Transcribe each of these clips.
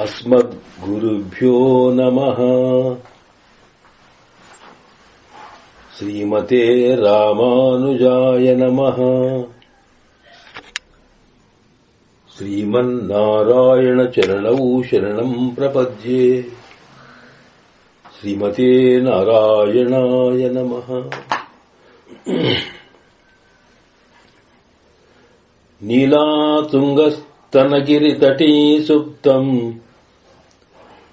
అస్మద్గురుభ్యో నమః. శ్రీమతే రామానుజాయ నమః. శ్రీమన్నారాయణ చరణౌ శరణం ప్రపద్యే. శ్రీమతే నారాయణాయ నమః. నీలాతుంగస్తనగిరితటీ సుప్తం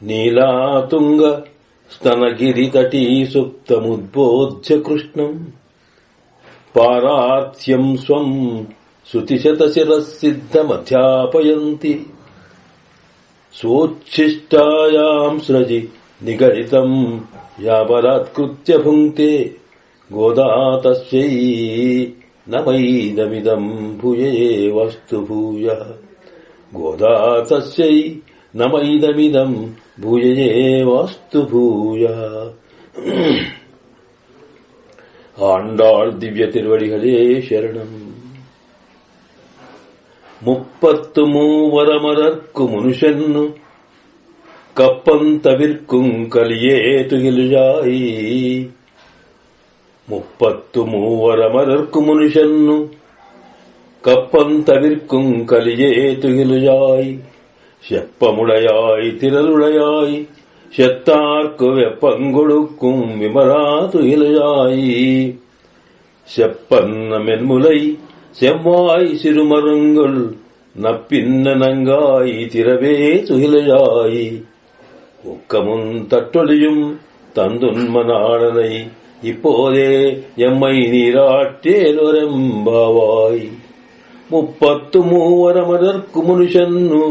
నీలాతుంగస్తనగిరితటీ సుప్తముద్బోధ్య కృష్ణం పారార్త్యం స్వం శృతిశతశిరసిద్ధమధ్యాపయంతి సోచ్ఛిష్టాయాం స్రజి నిగడితం యాబలాత్కృత్య భుంక్తే గోదా తస్యై నమైదమిదం భూయేవస్తు భూయః. గోదా తస్యై నమైదమిదం భూయేవస్తు భూయః. ஆண்டாள் திவ்ய திருவடிகளே சரணம். 33 மனுஷன்னு கப்பந்தவிற்கும் கலியே துகில்ஜாயி. 33 மனுஷன்னு கப்பந்தவிற்கும் கலியே துகில்ஜாய். செப்பமுடையாய் திரளுடையாய் செத்தார்க்கு வெப்பங்கொடுக்கும் விமரா துகில்ஜாய். செப்பன்ன மென்முலை செவ்வாய் சிறுமருங்குள் நப்பின்ன நங்காய் திரவே துகில்ஜாய். ஒக்கமுன் தட்டொழியும் தந்துன்மனாளனை இப்போதே எம்மை நீராட்டேலொரெம்பாவாய். 33 மனுஷன்னு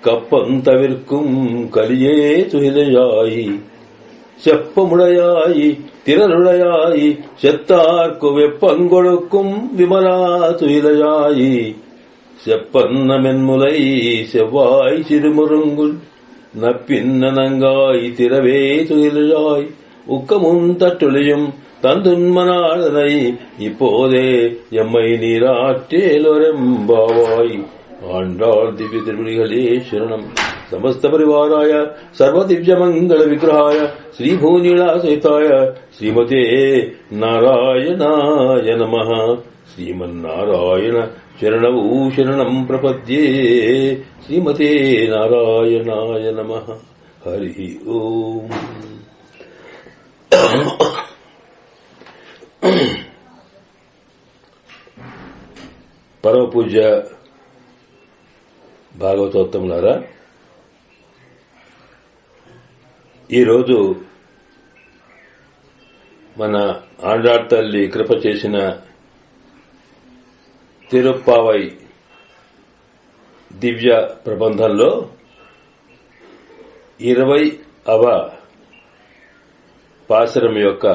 கப்பந்தவிற்கும் கலியே துகிலையாய். செப்பமுடையாய் திரளுடையாய் செத்தார்க்கு வெப்பங்கொடுக்கும் விமலா துயிலையாய். செப்பன்ன மென்முலை செவ்வாய் சிறுமுருங்குள் நப்பின்ன நங்காய் திரவே துயிலையாய். உக்கமும் தட்டொழியும் தந்துன்மனாளனை இப்போதே எம்மை நீராட்டேலொரெம்பாவாய். ஆண்டாள் திவ்ய திருவடிகளே சரணம். సమస్త పరివారాయ సర్వ దివ్య మంగళ విగ్రహాయ శ్రీభూనీళాసహితాయ శ్రీమతే నారాయణాయ నమః. శ్రీమన్నారాయణ చరణౌ శరణం ప్రపద్యే. శ్రీమతే నారాయణాయ నమః. హరి ఓం. పరమ పూజ్య భాగవతోత్తములారా, ఈరోజు మన ఆండాళ్ తల్లి కృప చేసిన తిరుప్పావై దివ్య ప్రబంధంలో 20వ పాశరం యొక్క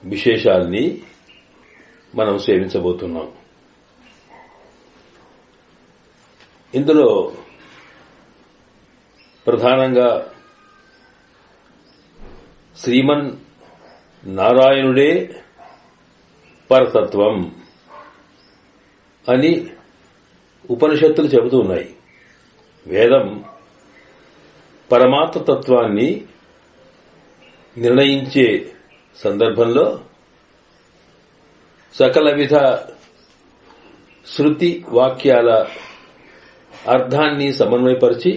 విశేషాల్ని మనం సేవించబోతున్నాం. ఇందులో ప్రధానంగా శ్రీమన్ నారాయణుడే పరతత్వం అని ఉపనిషత్తులు చెబుతూ ఉన్నాయి. వేదం పరమాత్మ తత్వాన్ని నిర్ణయించే సందర్భంలో సకల విధ శృతి వాక్యాల అర్థాన్ని సమన్వయపరిచి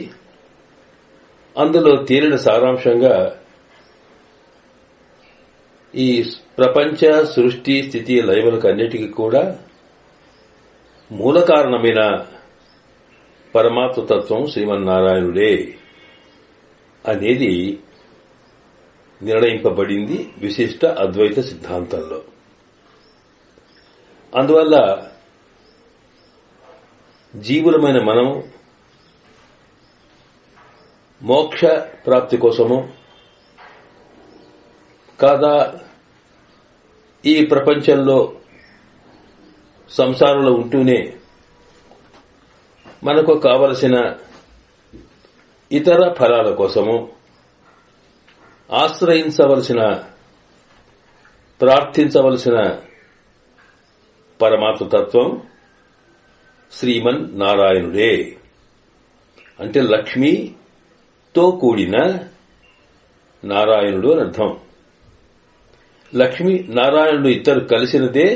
అందులో తేలిన సారాంశంగా ఈ ప్రపంచ సృష్టి స్థితి లయములకన్నిటికీ కూడా మూల కారణమైన పరమాత్మతత్వం శ్రీమన్నారాయణుడే అనేది నిర్ణయింపబడింది విశిష్ట అద్వైత సిద్ధాంతంలో. అందువల్ల జీవులమైన మనం మోక్ష ప్రాప్తి కోసము కాదా ఈ ప్రపంచంలో సంసారంలో ఉంటూనే మనకు కావలసిన ఇతర ఫలాల కోసము ఆశ్రయించవలసిన ప్రార్థించవలసిన పరమాత్మతత్వం శ్రీమన్ నారాయణుడే. అంటే లక్ష్మితో కూడిన నారాయణుడు అని అర్థం. లక్ష్మి నారాయణుడు ఇద్దరు కలిసినదే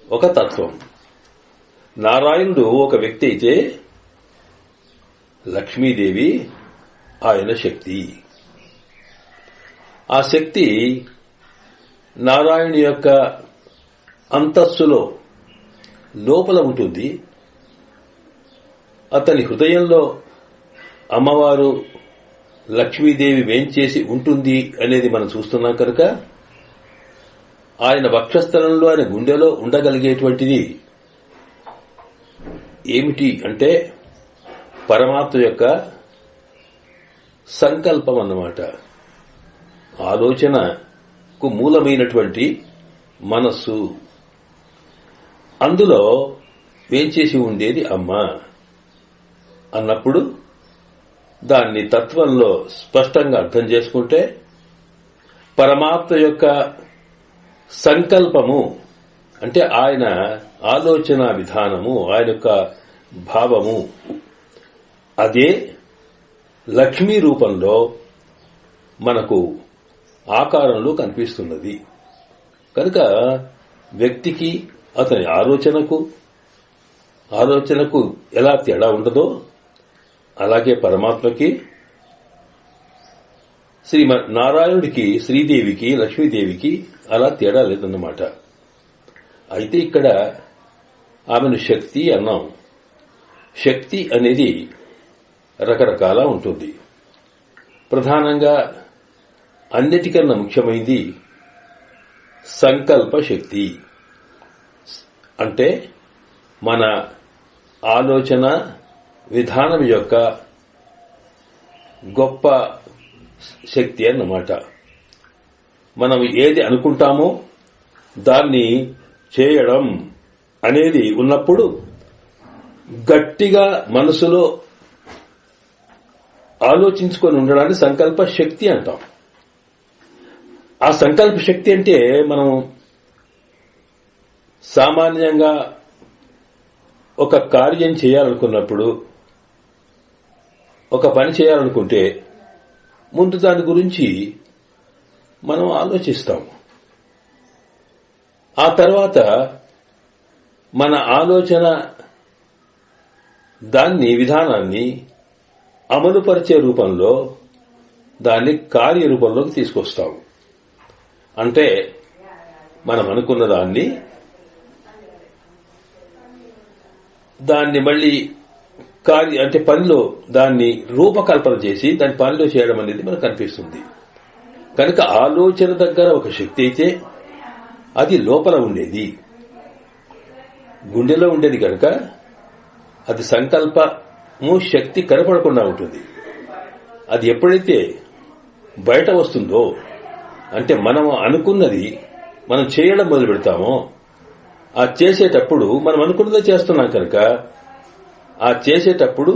ఒక తత్వం. నారాయణుడు ఒక వ్యక్తి అయితే లక్ష్మీదేవి ఆయన శక్తి. ఆ శక్తి నారాయణుని యొక్క అంతస్తులో లోపల ఉంటుంది. అతని హృదయంలో అమ్మవారు లక్ష్మీదేవి వేంచేసి ఉంటుంది అనేది మనం చూస్తున్నాం కనుక ఆయన వక్షస్థలంలో ఆయన గుండెలో ఉండగలిగేటువంటిది ఏమిటి అంటే పరమాత్మ యొక్క సంకల్పం అన్నమాట. ఆలోచనకు మూలమైనటువంటి మనస్సు. అందులో వేంచేసి ఉండేది అమ్మ అన్నప్పుడు దాన్ని తత్వంలో స్పష్టంగా అర్థం చేసుకుంటే పరమాత్మ యొక్క సంకల్పము అంటే ఆయన ఆలోచన విధానము, ఆయన యొక్క భావము అదే లక్ష్మీ రూపంలో మనకు ఆకారంలో కనిపిస్తున్నది. కనుక వ్యక్తికి అతని ఆలోచనకు ఎలా తేడా ఉండదో అలాగే పరమాత్మకి నారాయణుడికి శ్రీదేవికి లక్ష్మీదేవికి అలా తేడా లేదన్నమాట. అయితే ఇక్కడ ఆమెను శక్తి అన్నాం. శక్తి అనేది రకరకాల ఉంటుంది. ప్రధానంగా అన్నిటికన్నా ముఖ్యమైనది సంకల్ప శక్తి. అంటే మన ఆలోచన విధానం యొక్క గొప్ప శక్తి అన్నమాట. మనం ఏది అనుకుంటామో దాన్ని చేయడం అనేది ఉన్నప్పుడు గట్టిగా మనసులో ఆలోచించుకొని ఉండడాన్ని సంకల్ప శక్తి అంటాం. ఆ సంకల్ప శక్తి అంటే మనం సామాన్యంగా ఒక కార్యం చేయాలనుకున్నప్పుడు, ఒక పని చేయాలనుకుంటే ముందు దాని గురించి మనం ఆలోచిస్తాం. ఆ తర్వాత మన ఆలోచన దాన్ని విధానాన్ని అమలుపరిచే రూపంలో దాన్ని కార్యరూపంలోకి తీసుకొస్తాం. అంటే మనం అనుకున్న దాన్ని మళ్లీ అంటే పనిలో దాన్ని రూపకల్పన చేసి దాని పనిలో చేయడం అనేది మనకు కనిపిస్తుంది. కనుక ఆలోచన దగ్గర ఒక శక్తి అయితే అది లోపల ఉండేది, గుండెలో ఉండేది కనుక అది సంకల్పము శక్తి కనపడకుండా ఉంటుంది. అది ఎప్పుడైతే బయట వస్తుందో అంటే మనం అనుకున్నది మనం చేయడం మొదలు పెడతామో ఆ చేసేటప్పుడు మనం అనుకున్నదే చేస్తున్నాం కనుక ఆ చేసేటప్పుడు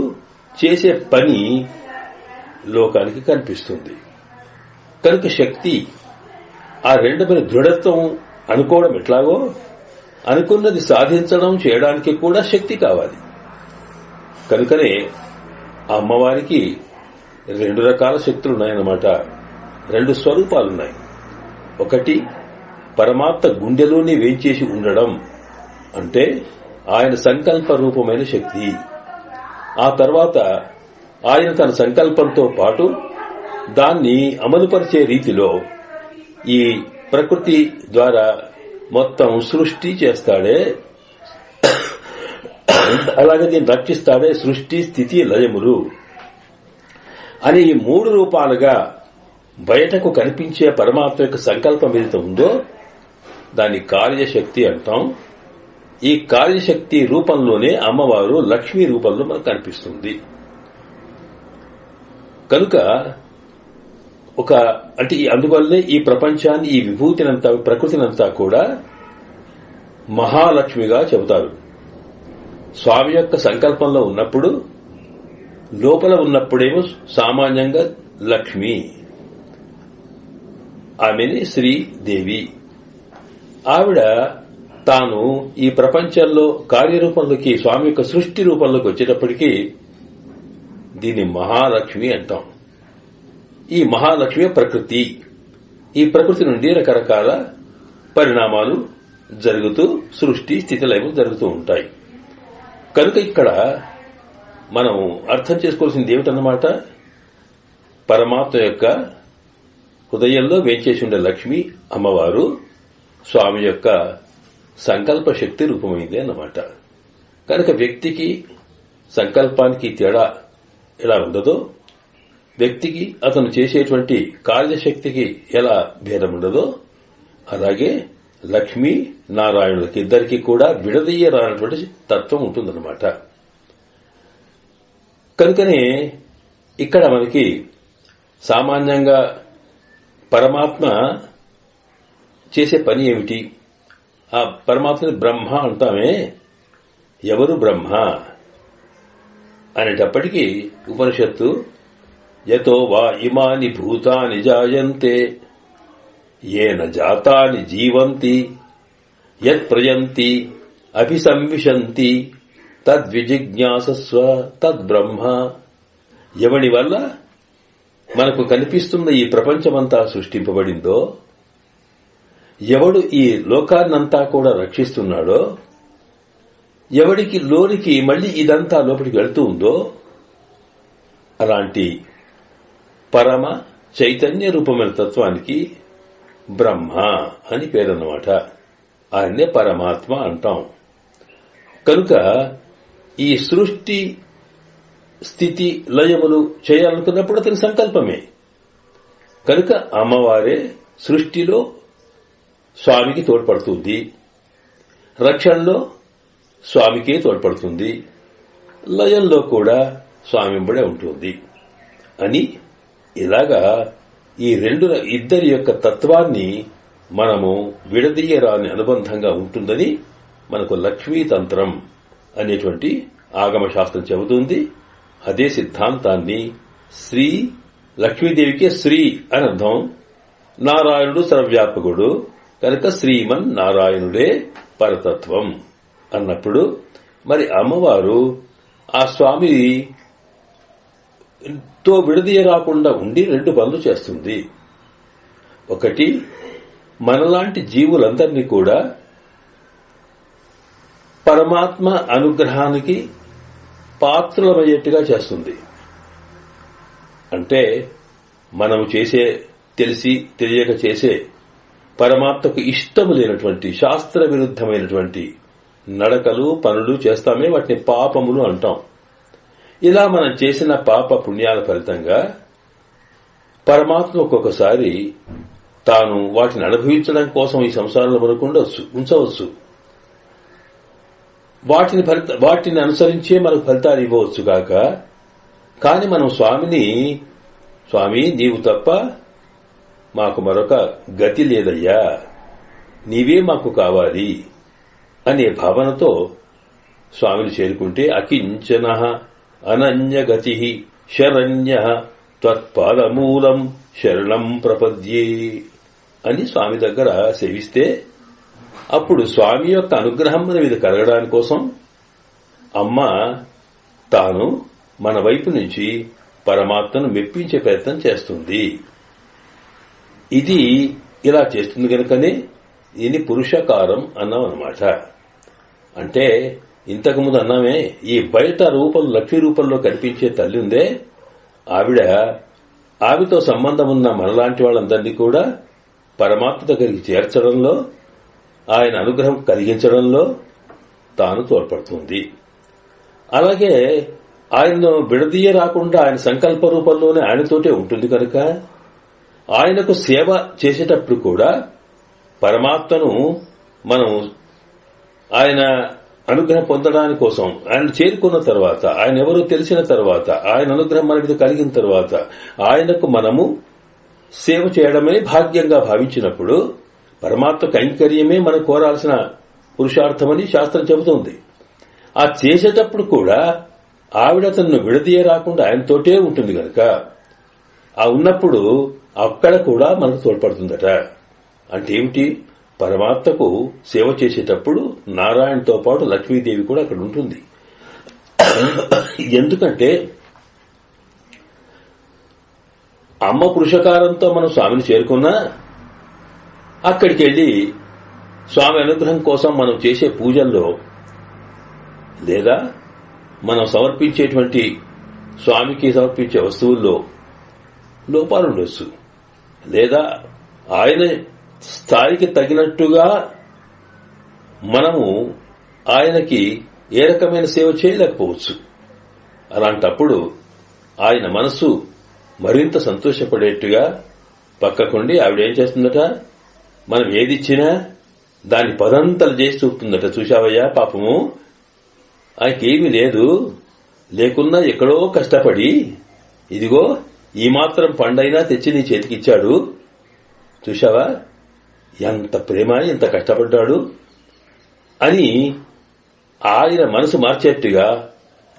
చేసే పని లోకానికి కనిపిస్తుంది. కనుక శక్తి ఆ రెండవది దృఢత్వం. అనుకోవడం ఎట్లాగో అనుకున్నది సాధించడం చేయడానికి కూడా శక్తి కావాలి. కనుకనే ఆ అమ్మవారికి రెండు రకాల శక్తులు ఉన్నాయన్నమాట. రెండు స్వరూపాలున్నాయి. ఒకటి పరమాత్మ గుండెలోనే వేంచేసి ఉండడం అంటే ఆయన సంకల్ప రూపమైన శక్తి. ఆ తర్వాత ఆయన తన సంకల్పంతో పాటు దాన్ని అమలుపరిచే రీతిలో ఈ ప్రకృతి ద్వారా మొత్తం సృష్టి చేస్తాడే, అలాగే దీన్ని రక్షిస్తాడే. సృష్టి స్థితి లయములు అని ఈ మూడు రూపాలుగా బయటకు కనిపించే పరమాత్మ యొక్క సంకల్పం ఏదైతే ఉందో దాన్ని కార్యశక్తి అంటాం. ఈ కార్యశక్తి రూపంలోనే అమ్మవారు లక్ష్మీ రూపంలో మనకు కనిపిస్తుంది. కనుక అంటే అందువల్లే ఈ ప్రపంచాన్ని, ఈ విభూతినంతా, ప్రకృతినంతా కూడా మహాలక్ష్మిగా చెబుతారు. స్వామి యొక్క సంకల్పంలో ఉన్నప్పుడు, లోపల ఉన్నప్పుడేమో సామాన్యంగా లక్ష్మి. ఆమెని శ్రీదేవి. ఆవిడ తాను ఈ ప్రపంచంలో కార్యరూపంలోకి స్వామి యొక్క సృష్టి రూపంలోకి వచ్చేటప్పటికీ దీన్ని మహాలక్ష్మి అంటాం. ఈ మహాలక్ష్మి ప్రకృతి. ఈ ప్రకృతి నుండి రకరకాల పరిణామాలు జరుగుతూ సృష్టి స్థితిలయములు జరుగుతూ ఉంటాయి. కనుక ఇక్కడ మనం అర్థం చేసుకోవాల్సింది ఏమిటన్నమాట, పరమాత్మ యొక్క హృదయంలో వేంచేసి ఉండే లక్ష్మి అమ్మవారు స్వామి యొక్క సంకల్ప శక్తి రూపమైంది అన్నమాట. కనుక వ్యక్తికి సంకల్పానికి తేడా ఎలా ఉండదో, వ్యక్తికి అతను చేసేటువంటి కార్యశక్తికి ఎలా భేదం ఉండదో, అలాగే లక్ష్మీ నారాయణులకి ఇద్దరికి కూడా విడదీయరానటువంటి తత్వం ఉంటుందన్నమాట. కనుకనే ఇక్కడ మనకి సామాన్యంగా పరమాత్మ చేసే పని ఏమిటి, ఆ పరమాత్మని బ్రహ్మ అంటామే. ఎవరు బ్రహ్మ అనేటప్పటికీ ఉపనిషత్తు యతో వా ఇమాని భూతాని జాయంతే ఏన జాతాని జీవంతి యత్ ప్రయంతి అభిసంవిశంతి తద్విజిజ్ఞాసస్వ తద్బ్రహ్మ. ఎవని వల్ల మనకు కనిపిస్తున్న ఈ ప్రపంచమంతా సృష్టింపబడిందో, ఎవడు ఈ లోకాన్నంతా కూడా రక్షిస్తున్నాడో, ఎవడికి లోనికి మళ్లీ ఇదంతా లోపలికి వెళ్తూ ఉందో, అలాంటి పరమ చైతన్య రూపమైన తత్వానికి బ్రహ్మ అని పేరన్నమాట. ఆయన్నే పరమాత్మ అంటాం. కనుక ఈ సృష్టి స్థితి లయములు చేయాలనుకున్నప్పుడు అతని సంకల్పమే. కనుక అమ్మవారే సృష్టిలో స్వామికి తోడ్పడుతుంది, రక్షణలో స్వామికే తోడ్పడుతుంది, లయంలో కూడా స్వామింబడే ఉంటుంది అని ఇలాగా ఈ ఇద్దరి యొక్క తత్వాన్ని మనము విడదీయరాని అనుబంధంగా ఉంటుందని మనకు లక్ష్మీతంత్రం అనేటువంటి ఆగమ శాస్త్రం చెబుతుంది. అదే సిద్ధాంతాన్ని శ్రీ లక్ష్మీదేవికే శ్రీ అని అర్థం. నారాయణుడు సర్వవ్యాపకుడు కనుక శ్రీమన్ నారాయణుడే పరతత్వం అన్నప్పుడు మరి అమ్మవారు ఆ స్వామితో విడదీయరాకుండా ఉండి రెండు పనులు చేస్తుంది. ఒకటి, మనలాంటి జీవులందరినీ కూడా పరమాత్మ అనుగ్రహానికి పాత్రలమయ్యేట్టుగా చేస్తుంది. అంటే మనము చేసే తెలిసి తెలియక చేసే పరమాత్మకు ఇష్టము లేనటువంటి శాస్త్ర విరుద్ధమైనటువంటి నడకలు పనులు చేస్తామే, వాటిని పాపములు అంటాం. ఇలా మనం చేసిన పాప పుణ్యాల ఫలితంగా పరమాత్మ ఒక్కొక్కసారి తాను వాటిని అనుభవించడం కోసం ఈ సంసారంలో మనకు ఉంచవచ్చు. వాటిని అనుసరించే మనకు ఫలితాలు ఇవ్వవచ్చు కాక, కాని మనం స్వామి నీవు తప్ప మాకు మరొక గతి లేదయ్యా, నీవే మాకు కావాలి అనే భావనతో స్వామిని చేరుకుంటే అకించన అనన్యగతి శరణ్య త్వత్పాదమూలం శరణం ప్రపద్యే అని స్వామి దగ్గర సేవిస్తే అప్పుడు స్వామి యొక్క అనుగ్రహం మన మీద కలగడానికి కోసం అమ్మ తాను మన వైపు నుంచి పరమాత్మను మెప్పించే ప్రయత్నం చేస్తుంది. ఇది ఇలా చేస్తుంది కనుకనే దీన్ని పురుషకారం అన్నాం అన్నమాట. అంటే ఇంతకుముందు అన్నామే, ఈ బయట రూపం లక్ష్మీ రూపంలో కనిపించే తల్లి ఉందే, ఆవితో సంబంధం ఉన్న మనలాంటి వాళ్ళందరినీ కూడా పరమాత్మ దగ్గరికి చేర్చడంలో, ఆయన అనుగ్రహం కలిగించడంలో తాను తోడ్పడుతుంది. అలాగే ఆయనను విడదీయ రాకుండా ఆయన సంకల్ప రూపంలోనే ఆయనతోటే ఉంటుంది కనుక ఆయనకు సేవ చేసేటప్పుడు కూడా పరమాత్మను మనం ఆయన అనుగ్రహం పొందడానికి కోసం ఆయన చేరుకున్న తర్వాత, ఆయన ఎవరో తెలిసిన తర్వాత, ఆయన అనుగ్రహం మన మీద కలిగిన తర్వాత ఆయనకు మనము సేవ చేయడమే భాగ్యంగా భావించినప్పుడు పరమాత్మ కైంకర్యమే మనం కోరాల్సిన పురుషార్థమని శాస్త్రం చెబుతోంది. ఆ చేసేటప్పుడు కూడా ఆవిడ తనను విడదీయ రాకుండా ఆయనతోటే ఉంటుంది కనుక ఆ ఉన్నప్పుడు అక్కడ కూడా మనకు తోడ్పడుతుందట. అంటే ఏమిటి? పరమాత్మకు సేవ చేసేటప్పుడు నారాయణతో పాటు లక్ష్మీదేవి కూడా అక్కడ ఉంటుంది. ఎందుకంటే అమ్మ పురుషకారంతో మనం స్వామిని చేరుకున్నా అక్కడికి వెళ్లి స్వామి అనుగ్రహం కోసం మనం చేసే పూజల్లో లేదా మనం సమర్పించేటువంటి స్వామికి సమర్పించే వస్తువుల్లో లోపాలుండొచ్చు, లేదా ఆయన స్థాయికి తగినట్టుగా మనము ఆయనకి ఏ రకమైన సేవ చేయలేకపోవచ్చు. అలాంటప్పుడు ఆయన మనస్సు మరింత సంతోషపడేట్టుగా పక్కకుండి ఆవిడేం చేస్తుందట, మనం ఏదిచ్చినా దాని పదంతలు చేసి చూపుతుందట. చూశావయ్యా పాపము, ఆయనకేమీ లేదు, లేకున్నా ఎక్కడో కష్టపడి ఇదిగో ఈ మాత్రం పండైనా తెచ్చి నీ చేతికిచ్చాడు, చూశావా ఎంత ప్రేమ, ఎంత కష్టపడ్డాడు అని ఆయన మనసు మార్చేట్టుగా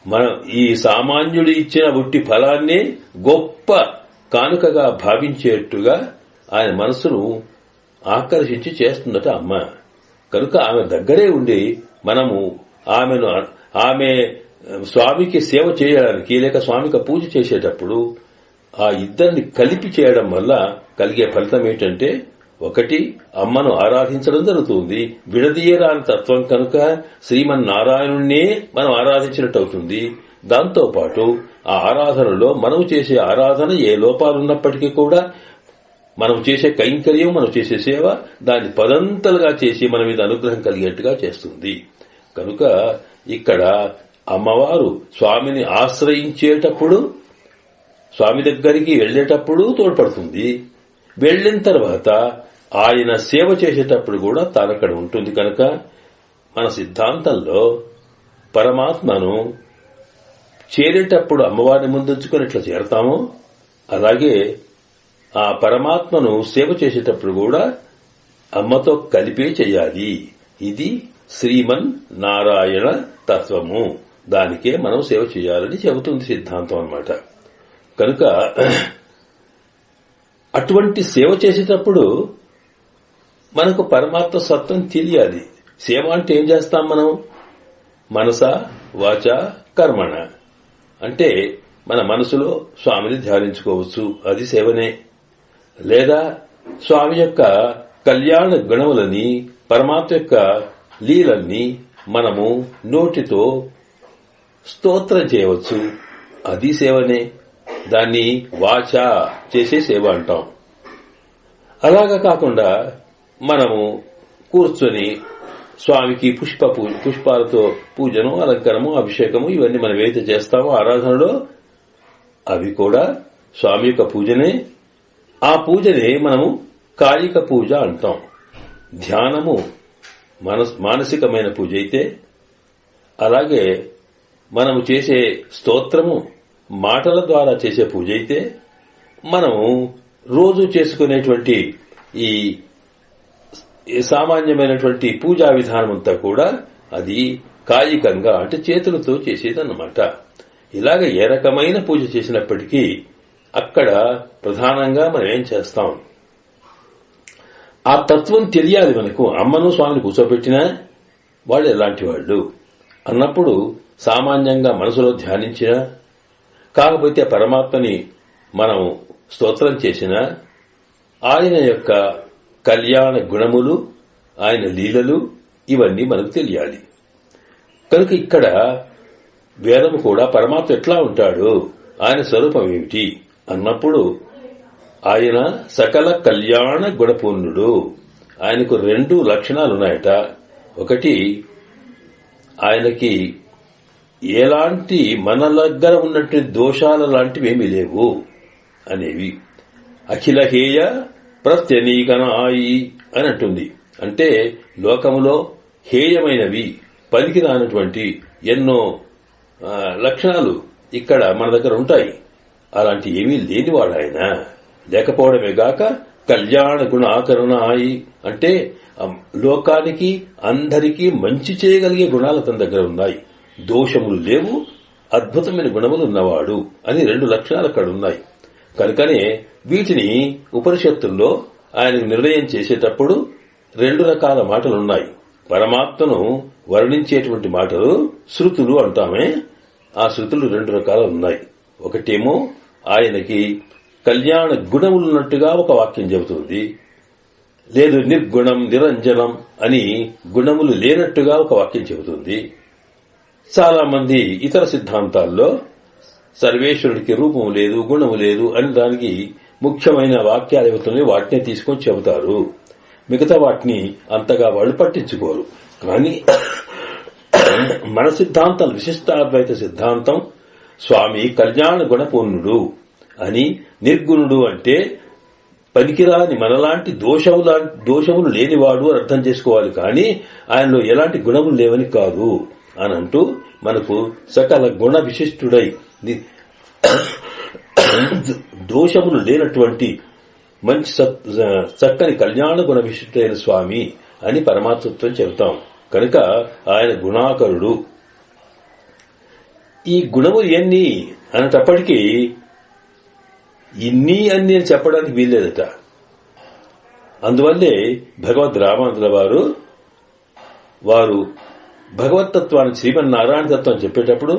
మనం ఈ సామాన్యుడు ఇచ్చిన ఉట్టి ఫలాన్ని గొప్ప కానుకగా భావించేట్టుగా ఆయన మనసును ఆకర్షించి చేస్తుందట అమ్మ. కనుక ఆమె దగ్గరే ఉండి మనము ఆమె స్వామికి సేవ చేయడానికి లేక స్వామికి పూజ చేసేటప్పుడు ఆ ఇద్దరిని కలిపి చేయడం వల్ల కలిగే ఫలితం ఏంటంటే, ఒకటి అమ్మను ఆరాధించడం జరుగుతుంది. విడదీయరాని తత్వం కనుక శ్రీమన్నారాయణుణ్ణే మనం ఆరాధించినట్టు అవుతుంది. దాంతోపాటు ఆ ఆరాధనలో మనం చేసే ఆరాధన ఏ లోపాలున్నప్పటికీ కూడా మనం చేసే కైంకర్యం, మనం చేసే సేవ దాన్ని పదంతలుగా చేసి మన మీద అనుగ్రహం కలిగేట్టుగా చేస్తుంది. కనుక ఇక్కడ అమ్మవారు స్వామిని ఆశ్రయించేటప్పుడు, స్వామి దగ్గరికి వెళ్లేటప్పుడు తోడ్పడుతుంది. వెళ్లిన తర్వాత ఆయన సేవ చేసేటప్పుడు కూడా తానక్కడ ఉంటుంది. కనుక మన సిద్ధాంతంలో పరమాత్మను చేరేటప్పుడు అమ్మవారిని ముందుంచుకొని ఇట్లా చేరతామో, అలాగే ఆ పరమాత్మను సేవ చేసేటప్పుడు కూడా అమ్మతో కలిపే చేయాలి. ఇది శ్రీమన్ నారాయణ తత్వము. దానికే మనం సేవ చేయాలని చెబుతుంది సిద్ధాంతం అన్నమాట. కనుక అటువంటి సేవ చేసేటప్పుడు మనకు పరమాత్మ సత్వం తెలియాలి. సేవ అంటే ఏం చేస్తాం మనం? మనస వాచ కర్మణ. అంటే మన మనసులో స్వామిని ధ్యానించుకోవచ్చు, అది సేవనే. లేదా స్వామి యొక్క కళ్యాణ గుణములని, పరమాత్మ యొక్క లీలల్ని మనము నోటితో స్తోత్రం చేయవచ్చు, అది సేవనే. దాన్ని వాచ చేసే సేవ అంటాం. అలాగా కాకుండా మనము కూర్చొని స్వామికి పుష్పాలతో పూజను, అలంకరము, అభిషేకము ఇవన్నీ మనం ఏదైతే చేస్తామో ఆరాధనలో అవి కూడా స్వామి యొక్క పూజనే. ఆ పూజనే మనము కాయిక పూజ అంటాం. ధ్యానము మానసికమైన పూజ అయితే, అలాగే మనము చేసే స్తోత్రము మాటల ద్వారా చేసే పూజ అయితే, మనము రోజు చేసుకునేటువంటి ఈ సామాన్యమైనటువంటి పూజా విధానమంతా కూడా అది కాయికంగా అంటే చేతులతో చేసేదన్నమాట. ఇలాగ ఏ రకమైన పూజ చేసినప్పటికీ అక్కడ ప్రధానంగా మనం ఏం చేస్తాం, ఆ తత్వం తెలియాలి మనకు. అమ్మను స్వామిని కూర్చోబెట్టినా వాళ్ళు ఎలాంటి వాళ్ళు అన్నప్పుడు సామాన్యంగా మనసులో ధ్యానించినా, కాకపోతే పరమాత్మని మనం స్తోత్రం చేసినా ఆయన యొక్క కళ్యాణ గుణములు, ఆయన లీలలు ఇవన్నీ మనకు తెలియాలి. కనుక ఇక్కడ వేదము కూడా పరమాత్మ ఎట్లా ఉంటాడు, ఆయన స్వరూపం ఏమిటి అన్నప్పుడు ఆయన సకల కళ్యాణ గుణపూర్ణుడు. ఆయనకు 2 లక్షణాలున్నాయట. ఒకటి, ఆయనకి ఎలాంటి మన దగ్గర ఉన్నట్టు దోషాల లాంటివేమీ లేవు అనేవి. అఖిలహేయ ప్రత్యనీకనాయి అని అంటుంది. అంటే లోకములో హేయమైనవి, పనికిరానటువంటి ఎన్నో లక్షణాలు ఇక్కడ మన దగ్గర ఉంటాయి. అలాంటి ఏమీ లేనివాడు ఆయన. లేకపోవడమే గాక కళ్యాణ గుణాకరణాయి అంటే లోకానికి అందరికీ మంచి చేయగలిగే గుణాలు తన దగ్గర ఉన్నాయి. దోషములు లేవు, అద్భుతమైన గుణములు ఉన్నవాడు అని 2 లక్షణాలు అక్కడ ఉన్నాయి. కనుకనే వీటిని ఉపనిషత్తుల్లో ఆయన నిర్ణయం చేసేటప్పుడు 2 రకాల మాటలున్నాయి. పరమాత్మను వర్ణించేటువంటి మాటలు శృతులు అంటామే. ఆ శృతులు 2 రకాలు ఉన్నాయి. ఒకటేమో ఆయనకి కళ్యాణ గుణములున్నట్టుగా ఒక వాక్యం చెబుతుంది, లేదు నిర్గుణం నిరంజనం అని గుణములు లేనట్టుగా ఒక వాక్యం చెబుతుంది. చాలా మంది ఇతర సిద్ధాంతాల్లో సర్వేశ్వరుడికి రూపం లేదు, గుణము లేదు అని దానికి ముఖ్యమైన వాక్యాలు ఏవైతున్నాయో వాటినే తీసుకొని చెబుతారు. మిగతా వాటిని అంతగా వాళ్ళు పట్టించుకోరు. కానీ మన సిద్ధాంతం, విశిష్టాద్వైత సిద్ధాంతం, స్వామి కళ్యాణ గుణపూర్ణుడు అని, నిర్గుణుడు అంటే పనికిరాని మనలాంటి దోషములు లేనివాడు అని అర్థం చేసుకోవాలి. కానీ ఆయనలో ఎలాంటి గుణములు లేవని కాదు అని అంటూ మనకు సకల గుణ విశిష్టుడై దోషములు లేనటువంటి మంచి చక్కని కళ్యాణ గుణ విశిష్టుడైన స్వామి అని పరమాత్మత్వం చెబుతాం. కనుక ఆయన గుణాకరుడు. ఈ గుణములు ఎన్ని అనేటప్పటికీ ఇన్ని అన్ని అని చెప్పడానికి వీల్లేదట. అందువల్లే భగవద్ రామానుజుల వారు భగవత్తత్వాన్ని, శ్రీమన్నారాయణ తత్వం చెప్పేటప్పుడు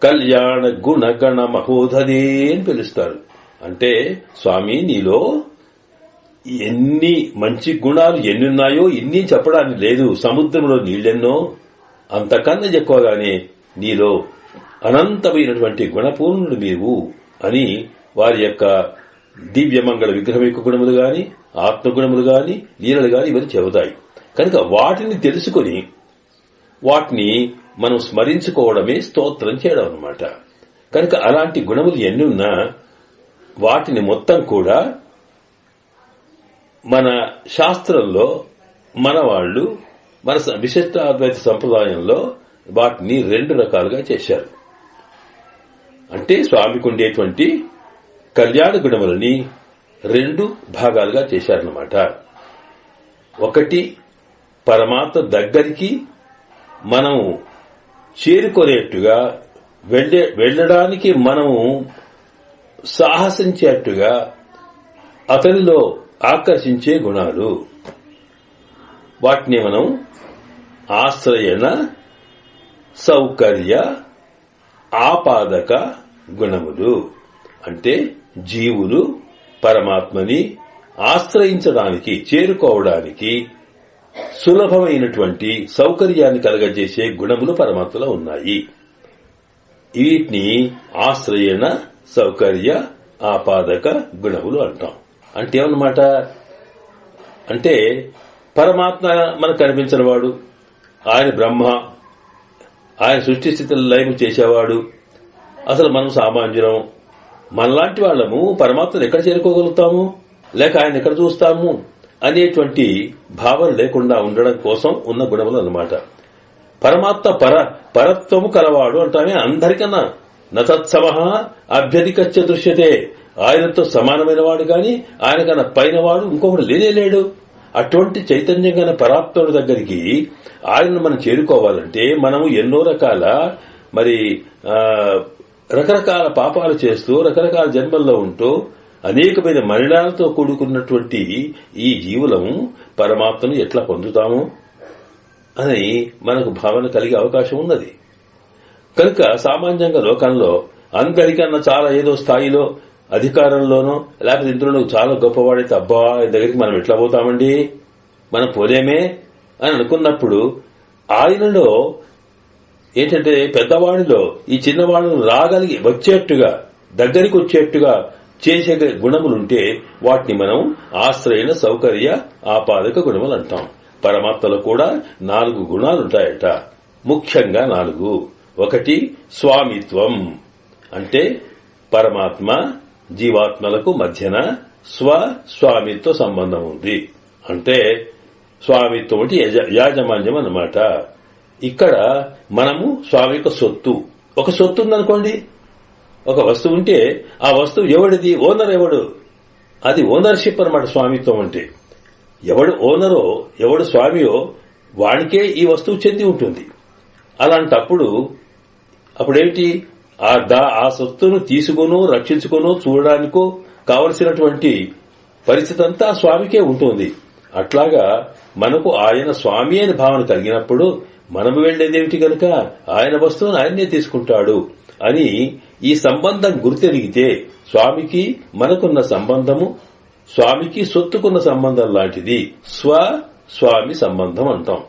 కళ్యాణ గుణ గణ మహోదధే అని పిలుస్తారు. అంటే స్వామి నీలో ఎన్ని మంచి గుణాలు ఎన్నున్నాయో ఇన్ని చెప్పడానికి లేదు. సముద్రంలో నీళ్లెన్నో, అంతకన్నా ఎక్కువగానే నీలో అనంతమైనటువంటి గుణపూర్ణుడు నీవు అని వారి యొక్క దివ్యమంగళ విగ్రహం యొక్క గుణములు గాని, ఆత్మగుణములు గాని, లీలలు గాని ఇవన్నీ చెబుతాయి. కనుక వాటిని తెలుసుకుని వాటిని మనం స్మరించుకోవడమే స్తోత్రం చేయడం అన్నమాట. కనుక అలాంటి గుణములు ఎన్ని ఉన్నా వాటిని మొత్తం కూడా మన శాస్త్రంలో మన వాళ్ళు, మన విశిష్టాద్వైత సంప్రదాయంలో వాటిని 2 రకాలుగా చేశారు. అంటే స్వామికి ఉండేటువంటి కళ్యాణ గుణములని 2 భాగాలుగా చేశారన్నమాట. ఒకటి పరమాత్మ దగ్గరికి మనం చేరుకునేట్టుగా, వెళ్లడానికి మనము సాహసించేట్టుగా అతనిలో ఆకర్షించే గుణాలు. వాటిని మనం ఆశ్రయణ, సౌకర్య, ఆపాదక గుణములు. అంటే జీవులు పరమాత్మని ఆశ్రయించడానికి, చేరుకోవడానికి సులభమైనటువంటి సౌకర్యాన్ని కలగజేసే గుణములు పరమాత్మలో ఉన్నాయి. వీటిని ఆశ్రయణ, సౌకర్య, ఆపాదక గుణములు అంటాం. అంటే ఏమన్నమాట అంటే పరమాత్మ మనకు కనిపించిన వాడు, ఆయన బ్రహ్మ, ఆయన సృష్టి స్థితుల లయం చేసేవాడు. అసలు మనం సామాన్యులం, మనలాంటి వాళ్ళము పరమాత్మను ఎక్కడ చేరుకోగలుగుతాము, లేక ఆయన ఎక్కడ చూస్తాము అనేటువంటి భావన లేకుండా ఉండడం కోసం ఉన్న గుణములు అన్నమాట. పరమాత్మ పరత్వము కలవాడు అంటామే. అందరికన్నా నతత్సమః అభ్యధికచ్చ దృశ్యతే, ఆయనతో సమానమైన వాడు గాని ఆయన కన్నా పైన వాడు ఇంకొకటి లేనేలేడు. అటువంటి చైతన్యం గల పరాత్ముడి దగ్గరికి ఆయనను మనం చేరుకోవాలంటే మనము ఎన్నో రకాల రకరకాల పాపాలు చేస్తూ, రకరకాల జన్మల్లో ఉంటూ, అనేకమైన మరణాలతో కూడుకున్నటువంటి ఈ జీవులము పరమాత్మను ఎట్లా పొందుతాము అని మనకు భావన కలిగే అవకాశం ఉన్నది. కనుక సామాన్యంగా లోకంలో అందరికన్నా చాలా ఏదో స్థాయిలో, అధికారంలోనో లేకపోతే ఇందులో చాలా గొప్పవాడైతే అబ్బా దగ్గరికి మనం ఎట్లా పోతామండి, మనం పోలేమే అని అనుకున్నప్పుడు ఆయనలో ఏంటంటే పెద్దవాడిలో ఈ చిన్నవాళ్ళను రాగలిగి వచ్చేట్టుగా, దగ్గరికి వచ్చేట్టుగా చేసే గుణములుంటే వాటిని మనం ఆశ్రయణ, సౌకర్య, ఆపాదక గుణములు అంటాం. పరమాత్మలో కూడా 4 గుణాలుంటాయట. ముఖ్యంగా 4. ఒకటి స్వామిత్వం, అంటే పరమాత్మ జీవాత్మలకు మధ్యన స్వామిత్వ సంబంధం ఉంది. అంటే స్వామిత్వం అంటే యాజమాన్యం అన్నమాట. ఇక్కడ మనము స్వామి యొక్క సొత్తు, ఒక సొత్తు ఉందనుకోండి, ఒక వస్తువు ఉంటే ఆ వస్తువు ఎవడిది, ఓనర్ ఎవడు, అది ఓనర్షిప్ అన్నమాట. స్వామిత్వం అంటే ఎవడు ఓనరో, ఎవడు స్వామియో వాడికే ఈ వస్తువు చెంది ఉంటుంది. అలాంటప్పుడు అప్పుడేంటి, ఆ సొత్తును తీసుకునో, రక్షించుకునో, చూడడానికో కావలసినటువంటి పరిస్థితి అంతా స్వామికే ఉంటుంది. అట్లాగా మనకు ఆయన స్వామి అని భావన కలిగినప్పుడు మనము వెళ్లేదేమిటి కనుక ఆయన వస్తువును ఆయన్నే తీసుకుంటాడు అని ఈ సంబంధం గుర్తెరిగితే స్వామికి మనకున్న సంబంధము స్వామికి సొత్తుకున్న సంబంధం లాంటిది. స్వామి సంబంధం అంటాం.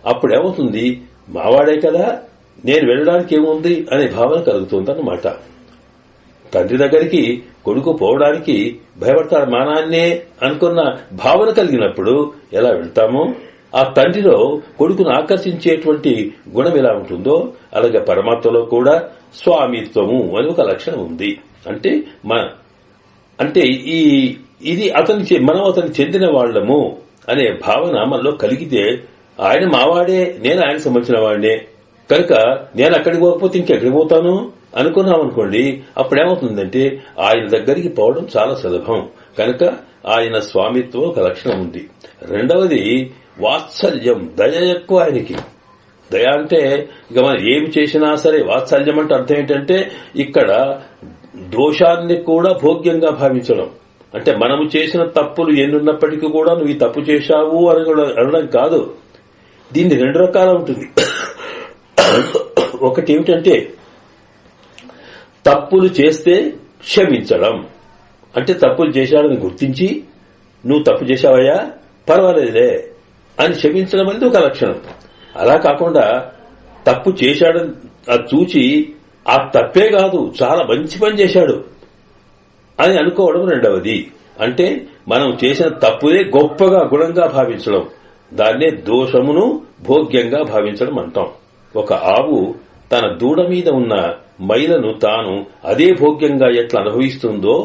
అప్పుడేమవుతుంది, మావాడే కదా, నేను వెళ్ళడానికి ఏముంది అనే భావన కలుగుతుందన్నమాట. తండ్రి దగ్గరికి కొడుకు పోవడానికి భయపడతాడు, మా నాన్నే అనుకున్న భావన కలిగినప్పుడు ఎలా వెళ్తామో, ఆ తండ్రిలో కొడుకును ఆకర్షించేటువంటి గుణం ఎలా ఉంటుందో అలాగే పరమాత్మలో కూడా స్వామిత్వము అని ఒక లక్షణం ఉంది. అంటే ఇది మనం అతనికి చెందిన వాళ్లము అనే భావన మనలో కలిగితే, ఆయన మావాడే, నేను ఆయనకు సంబంధించిన వాడినే కనుక నేను అక్కడికి పోకపోతే ఇంకెక్కడికి పోతాను అనుకున్నామనుకోండి, అప్పుడేమవుతుందంటే ఆయన దగ్గరికి పోవడం చాలా సులభం. కనుక ఆయన స్వామిత్వం ఒక లక్షణం ఉంది. రెండవది వాత్సల్యం, దయ ఎక్కువ ఆయనకి. దయ అంటే ఇక మనం ఏమి చేసినా సరే, వాత్సల్యం అంటే అర్థం ఏంటంటే ఇక్కడ దోషాన్ని కూడా భోగ్యంగా భావించడం. అంటే మనము చేసిన తప్పులు ఎన్నున్నప్పటికీ కూడా నువ్వు ఈ తప్పు చేశావు అనడం కాదు. దీన్ని రెండు రకాల ఉంటుంది. ఒకటి ఏమిటంటే తప్పులు చేస్తే క్షమించడం, అంటే తప్పులు చేశాడని గుర్తించి నువ్వు తప్పు చేశావయ్యా పర్వాలేదులే అని క్షమించడం అనేది ఒక లక్షణం. అలా కాకుండా తప్పు చేశాడని అది చూచి ఆ తప్పే కాదు చాలా మంచి పని చేశాడు అని అనుకోవడం రెండవది. అంటే మనం చేసిన తప్పులే గొప్పగా గుణంగా భావించడం, దాన్నే దోషమును భోగ్యంగా భావించడం అంటాం. ఒక ఆవు తన దూడ మీద ఉన్న మైలను తాను అదే భోగ్యంగా ఎట్లా అనుభవిస్తుందో,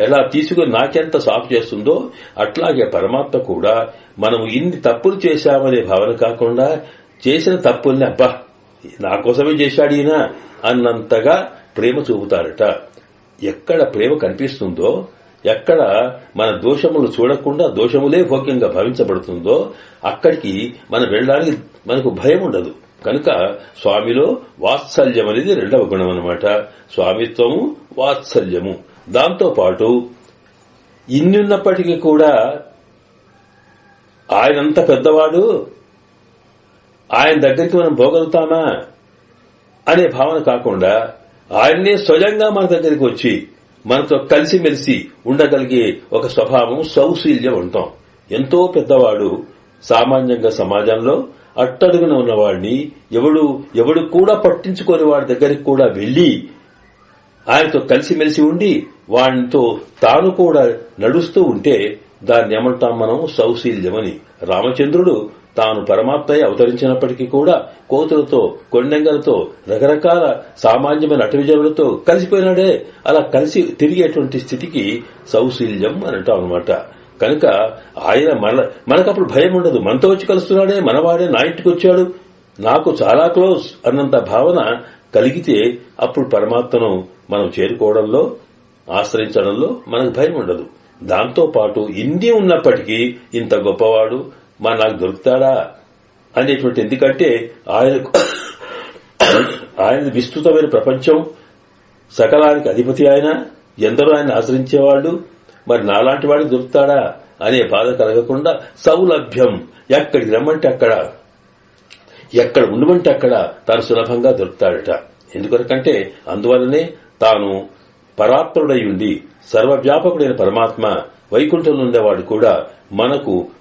ఎలా తీసుకుని నాకెంత సాఫ్ చేస్తుందో, అట్లాగే పరమాత్మ కూడా మనం ఇన్ని తప్పులు చేశామనే భావన కాకుండా చేసిన తప్పుల్ని అబ్బా నా కోసమే చేశాడు ఈయన అన్నంతగా ప్రేమ చూపుతారట. ఎక్కడ ప్రేమ కనిపిస్తుందో, ఎక్కడ మన దోషములు చూడకుండా దోషములే భోగ్యంగా భావించబడుతుందో అక్కడికి మనం వెళ్ళడానికి మనకు భయం ఉండదు. కనుక స్వామిలో వాత్సల్యం అనేది రెండవ గుణం అన్నమాట. స్వామిత్వము, వాత్సల్యము. దాంతో పాటు ఇన్నున్నప్పటికీ కూడా ఆయనంత పెద్దవాడు, ఆయన దగ్గరికి మనం పోగలుగుతామా అనే భావన కాకుండా ఆయన్నే స్వయంగా మన దగ్గరికి వచ్చి మనతో కలిసిమెలిసి ఉండగలిగే ఒక స్వభావం సౌశీల్యం అంటాం. ఎంతో పెద్దవాడు సామాన్యంగా సమాజంలో అట్టడుగున ఉన్నవాడిని ఎవడు కూడా పట్టించుకోని వాడి దగ్గరికి కూడా వెళ్లి ఆయనతో కలిసిమెలిసి ఉండి వాడితో తాను కూడా నడుస్తూ ఉంటే దాన్ని ఏమంటాం మనం, సౌశీల్యమని. రామచంద్రుడు తాను పరమాత్మయ్య అవతరించినప్పటికీ కూడా కోతులతో, కొండంగలతో, రకరకాల సామాన్యమైన అటవిజనులతో కలిసిపోయినాడే. అలా కలిసి తిరిగేటువంటి స్థితికి సౌశీల్యం అని అంటాం అనమాట. కనుక ఆయన మనకప్పుడు భయం ఉండదు. మనతో వచ్చి కలుస్తున్నాడే, మనవాడే, నా ఇంటికి వచ్చాడు, నాకు చాలా క్లోజ్ అన్నంత భావన కలిగితే అప్పుడు పరమాత్మను మనం చేరుకోవడంలో, ఆశ్రయించడంలో మనకు భయం ఉండదు. దాంతో పాటు ఇన్ని ఉన్నప్పటికీ ఇంత గొప్పవాడు నాకు దొరుకుతాడా అనేటువంటి, ఎందుకంటే ఆయన విస్తృతమైన ప్రపంచం, సకలానికి అధిపతి ఆయన, ఎందరో ఆయన ఆశ్రయించేవాళ్ళు, మరి నాలాంటి వాడికి దొరుకుతాడా అనే బాధ కలగకుండా సౌలభ్యం, ఎక్కడికి రమ్మంటే అక్కడ, ఎక్కడ ఉండమంటే అక్కడ తాను సులభంగా దొరుకుతాడట. ఎందుకంటే అందువల్లనే తాను పరాత్పరుడై ఉండి సర్వవ్యాపకుడైన పరమాత్మ వైకుంఠంలో ఉండేవాడు కూడా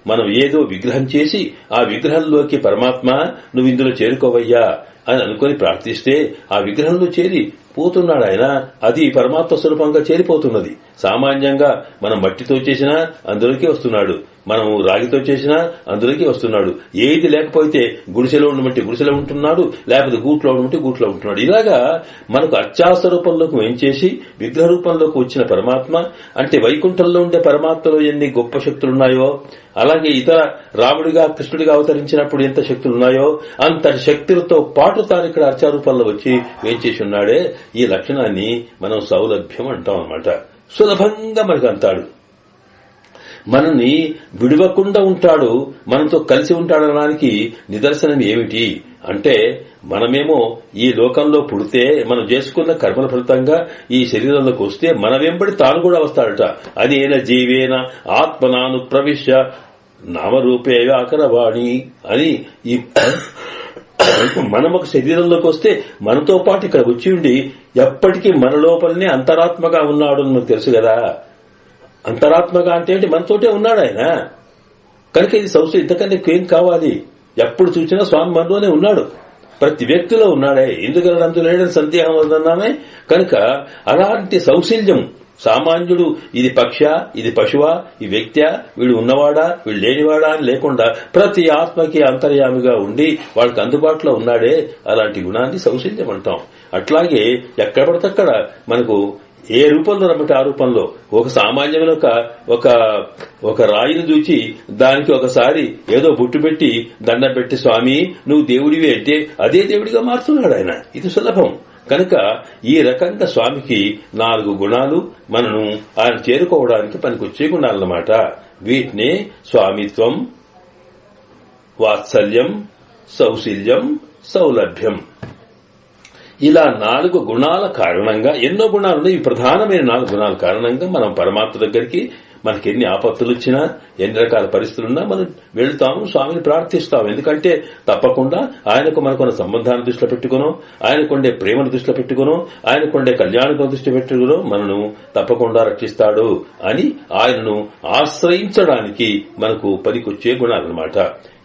మనం ఏదో విగ్రహం చేసి ఆ విగ్రహంలోకి పరమాత్మ నువ్వు ఇందులో చేరుకోవయ్యా అని అనుకుని ప్రార్థిస్తే ఆ విగ్రహంలో చేరి పోతున్నాడు ఆయన. అది పరమాత్మ స్వరూపంగా చేరిపోతున్నది. సామాన్యంగా మనం మట్టితో చేసినా అందులోకి వస్తున్నాడు, మనం రాగితో చేసినా అందులోకి వస్తున్నాడు. ఏది లేకపోతే గుడిసెలో ఉండమంటే గుడిసెలో ఉంటున్నాడు, లేకపోతే గూట్లో ఉండమంటే గూట్లో ఉంటున్నాడు. ఇలాగా మనకు అత్యాస రూపంలోకి ఏం చేసి విగ్రహ రూపంలోకి వచ్చిన పరమాత్మ అంటే వైకుంఠంలో ఉండే పరమాత్మలో ఎన్ని గొప్ప శక్తులున్నాయో, అలాగే ఇతర రాముడిగా కృష్ణుడిగా అవతరించినప్పుడు ఎంత శక్తులున్నాయో అంతటి శక్తులతో పాటు తాను ఇక్కడ అర్చారూపంలో వచ్చి ఏం చేసి ఉన్నాడే. ఈ లక్షణాన్ని మనం సౌలభ్యం అంటాం అన్నమాట. సులభంగా మనకు అంతాడు. మనల్ని విడవకుండా ఉంటాడు, మనతో కలిసి ఉంటాడనడానికి నిదర్శనం ఏమిటి అంటే, మనమేమో ఈ లోకంలో పుడితే మనం చేసుకున్న కర్మల ఫలితంగా ఈ శరీరంలోకి వస్తే మన వెంబడి తాను కూడా వస్తాడట. అనేన జీవేన ఆత్మనాను ప్రవిశ్య నామరూపే వ్యాకరవాణి అని ఈ మనం ఒక శరీరంలోకి వస్తే మనతో పాటు ఇక్కడ వచ్చి ఉండి ఎప్పటికీ మన లోపలనే అంతరాత్మగా ఉన్నాడు అని మనకు తెలుసు కదా. అంతరాత్మగా అంటే ఏంటి? మనతోటే ఉన్నాడు ఆయన. కనుక ఇది సంస్థ ఇంతకన్నా ఏం కావాలి? ఎప్పుడు చూసినా స్వామి మనలోనే ఉన్నాడు, ప్రతి వ్యక్తిలో ఉన్నాడే, ఎందుకన్నా అంత లేడని సందేహం వద్దన్నామే. కనుక అలాంటి సౌశల్యం సామాన్యుడు ఇది పక్ష, ఇది పశువా, ఈ వ్యక్త్యా, వీడు ఉన్నవాడా, వీడు లేనివాడా అని లేకుండా ప్రతి ఆత్మకి అంతర్యామిగా ఉండి వాళ్ళకి అందుబాటులో ఉన్నాడే, అలాంటి గుణాన్ని సౌశల్యం అంటాం. అట్లాగే ఎక్కడ పడితే అక్కడ మనకు ఏ రూపంలో రమ్మంటే ఆ రూపంలో ఒక సామాన్యమైన ఒక రాయిని చూచి దానికి ఒకసారి ఏదో బొట్టు పెట్టి దండం పెట్టి స్వామి నువ్వు దేవుడివి అంటే అదే దేవుడిగా మారుతున్నాడు ఆయన. ఇది సులభం. కనుక ఈ రకంగా స్వామికి 4 గుణాలు మనను ఆయన చేరుకోవడానికి పనికొచ్చే గుణాలన్నమాట. వీటినే స్వామిత్వం, వాత్సల్యం, సౌశల్యం, సౌలభ్యం. ఇలా 4 గుణాల కారణంగా, ఎన్నో గుణాలు, ఈ ప్రధానమైన 4 గుణాల కారణంగా మనం పరమాత్మ దగ్గరికి మనకి ఎన్ని ఆపత్తులు వచ్చినా, ఎన్ని రకాల పరిస్థితులున్నా మనం వెళ్తాము, స్వామిని ప్రార్థిస్తాము. ఎందుకంటే తప్పకుండా ఆయనకు మనకున్న సంబంధాన్ని దృష్టిలో పెట్టుకునో, ఆయనకుండే ప్రేమను దృష్టిలో పెట్టుకునో, ఆయనకుండే కళ్యాణం దృష్టి పెట్టుకునో మనను తప్పకుండా రక్షిస్తాడు అని ఆయనను ఆశ్రయించడానికి మనకు పనికొచ్చే గుణాలన్నమాట.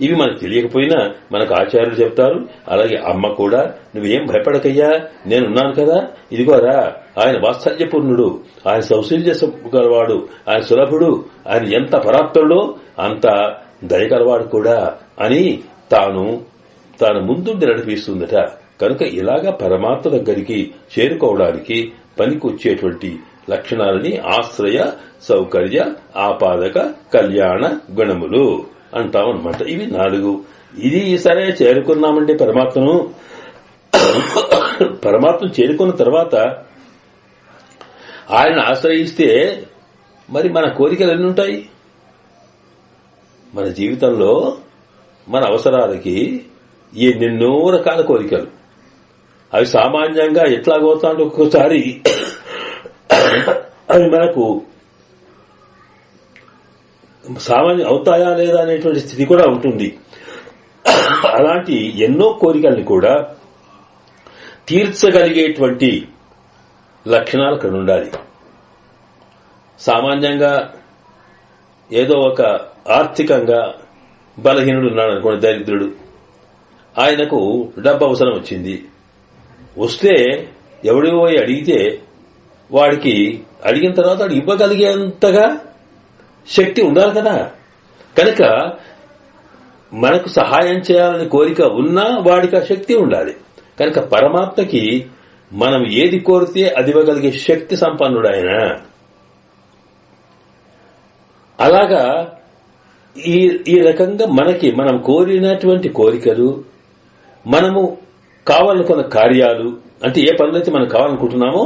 ఇవి మనకు తెలియకపోయినా మనకు ఆచార్యులు చెప్తారు. అలాగే అమ్మ కూడా నువ్వేం భయపడకయ్యా, నేనున్నాను కదా, ఇదిగోరా ఆయన వాత్సల్యపూర్ణుడు, ఆయన సౌశల్య గలవాడు, ఆయన సులభుడు, ఆయన ఎంత పరాప్తుడో అంత దయగలవాడు కూడా అని తాను ముందుండి నడిపిస్తుందట. కనుక ఇలాగా పరమాత్మ దగ్గరికి చేరుకోవడానికి పనికొచ్చేటువంటి లక్షణాలని ఆశ్రయ, సౌకర్య, ఆపాదక, కళ్యాణ గుణములు అంటామన్నమాట. ఇవి 4. ఇది సరే చేరుకున్నామంటే పరమాత్మను చేరుకున్న తర్వాత ఆయన ఆశ్రయిస్తే మరి మన కోరికలు ఎన్ని ఉంటాయి? మన జీవితంలో మన అవసరాలకి ఎన్నెన్నో రకాల కోరికలు. అవి సామాన్యంగా ఎట్లాగోతాంటే ఒక్కొక్కసారి అవి మనకు సామాన్యం అవుతాయా లేదా అనేటువంటి స్థితి కూడా ఉంటుంది. అలాంటి ఎన్నో కోరికల్ని కూడా తీర్చగలిగేటువంటి లక్షణాలు ఇక్కడ ఉండాలి. సామాన్యంగా ఏదో ఒక ఆర్థికంగా బలహీనుడు ఉన్నాడు అనుకోండి, దరిద్రుడు, ఆయనకు డబ్బు అవసరం వచ్చింది. వస్తే ఎవడికి పోయి అడిగితే వాడికి అడిగిన తర్వాత వాడు ఇవ్వగలిగేంతగా శక్తి ఉండాలి కదా. కనుక మనకు సహాయం చేయాలని కోరిక ఉన్నా వాడికి ఆ శక్తి ఉండాలి. కనుక పరమాత్మకి మనం ఏది కోరితే అది ఇవ్వగలిగే శక్తి సంపన్నుడు ఆయన. అలాగా ఈ రకంగా మనం కోరినటువంటి కోరికలు, మనము కావాలనుకున్న కార్యాలు, అంటే ఏ పనులైతే మనం కావాలనుకుంటున్నామో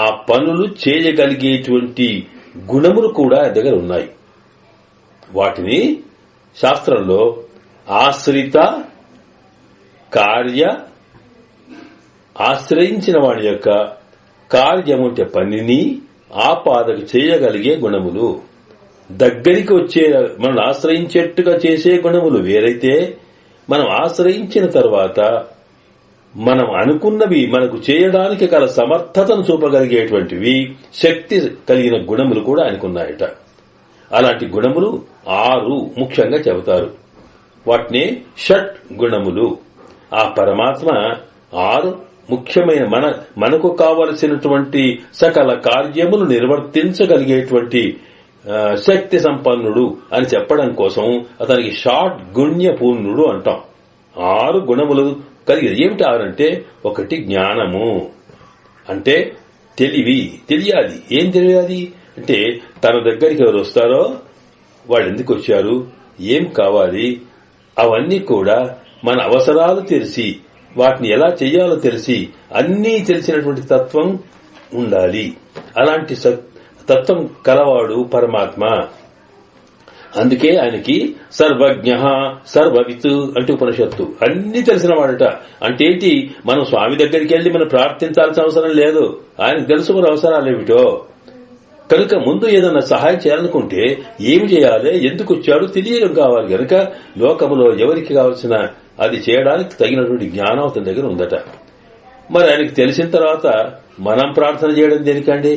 ఆ పనులు చేయగలిగేటువంటి గుణములు కూడా దగ్గర ఉన్నాయి. వాటిని శాస్త్రంలో ఆశ్రిత కార్య, ఆశ్రయించిన వాడి యొక్క కార్యము అంటే పనిని ఆపాదక చేయగలిగే గుణములు, దగ్గరికి వచ్చే మనం ఆశ్రయించేట్టుగా చేసే గుణములు వేరైతే, మనం ఆశ్రయించిన తర్వాత మనం అనుకున్నవి మనకు చేయడానికి గల సమర్థతను చూపగలిగేటువంటివి శక్తి కలిగిన గుణములు కూడా అనుకున్నాయట. అలాంటి గుణములు 6 ముఖ్యంగా చెబుతారు. వాటిని షట్ గుణములు. ఆ పరమాత్మ 6 ముఖ్యమైన మనకు కావలసినటువంటి సకల కార్యములు నిర్వర్తించగలిగేటువంటి శక్తి సంపన్నుడు అని చెప్పడం కోసం అతనికి షాట్ గుణ్య పూర్ణుడు అంటాం. 6 గుణములు కలిగి. ఏమిటి 6 అంటే? 1 జ్ఞానము, అంటే తెలియాలి. ఏం తెలియాలి అంటే తన దగ్గరికి ఎవరు వస్తారో వాళ్ళు ఎందుకు వచ్చారు, ఏం కావాలి, అవన్నీ కూడా మన అవసరాలు తెలిసి వాటిని ఎలా చెయ్యాలో తెలిసి అన్నీ తెలిసినటువంటి తత్వం ఉండాలి. అలాంటి తత్వం కలవాడు పరమాత్మ. అందుకే ఆయనకి సర్వజ్ఞ సర్వవిత్ అంటే ఉపనిషత్తు అన్ని తెలిసిన వాడట. అంటే ఏంటి, మనం స్వామి దగ్గరికి వెళ్లి మనం ప్రార్థించాల్సిన అవసరం లేదు, ఆయనకు తెలుసు మన అవసరాలేమిటో. కనుక ముందు ఏదన్నా సహాయం చేయాలనుకుంటే ఏమి చేయాలి, ఎందుకు వచ్చాడు తెలియడం కావాలి. కనుక లోకములో ఎవరికి కావాల్సిన అది చేయడానికి తగినటువంటి జ్ఞానం అతని దగ్గర ఉందట. మరి ఆయనకు తెలిసిన తర్వాత మనం ప్రార్థన చేయడం దేనికండి?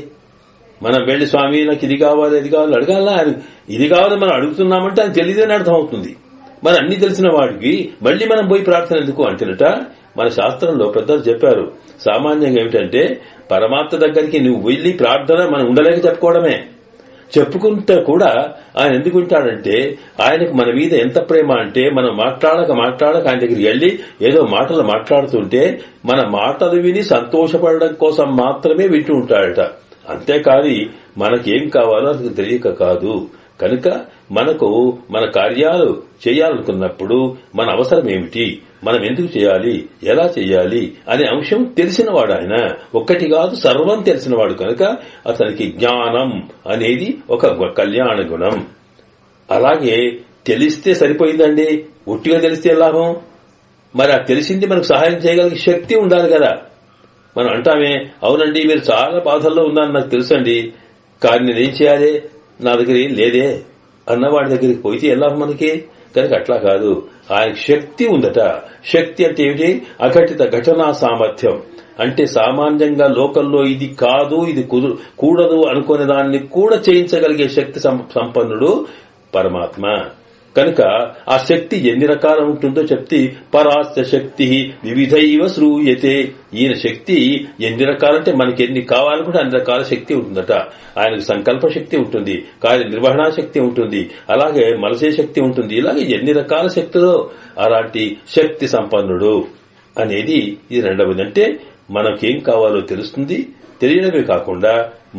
మనం వెళ్లి స్వామి నాకు ఇది కావాలి అది కావాలి అడగాల, ఆయన ఇది కావాలని మనం అడుగుతున్నామంటే ఆయన తెలియదని అర్థం అవుతుంది. మరి అన్ని తెలిసిన వాడికి మళ్లీ మనం పోయి ప్రార్థన ఎందుకు అంటేనట. మన శాస్త్రంలో పెద్దలు చెప్పారు, సామాన్యంగా ఏమిటంటే పరమాత్మ దగ్గరికి నువ్వు వెళ్లి ప్రార్థన మనం ఉండలేక చెప్పుకోవడమే. చెప్పుకుంటే కూడా ఆయన ఎందుకు వింటాడంటే ఆయనకు మన మీద ఎంత ప్రేమ అంటే మనం మాట్లాడక ఆయన దగ్గరికి వెళ్లి ఏదో మాటలు మాట్లాడుతుంటే మన మాటలు విని సంతోషపడడం కోసం మాత్రమే వింటూ ఉంటాడట. అంతేకాని మనకేం కావాలో అది తెలియక కాదు. కనుక మనకు మన కార్యాలు చేయాలనుకున్నప్పుడు మన అవసరం ఏమిటి, మనం ఎందుకు చేయాలి, ఎలా చేయాలి అనే అంశం తెలిసినవాడు ఆయన. ఒక్కటి కాదు, సర్వం తెలిసినవాడు. కనుక అతనికి జ్ఞానం అనేది ఒక కళ్యాణ గుణం. అలాగే తెలిస్తే సరిపోయిందండి, ఒట్టిగా తెలిస్తే లాభం. మరి ఆ తెలిసింది మనకు సహాయం చేయగలిగే శక్తి ఉండాలి కదా. మనం అంటామే, అవునండి మీరు చాలా బాధల్లో ఉన్నారని నాకు తెలుసండి, కానీ నేనేం చేయాలి, నా దగ్గర ఏం లేదే అన్నవాడి దగ్గరికి పోయితే ఎలా మనకి. కనుక అట్లా కాదు, ఆయనకు శక్తి ఉందట. శక్తి అంటే ఏమిటి, అఘటిత ఘటనా సామర్థ్యం. అంటే సామాన్యంగా లోకంలో ఇది కాదు ఇది కూడదు అనుకునే దాన్ని కూడా చేయించగలిగే శక్తి సంపన్నుడు పరమాత్మ. కనుక ఆ శక్తి ఎన్ని రకాలు ఉంటుందో చెప్తే పరాస్య శక్తి వివిధైవ శ్రూయతే. ఈయన శక్తి ఎన్ని రకాలంటే మనకి ఎన్ని కావాలనుకుంటే అన్ని రకాల శక్తి ఉంటుందట. ఆయనకు సంకల్ప శక్తి ఉంటుంది, కార్యనిర్వహణా శక్తి ఉంటుంది, అలాగే మలసే శక్తి ఉంటుంది. ఇలాగే ఎన్ని రకాల శక్తులు, అలాంటి శక్తి సంపన్నుడు అనేది ఇది రెండవది. అంటే మనకేం కావాలో తెలుస్తుంది, తెలియడమే కాకుండా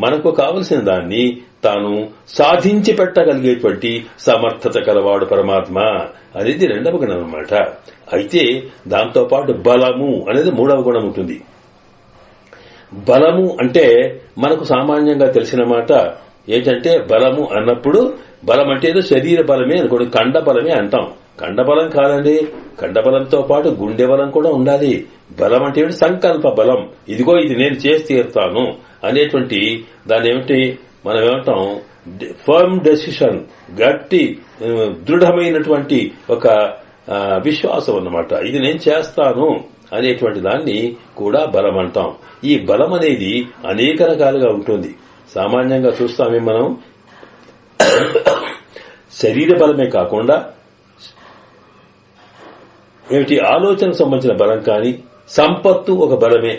మనకు కావలసిన దాన్ని తాను సాధించి పెట్టగలిగేటువంటి సమర్థత కలవాడు పరమాత్మ అనేది రెండవ గుణం అన్నమాట. అయితే దాంతోపాటు బలము అనేది మూడవ గుణం ఉంటుంది. బలము అంటే మనకు సామాన్యంగా తెలిసిన మాట ఏంటంటే, బలము అన్నప్పుడు బలం అంటే ఏదో శరీర బలమే అనుకోండి, కండ బలమే అంటాం. కండబలం కాదండి, కండబలంతో పాటు గుండె బలం కూడా ఉండాలి. బలం అంటే ఏమిటి, సంకల్ప బలం. ఇదిగో ఇది నేను చేసి తీరుతాను అనేటువంటి దాని ఏమిటి మనం ఏమంటాం, ఫర్మ్ డెసిషన్, గట్టి దృఢమైనటువంటి ఒక విశ్వాసం అన్నమాట. ఇది నేను చేస్తాను అనేటువంటి దాన్ని కూడా బలం అంటాం. ఈ బలం అనేది అనేక రకాలుగా ఉంటుంది. సామాన్యంగా చూస్తామే మనం, శరీర బలమే కాకుండా ఏమిటి ఆలోచనకు సంబంధించిన బలం కానీ, సంపత్తు ఒక బలమే.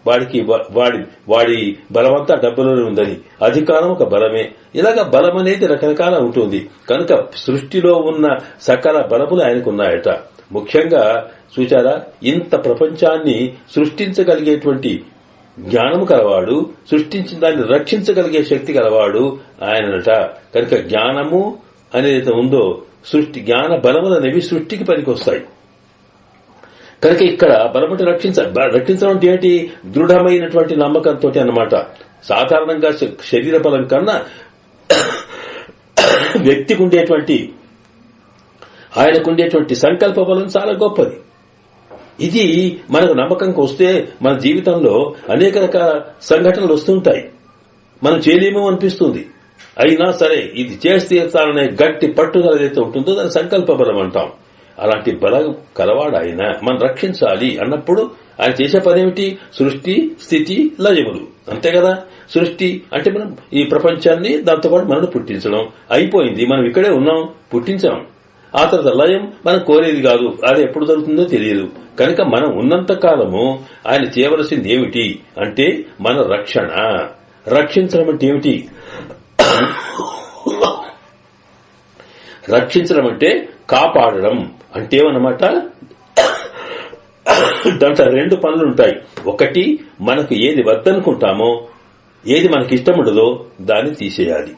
వాడి బలమంతా డబ్బులోనే ఉందని, అధికారం ఒక బలమే. ఇలాగ బలం అనేది రకరకాల ఉంటుంది. కనుక సృష్టిలో ఉన్న సకల బలములు ఆయనకున్నాయట. ముఖ్యంగా చూచారా, ఇంత ప్రపంచాన్ని సృష్టించగలిగేటువంటి జ్ఞానము కలవాడు, సృష్టించిన దాన్ని రక్షించగలిగే శక్తి కలవాడు ఆయనట. కనుక జ్ఞానము అనేది ఉందో, జ్ఞాన బలములనేవి సృష్టికి పనికొస్తాయి. కనుక ఇక్కడ బలమంటే రక్షించడం అంటే ఏంటి, దృఢమైనటువంటి నమ్మకంతో అన్నమాట. సాధారణంగా శరీర బలం కన్నా వ్యక్తికి ఉండేటువంటి ఆయనకుండేటువంటి సంకల్ప బలం చాలా గొప్పది. ఇది మనకు నమ్మకంకి వస్తే మన జీవితంలో అనేక రకాల సంఘటనలు వస్తుంటాయి. మనం చేయలేమో అనిపిస్తుంది, అయినా సరే ఇది చేస్తే తీరుతాననే గట్టి పట్టుదల ఏదైతే ఉంటుందో దాని సంకల్ప బలం అంటాం. అలాంటి బలం కలవాడు ఆయన. మనం రక్షించాలి అన్నప్పుడు ఆయన చేసే పనేమిటి, సృష్టి స్థితి లయములు, అంతే కదా. సృష్టి అంటే మనం ఈ ప్రపంచాన్ని, దాంతోపాటు మనం పుట్టించడం అయిపోయింది. మనం ఇక్కడే ఉన్నాం, పుట్టించాం. ఆ తర్వాత లయం మనం కోరేది కాదు, అది ఎప్పుడు జరుగుతుందో తెలియదు. కనుక మనం ఉన్నంత కాలము ఆయన చేయవలసింది ఏమిటి అంటే మన రక్షణ. రక్షించడం అంటే ఏమిటి, రక్షించడం అంటే కాపాడడం అంటే ఏమన్నమాట. దాంట్లో రెండు పనులుంటాయి. ఒకటి, మనకు ఏది వద్దనుకుంటామో, ఏది మనకి ఇష్టం ఉండదో దాన్ని తీసేయాలి.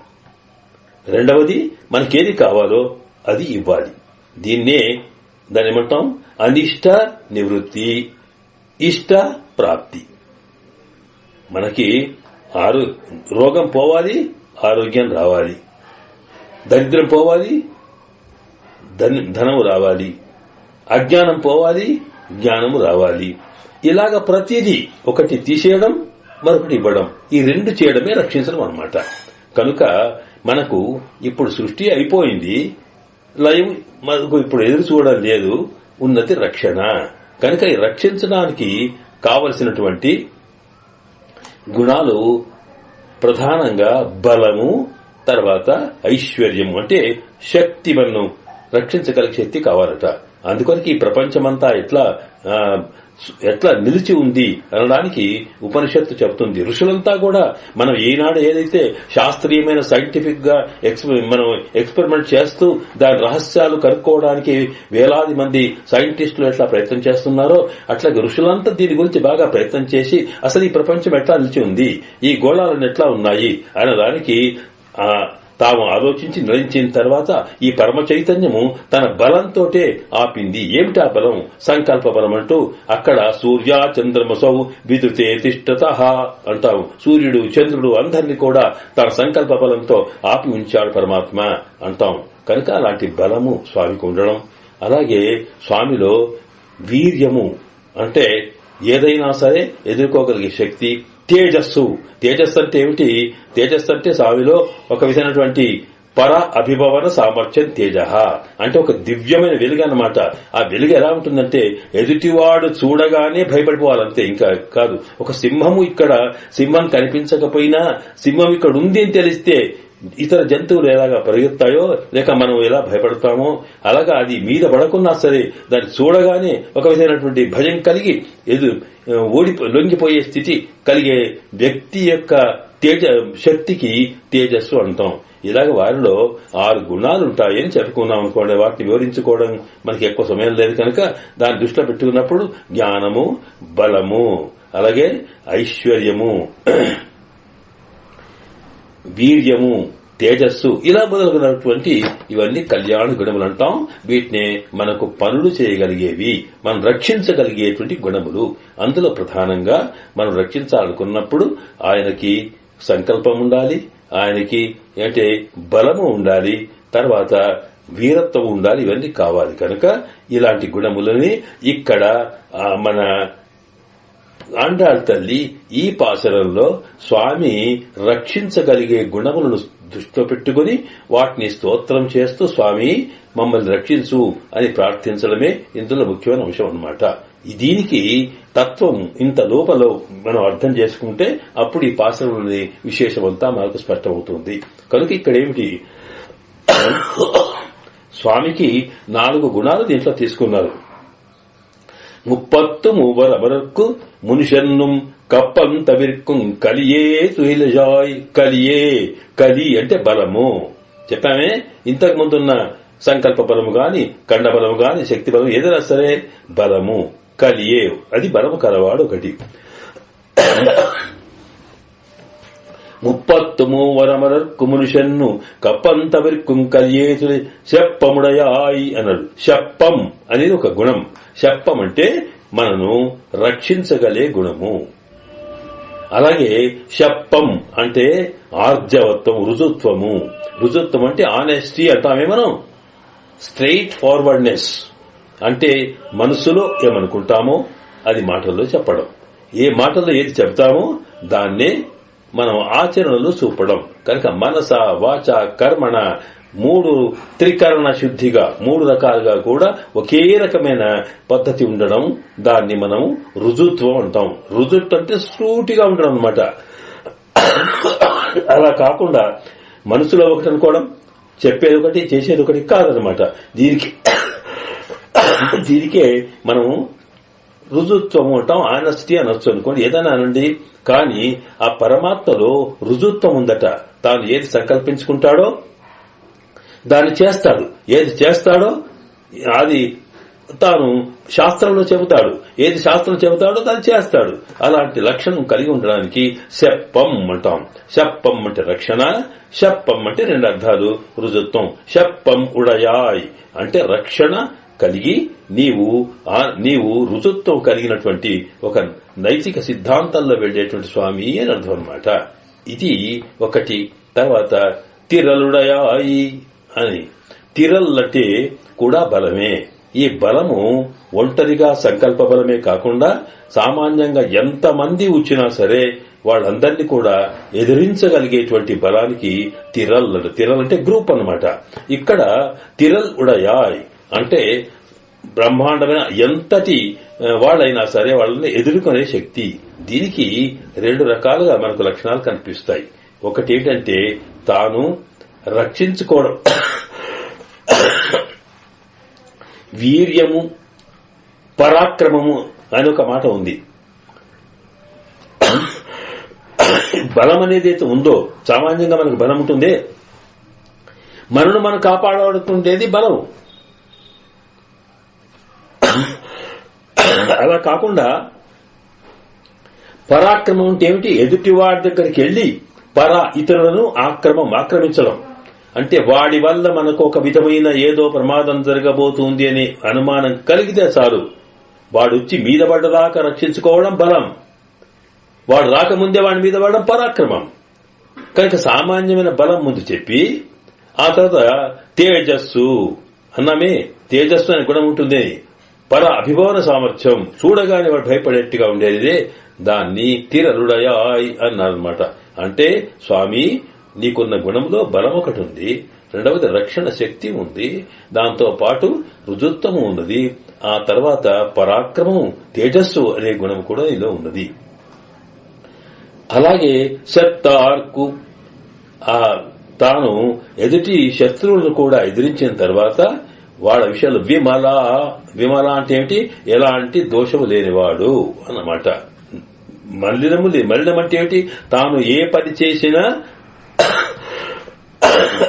రెండవది, మనకేది కావాలో అది ఇవ్వాలి. దాన్ని ఏమంటాం, అనిష్ట నివృత్తి, ఇష్ట ప్రాప్తి. మనకి రోగం పోవాలి, ఆరోగ్యం రావాలి. దరిద్రం పోవాలి, ధనము రావాలి, అజ్ఞానం పోవాలి, జ్ఞానము రావాలి. ఇలాగ ప్రతిదీ ఒకటి తీసేయడం, మరొకటి ఇవ్వడం, ఈ రెండు చేయడమే రక్షించడం అన్నమాట. కనుక మనకు ఇప్పుడు సృష్టి అయిపోయింది, లైవ్ మనకు ఇప్పుడు ఎదురు చూడడం లేదు, ఉన్నతి రక్షణ. కనుక ఈ రక్షించడానికి కావలసినటువంటి గుణాలు ప్రధానంగా బలము, తర్వాత ఐశ్వర్యము, అంటే శక్తి, మనం రక్షించగలిగే శక్తి కావాలట. అందుకొరకు ఈ ప్రపంచమంతా ఎట్లా నిలిచి ఉంది అనడానికి ఉపనిషత్తు చెబుతుంది. ఋషులంతా కూడా మనం ఈనాడు ఏదైతే శాస్త్రీయమైన సైంటిఫిక్ గా మనం ఎక్స్పెరిమెంట్ చేస్తూ దాని రహస్యాలు కనుక్కోవడానికి వేలాది మంది సైంటిస్టులు ఎట్లా ప్రయత్నం చేస్తున్నారో, అట్లాగే ఋషులంతా దీని గురించి బాగా ప్రయత్నం చేసి అసలు ఈ ప్రపంచం ఎట్లా నిలిచి ఉంది, ఈ గోళాలను ఎట్లా ఉన్నాయి అన్నదానికి తాము ఆలోచించి నిర్ణయించిన తర్వాత ఈ పరమ చైతన్యము తన బలంతోటే ఆపింది. ఏమిటి ఆ బలం? సంకల్ప బలం అంటూ అక్కడ సూర్య చంద్రమసౌ విద్యుతే తిష్టతః అంటాం. సూర్యుడు చంద్రుడు అందరినీ కూడా తన సంకల్ప బలంతో ఆపి ఉంచాడు పరమాత్మ అంటాం. కనుక అలాంటి బలము స్వామికి ఉండడం, అలాగే స్వామిలో వీర్యము అంటే ఏదైనా సరే ఎదుర్కోగలిగే శక్తి, తేజస్సు. తేజస్సు అంటే ఏమిటి? తేజస్సు అంటే స్వామిలో ఒక విధమైనటువంటి పర అభిభవన సామర్థ్యం తేజ అంటే ఒక దివ్యమైన వెలుగు అన్నమాట. ఆ వెలుగు ఎలా ఉంటుందంటే ఎదుటివాడు చూడగానే భయపడిపోవాలంతే, ఇంకా కాదు. ఒక సింహము ఇక్కడ సింహం కనిపించకపోయినా సింహం ఇక్కడ ఉంది అని తెలిస్తే ఇతర జంతువులు ఎలాగా పరిగెత్తాయో, లేక మనం ఎలా భయపడతామో అలాగా అది మీద పడకున్నా సరే దాన్ని చూడగానే ఒక విధమైనటువంటి భయం కలిగి లొంగిపోయే స్థితి కలిగే వ్యక్తి యొక్క శక్తికి తేజస్సు అంటాం. ఇలాగ వారిలో 6 గుణాలుంటాయని చెప్పుకున్నాం అనుకోండి. వాటిని వివరించుకోవడం మనకి ఎక్కువ సమయం లేదు కనుక దాన్ని దృష్టిలో పెట్టుకున్నప్పుడు జ్ఞానము, బలము, అలాగే ఐశ్వర్యము, వీర్యము, తేజస్సు, ఇలా మొదలైనటువంటి ఇవన్నీ కళ్యాణ గుణములు అంటాం. వీటిని మనకు పనులు చేయగలిగేవి, మనం రక్షించగలిగేటువంటి గుణములు. అందులో ప్రధానంగా మనం రక్షించాలనుకున్నప్పుడు ఆయనకి సంకల్పం ఉండాలి, ఆయనకి అంటే బలము ఉండాలి, తర్వాత వీరత్వం ఉండాలి. ఇవన్నీ కావాలి. కనుక ఇలాంటి గుణములని ఇక్కడ మన ఆండాళ్ తల్లి ఈ పాశరంలో స్వామి రక్షించగలిగే గుణములను దృష్టిలో పెట్టుకుని వాటిని స్తోత్రం చేస్తూ స్వామి మమ్మల్ని రక్షించు అని ప్రార్థించడమే ఇందులో ముఖ్యమైన అంశం అన్నమాట. దీనికి తత్వం ఇంత లోపల మనం అర్థం చేసుకుంటే అప్పుడు ఈ పాశరంలోని విశేషమంతా మనకు స్పష్టమవుతుంది. కనుక ఇక్కడ ఏమిటి, స్వామికి 4 గుణాలు దీంట్లో తీసుకున్నారు. 33 அமரர்க்கு మునిషన్నుం కప్పం తవిర్కుం కలియే తుహిలజాయ్. కలియే, కలి అంటే బలము చెప్పామే. ఇంతకు ముందున్న సంకల్ప బలము గాని, కండ బలము గాని, శక్తి బలము ఏదైనా సరే బలము కలియే, అది బలము కలవాడు ఒకటి. 33 అమరర్కు మునిషన్ను కప్పం తవిర్కుం కలియే శప్పముడయాయ్ అన్నాడు. శప్పం అనేది ఒక గుణం. శప్పం అంటే మనను రక్షించగలే గుణము. అలాగే శప్పం అంటే ఆర్జవత్వం, రుజుత్వము. రుజుత్వం అంటే ఆనెస్టీ అంటామే మనం. స్ట్రెయిట్ ఫార్వర్డ్నెస్ అంటే మనసులో ఏమనుకుంటామో అది మాటల్లో చెప్పడం, ఏ మాటల్లో ఏది చెప్తామో దాన్నే మనం ఆచరణలో చూపడం. కనుక మనస, వాచ, కర్మణ 3 త్రికరణ శుద్ధిగా 3 రకాలుగా కూడా ఒకే రకమైన పద్ధతి ఉండడం, దాన్ని మనం రుజుత్వం అంటాం. రుజుత్వం అంటే సూటిగా ఉండడం అన్నమాట. అలా కాకుండా మనసులో ఒకటి అనుకోవడం, చెప్పేది ఒకటి, చేసేది ఒకటి కాదనమాట. దీనికే మనం రుజుత్వం అంటాం. ఆనెస్టీ అనొచ్చు అనుకోండి, ఏదైనా అనండి. కానీ ఆ పరమాత్మలో రుజుత్వం ఉందట. తాను ఏది సంకల్పించుకుంటాడో దాన్ని చేస్తాడు, ఏది చేస్తాడో అది తాను శాస్త్రంలో చెబుతాడు, ఏది శాస్త్రం చెబుతాడో దాన్ని చేస్తాడు. అలాంటి లక్షణం కలిగి ఉండడానికి శప్పం అంటాం. శప్పం అంటే రక్షణ, శప్పం అంటే 2 అర్థాలు. రుజుత్వం, శప్పం ఉడయాయ్ అంటే రక్షణ కలిగి నీవు రుజుత్వం కలిగినటువంటి ఒక నైతిక సిద్ధాంతంలో వెళ్లేటువంటి స్వామి అని అర్థం అన్నమాట. ఇది ఒకటి. తర్వాత తిరలుడయాయి అని. తిరల్ అంటే కూడా బలమే. ఈ బలము ఒంటరిగా సంకల్ప బలమే కాకుండా సామాన్యంగా ఎంతమంది వచ్చినా సరే వాళ్ళందరినీ కూడా ఎదిరించగలిగేటువంటి బలానికి తిరల్ అంటే గ్రూప్ అన్నమాట. ఇక్కడ తిరల్ ఉడయాయ్ అంటే బ్రహ్మాండమైన ఎంతటి వాళ్ళైనా సరే వాళ్ళని ఎదుర్కొనే శక్తి. దీనికి 2 రకాలుగా మనకు లక్షణాలు కనిపిస్తాయి. ఒకటి ఏంటంటే తాను రక్షించుకోవడం, వీర్యము, పరాక్రమము అని ఒక మాట ఉంది. బలం అనేది అయితే ఉందో, సామాన్యంగా మనకు బలం ఉంటుందే, మనను మనం కాపాడుతుండేది బలం. అలా కాకుండా పరాక్రమం అంటే ఏమిటి? ఎదుటి వాడి దగ్గరికి వెళ్లి ఇతరులను ఆక్రమించడం. అంటే వాడి వల్ల మనకు ఒక విధమైన ఏదో ప్రమాదం జరగబోతుంది అనే అనుమానం కలిగితే చాలు, వాడు వచ్చి మీద పడ్డదాకా రక్షించుకోవడం బలం, వాడు రాకముందే వాడి మీద పడడం పరాక్రమం. కనుక సామాన్యమైన బలం ముందు చెప్పి ఆ తర్వాత తేజస్సు అన్నామే, తేజస్సు అనే గుణం ఉంటుంది. అభిభవన సామర్థ్యం, చూడగానే వాడు భయపడేట్టుగా ఉండేదే, దాన్ని తిరలుడయాయ్ అన్నారనమాట. అంటే స్వామి నీకున్న గుణంలో బలం ఒకటి ఉంది, రెండవది రక్షణ శక్తి ఉంది, దాంతో పాటు రుజుత్వము ఉన్నది, ఆ తర్వాత పరాక్రమం తేజస్సు అనే గుణం కూడా ఇందులో ఉన్నది. అలాగే శత్తార్కు తాను ఎదుటి శత్రువులను కూడా ఎదిరించిన తర్వాత వాళ్ళ విషయాలు విమల అంటే ఏమిటి? ఎలాంటి దోషము లేనివాడు అన్నమాట. మలినం అంటే ఏమిటి? తాను ఏ పని చేసినా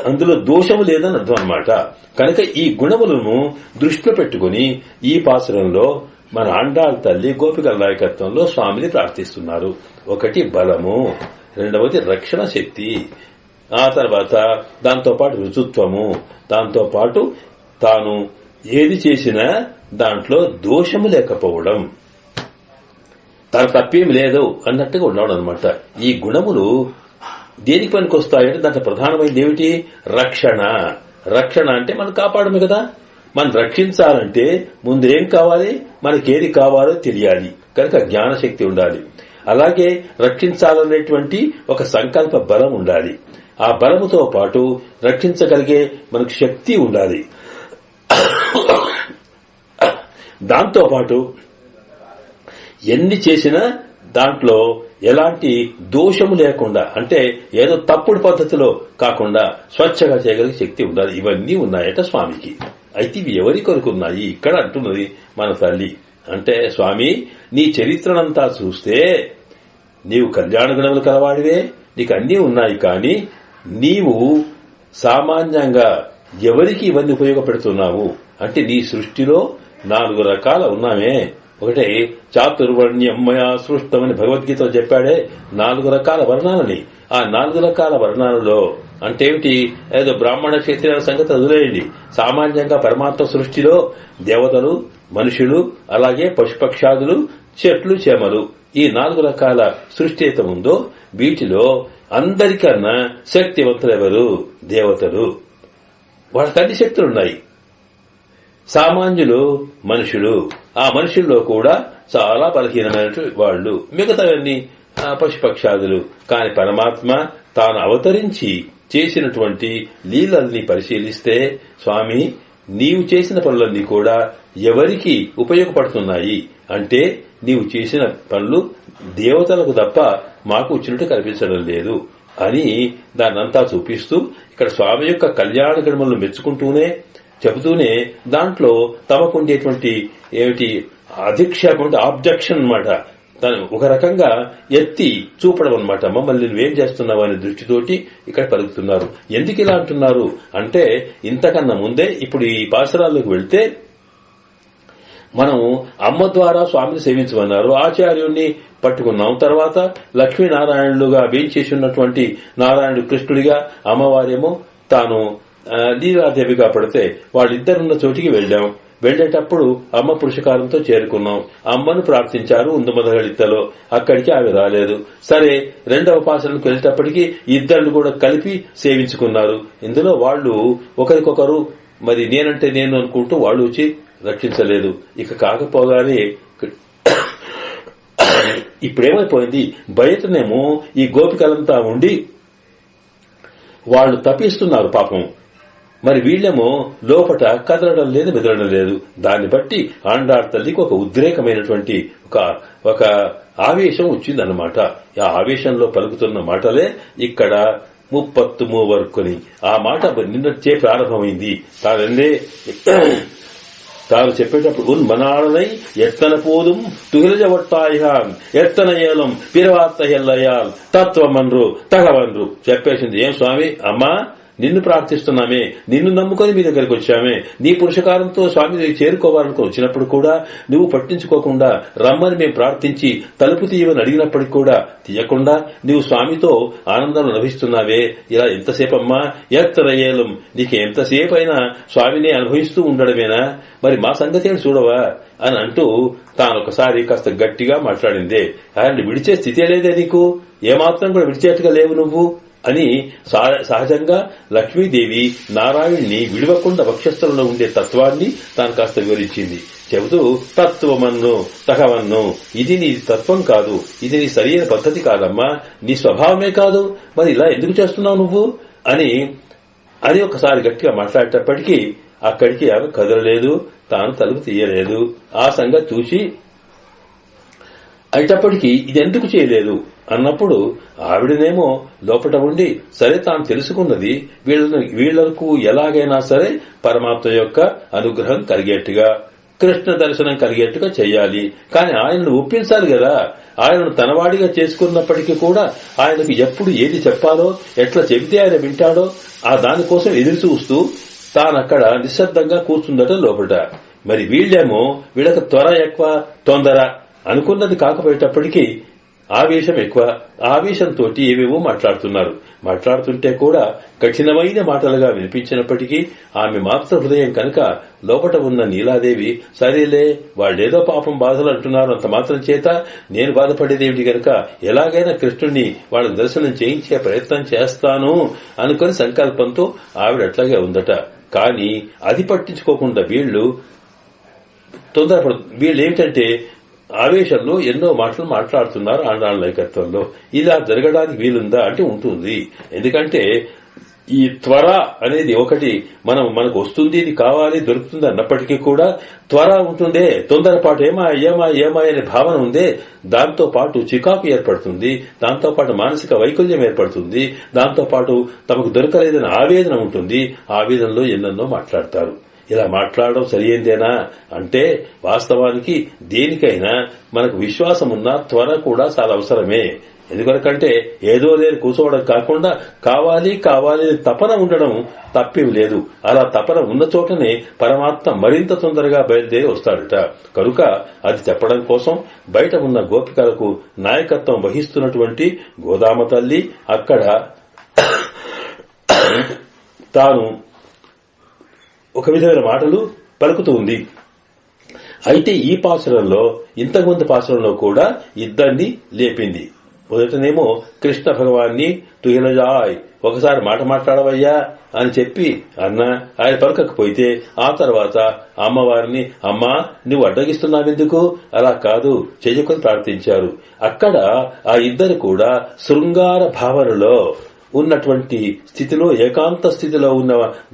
అందులో దోషము లేదని అర్థం అన్నమాట. కనుక ఈ గుణములను దృష్టిలో పెట్టుకుని ఈ పాసురంలో మన ఆండాళ్ తల్లి గోపికల నాయకత్వంలో స్వామిని ప్రార్థిస్తున్నారు. ఒకటి బలము, రెండవది రక్షణ శక్తి, ఆ తర్వాత దాంతో పాటు రుజుత్వము, దాంతో పాటు తాను ఏది చేసినా దాంట్లో దోషము లేకపోవడం, తన తప్పేం లేదు అన్నట్టుగా ఉండడం అనమాట. ఈ గుణములు దేనికి పనికొస్తాయంటే దాంట్లో ప్రధానమైనది ఏమిటి? రక్షణ. రక్షణ అంటే మనం కాపాడమే కదా. మనం రక్షించాలంటే ముందు ఏం కావాలి? మనకేది కావాలో తెలియాలి, కనుక జ్ఞానశక్తి ఉండాలి. అలాగే రక్షించాలనేటువంటి ఒక సంకల్ప బలం ఉండాలి. ఆ బలముతో పాటు రక్షించగలిగే మనకు శక్తి ఉండాలి. దాంతో పాటు ఎన్ని చేసినా దాంట్లో ఎలాంటి దోషము లేకుండా, అంటే ఏదో తప్పుడు పద్ధతిలో కాకుండా స్వచ్ఛగా చేయగలిగే శక్తి ఉండాలి. ఇవన్నీ ఉన్నాయట స్వామికి. అయితే ఇవి ఎవరి కొరకు ఉన్నాయి ఇక్కడ అంటున్నది మన తల్లి. అంటే స్వామి నీ చరిత్రనంతా చూస్తే నీవు కళ్యాణ గుణములు కలవాడివే, నీకు అన్నీ ఉన్నాయి, కానీ నీవు సామాన్యంగా ఎవరికి ఇవన్నీ ఉపయోగపెడుతున్నావు అంటే నీ సృష్టిలో 4 రకాల ఉన్నామే. ఒకటే చాతుర్వర్ణ్యమయా సృష్టమని భగవద్గీతలో చెప్పాడే, 4 రకాల వర్ణాలని. ఆ 4 రకాల వర్ణాలలో అంటే ఏమిటి? ఏదో బ్రాహ్మణ క్షత్రియుల సంగతి వదిలేయండి. సామాన్యంగా పరమాత్మ సృష్టిలో దేవతలు, మనుషులు, అలాగే పశుపక్షాదులు, చెట్లు, చేమలు, ఈ 4 రకాల సృష్టి అయితే ఉందో వీటిలో అందరికన్నా శక్తివంతులెవరు? దేవతలు. వాళ్ళకి అన్ని శక్తులున్నాయి. సామాన్యులు మనుషులు, ఆ మనుషుల్లో కూడా చాలా బలహీనమైన వాళ్ళు, మిగతావన్నీ పశుపక్షాదులు. కాని పరమాత్మ తాను అవతరించి చేసినటువంటి లీలల్ని పరిశీలిస్తే స్వామి నీవు చేసిన పనులన్నీ కూడా ఎవరికి ఉపయోగపడుతున్నాయి అంటే నీవు చేసిన పనులు దేవతలకు తప్ప మాకు వచ్చినట్టు కనిపించడం లేదు అని దాన్నంతా చూపిస్తూ ఇక్కడ స్వామి యొక్క కళ్యాణ గణములను మెచ్చుకుంటూనే చెబుతూనే దాంట్లో తమకుండేటువంటి ఏమిటి అధిక్షేపం, ఆబ్జెక్షన్ అన్నమాట, తను ఒక రకంగా ఎత్తి చూపడం అన్నమాట. మమ్మల్ని నువ్వేం చేస్తున్నావు అనే దృష్టితోటి ఇక్కడ పలుకుతున్నారు. ఎందుకు ఇలా అంటున్నారు అంటే ఇంతకన్నా ముందే ఇప్పుడు ఈ పాశురాల్లోకి వెళ్తే మనం అమ్మ ద్వారా స్వామిని సేవించమన్నారు, ఆచార్యుణ్ణి పట్టుకున్నాం, తర్వాత లక్ష్మీనారాయణులుగా వేయించేసి ఉన్నటువంటి నారాయణుడు కృష్ణుడిగా, అమ్మవారేమో తాను లీలాదేవిగా పడితే వాళ్ళిద్దరున్న చోటికి వెళ్ళాం. వెళ్లేటప్పుడు అమ్మ పురుషకారంతో చేరుకున్నాం. అమ్మను ప్రార్థించారు ఉందుమదగళిత్తలో. అక్కడికి ఆమె రాలేదు. సరే, రెండవ పాసనకు వెళ్లేటప్పటికీ ఇద్దరు కూడా కలిపి సేవించుకున్నారు. ఇందులో వాళ్ళు ఒకరికొకరు మరి నేనంటే నేను అనుకుంటూ వాళ్ళు వచ్చి రక్షించలేదు. ఇక కాకపోగానే ఇప్పుడేమైపోయింది, బయటనేమో ఈ గోపికలంతా ఉండి వాళ్ళు తప్పిస్తున్నారు పాపం. మరి వీళ్ళేమో లోపట కదలడం లేదు, మెదలడం లేదు. దాన్ని బట్టి ఆండార్ తల్లికి ఒక ఉద్రేకమైనటువంటి ఒక ఆవేశం వచ్చిందన్నమాట. ఆ ఆవేశంలో పలుకుతున్న మాటలే ఇక్కడ 33 వరకుని ఆ మాట నిన్నచ్చే ప్రారంభమైంది. తాను చెప్పేటప్పుడు మనాళనై ఎత్తన పోదుం తుగిలజ ఒట్టాయిహాన్ ఎత్తన ఏలం పిరవార్త ఎల్లయాల్ తత్వమన్రు తగవన్రు చెప్పేసింది. ఏం స్వామి, అమ్మా నిన్ను ప్రార్థిస్తున్నామే, నిన్ను నమ్ముకొని మీ దగ్గరికి వచ్చామే, నీ పురుషకారంతో స్వామి దగ్గర చేరుకోవాలనుకుని వచ్చినప్పుడు కూడా నువ్వు పట్టించుకోకుండా రమ్మని మేము ప్రార్థించి తలుపు తీయమని అడిగినప్పటికీ కూడా తీయకుండా నువ్వు స్వామితో ఆనందం లభిస్తున్నావే, ఇలా ఎంతసేపమ్మా ఎత్తరయ్యేలం, నీకు ఎంతసేపు అయినా స్వామిని అనుభవిస్తూ ఉండడమేనా, మరి మా సంగతి ఏమి చూడవా అని అంటూ తానొకసారి కాస్త గట్టిగా మాట్లాడిందే. ఆయన విడిచే స్థితే లేదే నీకు, ఏమాత్రం కూడా విడిచేట్టుగా లేవు నువ్వు అని సహజంగా లక్ష్మీదేవి నారాయణ్ణి విడవకుండా వక్షస్థలంలో ఉండే తత్వాన్ని తాను కాస్త వివరించింది. చెబుతూ తత్వమన్ను తగవన్ను, ఇది నీ తత్వం కాదు, ఇది నీ సరైన పద్ధతి కాదమ్మా, నీ స్వభావమే కాదు, మరి ఇలా ఎందుకు చేస్తున్నావు నువ్వు అని ఒకసారి గట్టిగా మాట్లాడేటప్పటికీ అక్కడికి ఆమె కదలలేదు, తాను తలుపు తీయలేదు. ఆ సంగతి చూసి అయినప్పటికీ ఇదెందుకు చేయలేదు అన్నప్పుడు ఆవిడనేమో లోపట ఉండి సరే తాను తెలుసుకున్నది వీళ్లకు ఎలాగైనా సరే పరమాత్మ యొక్క అనుగ్రహం కలిగేట్టుగా, కృష్ణ దర్శనం కలిగేట్టుగా చెయ్యాలి. కానీ ఆయనను ఒప్పించాలి కదా. ఆయనను తనవాడిగా చేసుకున్నప్పటికీ కూడా ఆయనకు ఎప్పుడు ఏది చెప్పాలో, ఎట్లా చెబితే ఆయన వింటాడో ఆ దానికోసం ఎదురు చూస్తూ తానక్కడ నిశ్శబ్దంగా కూర్చుందట లోపట. మరి వీళ్లేమో వీళ్ళకి త్వర ఎక్కువ, తొందర అనుకున్నది కాకపోయేటప్పటికీ ఆవేశం ఎక్కువ. ఆవేశంతో ఏవేవో మాట్లాడుతుంటే కూడా కఠినమైన మాటలుగా వినిపించినప్పటికీ ఆమె మాతృ హృదయం కనుక లోపట ఉన్న నీలాదేవి సరేలే వాళ్ళేదో పాపం బాధలు అంటున్నారు, అంత మాత్రం చేత నేను బాధపడేదేమిటి గనక ఎలాగైనా కృష్ణుణ్ణి వాళ్ళ దర్శనం చేయించే ప్రయత్నం చేస్తాను అనుకుని సంకల్పంతో ఆవిడ అట్లాగే ఉందట. కానీ అది పట్టించుకోకుండా వీళ్ళేమిటంటే ఆవేశంలో ఎన్నో మాటలు మాట్లాడుతున్నారు ఆండాళ్ళ నాయకత్వంలో. ఇలా జరగడానికి వీలుందా అంటే ఉంటుంది. ఎందుకంటే ఈ త్వర అనేది ఒకటి మనకు వస్తుంది, ఇది కావాలి, దొరుకుతుంది అన్నప్పటికీ కూడా త్వర ఉంటుందే, తొందరపాటు ఏమా అనే భావన ఉందే, దాంతో పాటు చికాకు ఏర్పడుతుంది, దాంతో పాటు మానసిక వైకల్యం ఏర్పడుతుంది, దాంతో పాటు తమకు దొరకలేదనే ఆవేదన ఉంటుంది. ఆవేదనలో ఎన్నెన్నో మాట్లాడతారు. ఇలా మాట్లాడడం సరియైందేనా అంటే వాస్తవానికి దేనికైనా మనకు విశ్వాసం ఉన్న త్వర కూడా చాలా అవసరమే. ఎందుకంటే ఏదో లేదు కూర్చోవడం కాకుండా కావాలి తపన ఉండడం తప్పేం లేదు. అలా తపన ఉన్న చోటనే పరమాత్మ మరింత తొందరగా బయలుదేరి వస్తాడట. కనుక అది చెప్పడం కోసం బయట ఉన్న గోపికలకు నాయకత్వం వహిస్తున్నటువంటి గోదామ తల్లి అక్కడ తాను ఒక విధమైన మాటలు పలుకుతూ ఉంది. అయితే ఈ పాసురంలో ఇంతకుముందు పాసురంలో కూడా ఇద్దరిని లేపింది. మొదటనేమో కృష్ణ భగవాన్ని తుహిలజాయ్ ఒకసారి మాట్లాడవయ్యా అని చెప్పి ఆయన పలకకపోతే ఆ తర్వాత అమ్మవారిని అమ్మా నువ్వు అడ్డగిస్తున్నావెందుకు, అలా కాదు చెయ్యకొని ప్రార్థించారు. అక్కడ ఆ ఇద్దరు కూడా శృంగార భావనలో ఉన్నటువంటి స్థితిలో, ఏకాంత స్థితిలో ఉన్న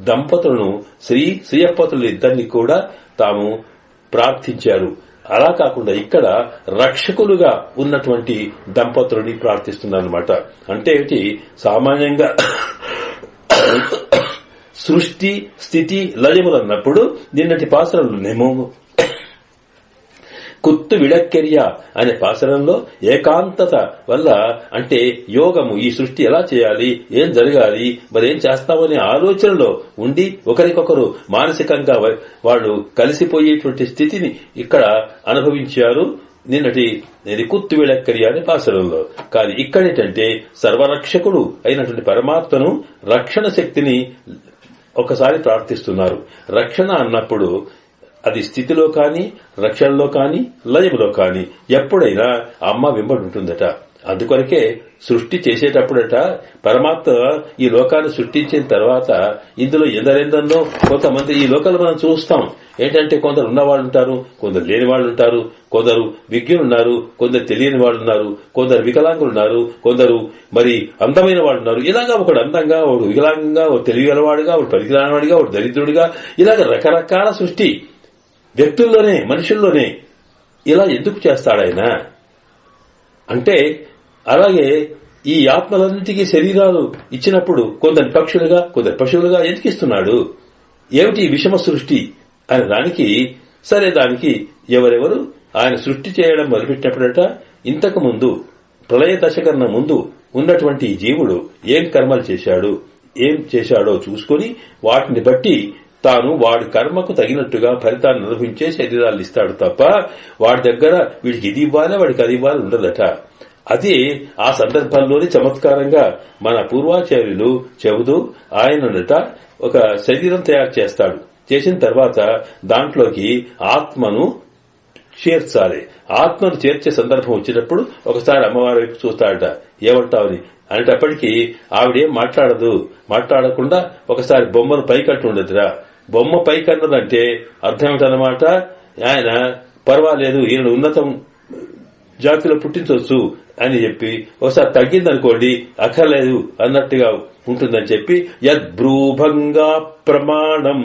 దంపతులను శ్రీయప్పతులు ఇద్దరిని కూడా తాము ప్రార్థించారు. అలా కాకుండా ఇక్కడ రక్షకులుగా ఉన్నటువంటి దంపతులని ప్రార్థిస్తున్నారన్నమాట. అంటే ఏంటి, సామాన్యంగా సృష్టి స్థితి లయములన్నప్పుడు నిన్నటి పాసరంలోనేమో కుత్తు విడక్కెర్య అనే పాసరంలో ఏకాంతత వల్ల అంటే యోగము, ఈ సృష్టి ఎలా చేయాలి, ఏం జరగాలి, మరేం చేస్తామనే ఆలోచనలో ఉండి ఒకరికొకరు మానసికంగా వాళ్ళు కలిసిపోయేటువంటి స్థితిని ఇక్కడ అనుభవించారు నిన్నటి కుత్తు విడక్కెర్య అనే పాసరంలో. కానీ ఇక్కడేంటంటే సర్వరక్షకుడు అయినటువంటి పరమాత్మను రక్షణ శక్తిని ఒకసారి ప్రార్థిస్తున్నారు. రక్షణ అన్నప్పుడు అది స్థితిలో కాని, రక్షణలో కాని, లయములో కాని ఎప్పుడైనా అమ్మ వెంబడి ఉంటుందట. అందుకొరకే సృష్టి చేసేటప్పుడట పరమాత్మ ఈ లోకాన్ని సృష్టించిన తర్వాత ఇందులో ఎందరెందరినో కొంతమంది ఈ లోకాలు మనం చూస్తాం. ఏంటంటే కొందరు ఉన్నవాళ్ళు ఉంటారు, కొందరు లేని వాళ్ళు ఉంటారు, కొందరు విజ్ఞులున్నారు, కొందరు తెలియని వాళ్ళు ఉన్నారు, కొందరు వికలాంగులున్నారు, కొందరు మరి అందమైన వాళ్ళు ఉన్నారు. ఇలాగా ఒకడు అందంగా, ఒకడు వికలాంగంగా, ఒకడు తెలియగలవాడుగా, ఒకడు పనికిరానివాడిగా, ఒకడు దరిద్రుడిగా, ఇలాగ రకరకాల సృష్టి వ్యక్తుల్లోనే, మనుషుల్లోనే. ఇలా ఎందుకు చేస్తాడాయన అంటే, అలాగే ఈ ఆత్మలన్నింటికీ శరీరాలు ఇచ్చినప్పుడు కొందరు పక్షులుగా, కొందరు పశువులుగా ఎందుకు ఇస్తున్నాడు? ఏమిటి విషమ సృష్టి అనే దానికి సరే, దానికి ఎవరెవరు ఆయన సృష్టి చేయడం మొదలుపెట్టినప్పుడట ఇంతకు ముందు ప్రళయ దశ కన్నా ముందు ఉన్నటువంటి జీవుడు ఏం కర్మలు చేశాడు, ఏం చేశాడో చూసుకుని వాటిని బట్టి తాను వాడి కర్మకు తగినట్టుగా ఫలితాన్ని అనుభవించే శరీరాలు ఇస్తాడు తప్ప వాడి దగ్గర వీడికి ఇది ఇవ్వాలి, వాడికి అది ఇవ్వాలి ఉండదట. అది ఆ సందర్భంలోని చమత్కారంగా మన పూర్వాచార్యులు చెబుతూ ఆయనట ఒక శరీరం తయారు చేస్తాడు. చేసిన తర్వాత దాంట్లోకి ఆత్మను చేర్చాలి. ఆత్మను చేర్చే సందర్భం వచ్చినప్పుడు ఒకసారి అమ్మవారి వైపు చూస్తాడట. ఏమంటావని అనేటప్పటికీ ఆవిడేం మాట్లాడదు. మాట్లాడకుండా ఒకసారి బొమ్మను పైకట్టు ఉండదురా. బొమ్మ పైకన్నదంటే అర్థం ఏమిటన్నమాట, ఆయన పర్వాలేదు ఈయన ఉన్నతం జాతిలో పుట్టించవచ్చు అని చెప్పి, ఒకసారి తగ్గిందనుకోండి అక్కర్లేదు అన్నట్టుగా ఉంటుందని చెప్పి యద్బ్రూభంగా ప్రమాణం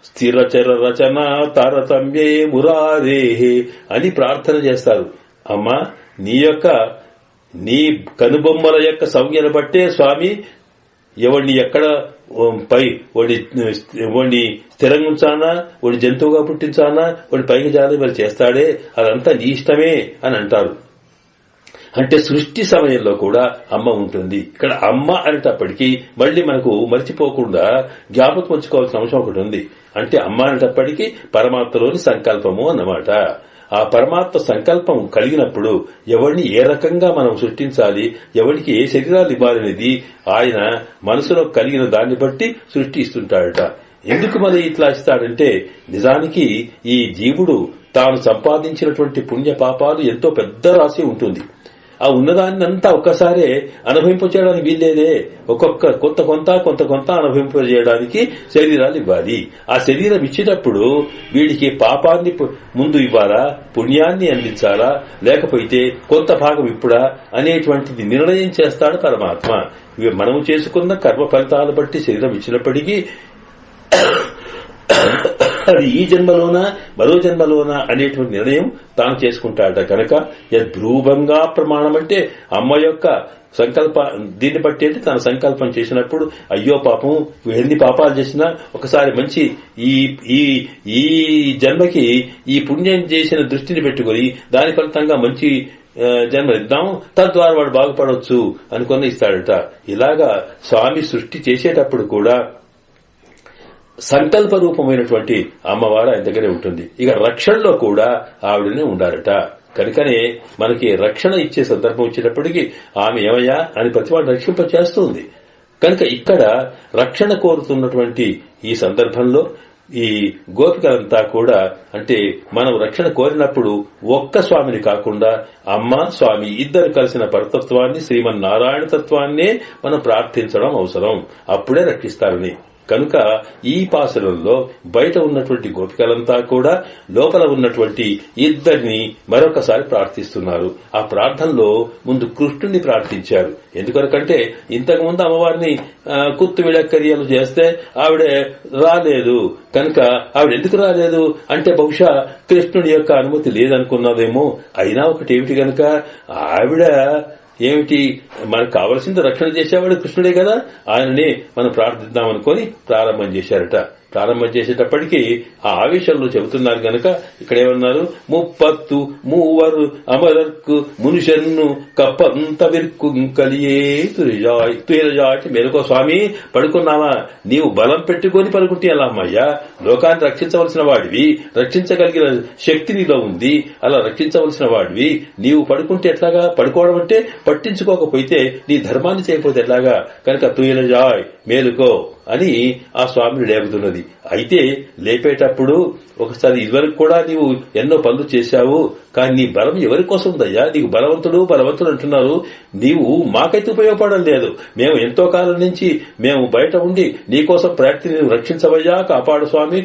స్థిరచర రచన తారతమ్యే మురారేహే అని ప్రార్థన చేస్తారు. అమ్మా, నీ కనుబొమ్మల యొక్క సంజ్ఞను బట్టే స్వామి ఎవడిని ఎక్కడ వాడిని స్థిరంగా ఉంచానా, వాడి జంతువుగా పుట్టించానా, వాడి పైకి జాలి మరి చేస్తాడే, అదంతా నీ ఇష్టమే అని అంటారు. అంటే సృష్టి సమయంలో కూడా అమ్మ ఉంటుంది. ఇక్కడ అమ్మ అనేటప్పటికీ మళ్లీ మనకు మర్చిపోకుండా జ్ఞాపకం ఉంచుకోవాల్సిన అంశం ఒకటి ఉంది. అంటే అమ్మ అనేటప్పటికీ పరమాత్మలోని సంకల్పము అన్నమాట. ఆ పరమాత్మ సంకల్పం కలిగినప్పుడు ఎవరిని ఏ రకంగా మనం సృష్టించాలి, ఎవరికి ఏ శరీరాలు ఇవ్వాలనేది ఆయన మనసులో కలిగిన దాన్ని బట్టి సృష్టిస్తుంటాడట. ఎందుకు మరి ఇట్లా ఇస్తాడంటే, నిజానికి ఈ జీవుడు తాను సంపాదించినటువంటి పుణ్య పాపాలు ఎంతో పెద్ద రాశి ఉంటుంది. ఆ ఉన్నదాన్నంతా ఒక్కసారే అనుభవింపచేయడానికి వీల్లేదే. ఒక్కొక్క కొంత అనుభవింపజేయడానికి శరీరాలు ఇవ్వాలి. ఆ శరీరం ఇచ్చేటప్పుడు వీడికి పాపాన్ని ముందు ఇవ్వాలా, పుణ్యాన్ని అందించాలా, లేకపోతే కొంత భాగం ఇప్పుడా అనేటువంటిది నిర్ణయం చేస్తాడు పరమాత్మ. మనము చేసుకున్న కర్మ ఫలితాలు బట్టి శరీరం ఇచ్చినప్పటికీ అది ఈ జన్మలోనా మరో జన్మలోనా అనేటువంటి నిర్ణయం తాను చేసుకుంటాడట. కనుక యద్బ్రూభంగా ప్రమాణం అంటే అమ్మ యొక్క సంకల్ప దీన్ని బట్టి అంటే తన సంకల్పం చేసినప్పుడు అయ్యో పాపం ఎన్ని పాపాలు చేసినా ఒకసారి మంచి ఈ జన్మకి ఈ పుణ్యం చేసిన దృష్టిని పెట్టుకుని దాని ఫలితంగా మంచి జన్మనిద్దాం, తద్వారా వాడు బాగుపడవచ్చు అనుకుని ఇస్తాడట. ఇలాగా స్వామి సృష్టి చేసేటప్పుడు కూడా సంకల్ప రూపమైనటువంటి అమ్మవారు ఆయన దగ్గరే ఉంటుంది. ఇక రక్షణలో కూడా ఆవిడనే ఉండాలట. కనుకనే మనకి రక్షణ ఇచ్చే సందర్భం వచ్చినప్పటికీ ఆమె ఏమయ్యా అని ప్రతివాడు రక్షింపచేస్తుంది. కనుక ఇక్కడ రక్షణ కోరుతున్నటువంటి ఈ సందర్భంలో ఈ గోపికలంతా కూడా అంటే మనం రక్షణ కోరినప్పుడు ఒక్క స్వామిని కాకుండా అమ్మ స్వామి ఇద్దరు కలిసిన పరతత్వాన్ని శ్రీమన్నారాయణ తత్వాన్నే మనం ప్రార్థించడం అవసరం. అప్పుడే రక్షిస్తారని. కనుక ఈ పాసురంలో బయట ఉన్నటువంటి గోపికలంతా కూడా లోపల ఉన్నటువంటి ఇద్దరిని మరొకసారి ప్రార్థిస్తున్నారు. ఆ ప్రార్థనలో ముందు కృష్ణుడిని ప్రార్థించారు. ఎందుకనకంటే ఇంతకుముందు అమ్మవారిని కుత్తు విడక్కర్యలు చేస్తే ఆవిడ రాలేదు. కనుక ఆవిడ ఎందుకు రాలేదు అంటే బహుశా కృష్ణుడి యొక్క అనుమతి లేదనుకున్నదేమో. అయినా ఒకటి ఏమిటి కనుక ఆవిడ ఏమిటి మనకు కావలసింది రక్షణ చేసేవాడు కృష్ణుడే కదా, ఆయనని మనం ప్రార్థిద్దామనుకొని ప్రారంభం చేశారట. ప్రారంభం చేసేటప్పటికీ ఆ ఆవేశంలో చెబుతున్నారు గనక ఇక్కడ ఏమన్నారు, 33 అమరర్కు మునుషన్ను కప్పంత విర్కు కలియే తుయరజాటి మెరుకో స్వామి పడుకున్నావా, నీవు బలం పెట్టుకొని పడుకుంటే ఎలా అమ్మయ్యా, లోకాన్ని రక్షించవలసిన వాడివి, రక్షించగలిగిన శక్తి నీలో ఉంది, అలా రక్షించవలసిన వాడివి నీవు పడుకుంటే ఎట్లాగా, పడుకోవడం అంటే పట్టించుకోకపోతే నీ ధర్మాన్ని చేయకపోతే ఎట్లాగా, కనుక తుయరజాయ్ మేలుకో అని ఆ స్వామిని లేపుతున్నది. అయితే లేపేటప్పుడు ఒకసారి ఇదివరకు కూడా నీవు ఎన్నో పనులు చేశావు, కానీ నీ బలం ఎవరి కోసం ఉందయ్యా? నీకు బలవంతుడు అంటున్నారు, నీవు మాకైతే ఉపయోగపడడం లేదు. మేము ఎంతో కాలం నుంచి మేము బయట ఉండి నీకోసం రక్షించవయ్యా, కాపాడు స్వామి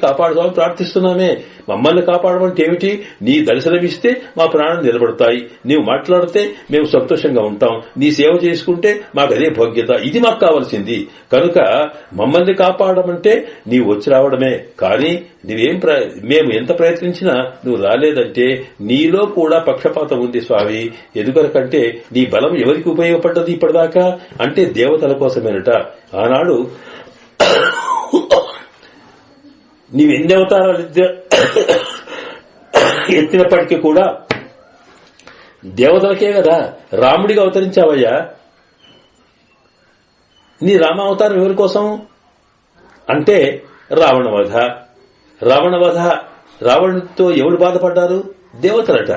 ప్రార్థిస్తున్నామే. మమ్మల్ని కాపాడమంటే ఏమిటి? నీ దర్శనమిస్తే మా ప్రాణం నిలబడతాయి, నీవు మాట్లాడితే మేము సంతోషంగా ఉంటాం, నీ సేవ చేసుకుంటే మాకు అదే భోగ్యత, ఇది మాకు కావాల్సింది. కనుక మమ్మల్ని కాపాడమంటే నీవు వచ్చి రావడమే. కానీ మేము ఎంత ప్రయత్నించినా నువ్వు రాలేదంటే నీలో కూడా పక్షపాతం ఉంది స్వామి. ఎందుకంటే నీ బలం ఎవరికి ఉపయోగపడ్డది ఇప్పటిదాకా అంటే దేవతల కోసమేనట. ఆనాడు నీవెన్ని అవతారాలు ఎత్తినప్పటికీ కూడా దేవతలకే కదా రాముడిగా అవతరించావయ్యా. నీ రామావతారం ఎవరి కోసం అంటే రావణుడితో ఎవరు బాధపడ్డారు? దేవతలట.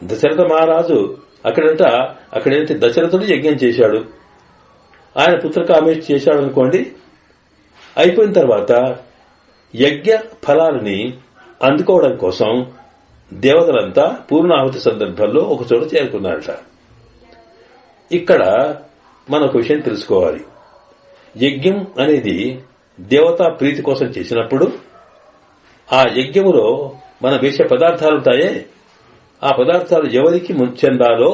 దశరథ మహారాజు అక్కడేంటి దశరథుడు యజ్ఞం చేశాడు, ఆయన పుత్రకామేష్టి చేశాడు అనుకోండి. అయిపోయిన తర్వాత యజ్ఞ ఫలాలని అందుకోవడం కోసం దేవతలంతా పూర్ణాహుతి సందర్భంలో ఒక చోట చేరుకున్నారట. ఇక్కడ మనొక విషయం తెలుసుకోవాలి. యజ్ఞం అనేది దేవతా ప్రీతి కోసం చేసినప్పుడు ఆ యజ్ఞములో మనం వేసే పదార్థాలుంటాయే, ఆ పదార్థాలు ఎవరికి చెందాలో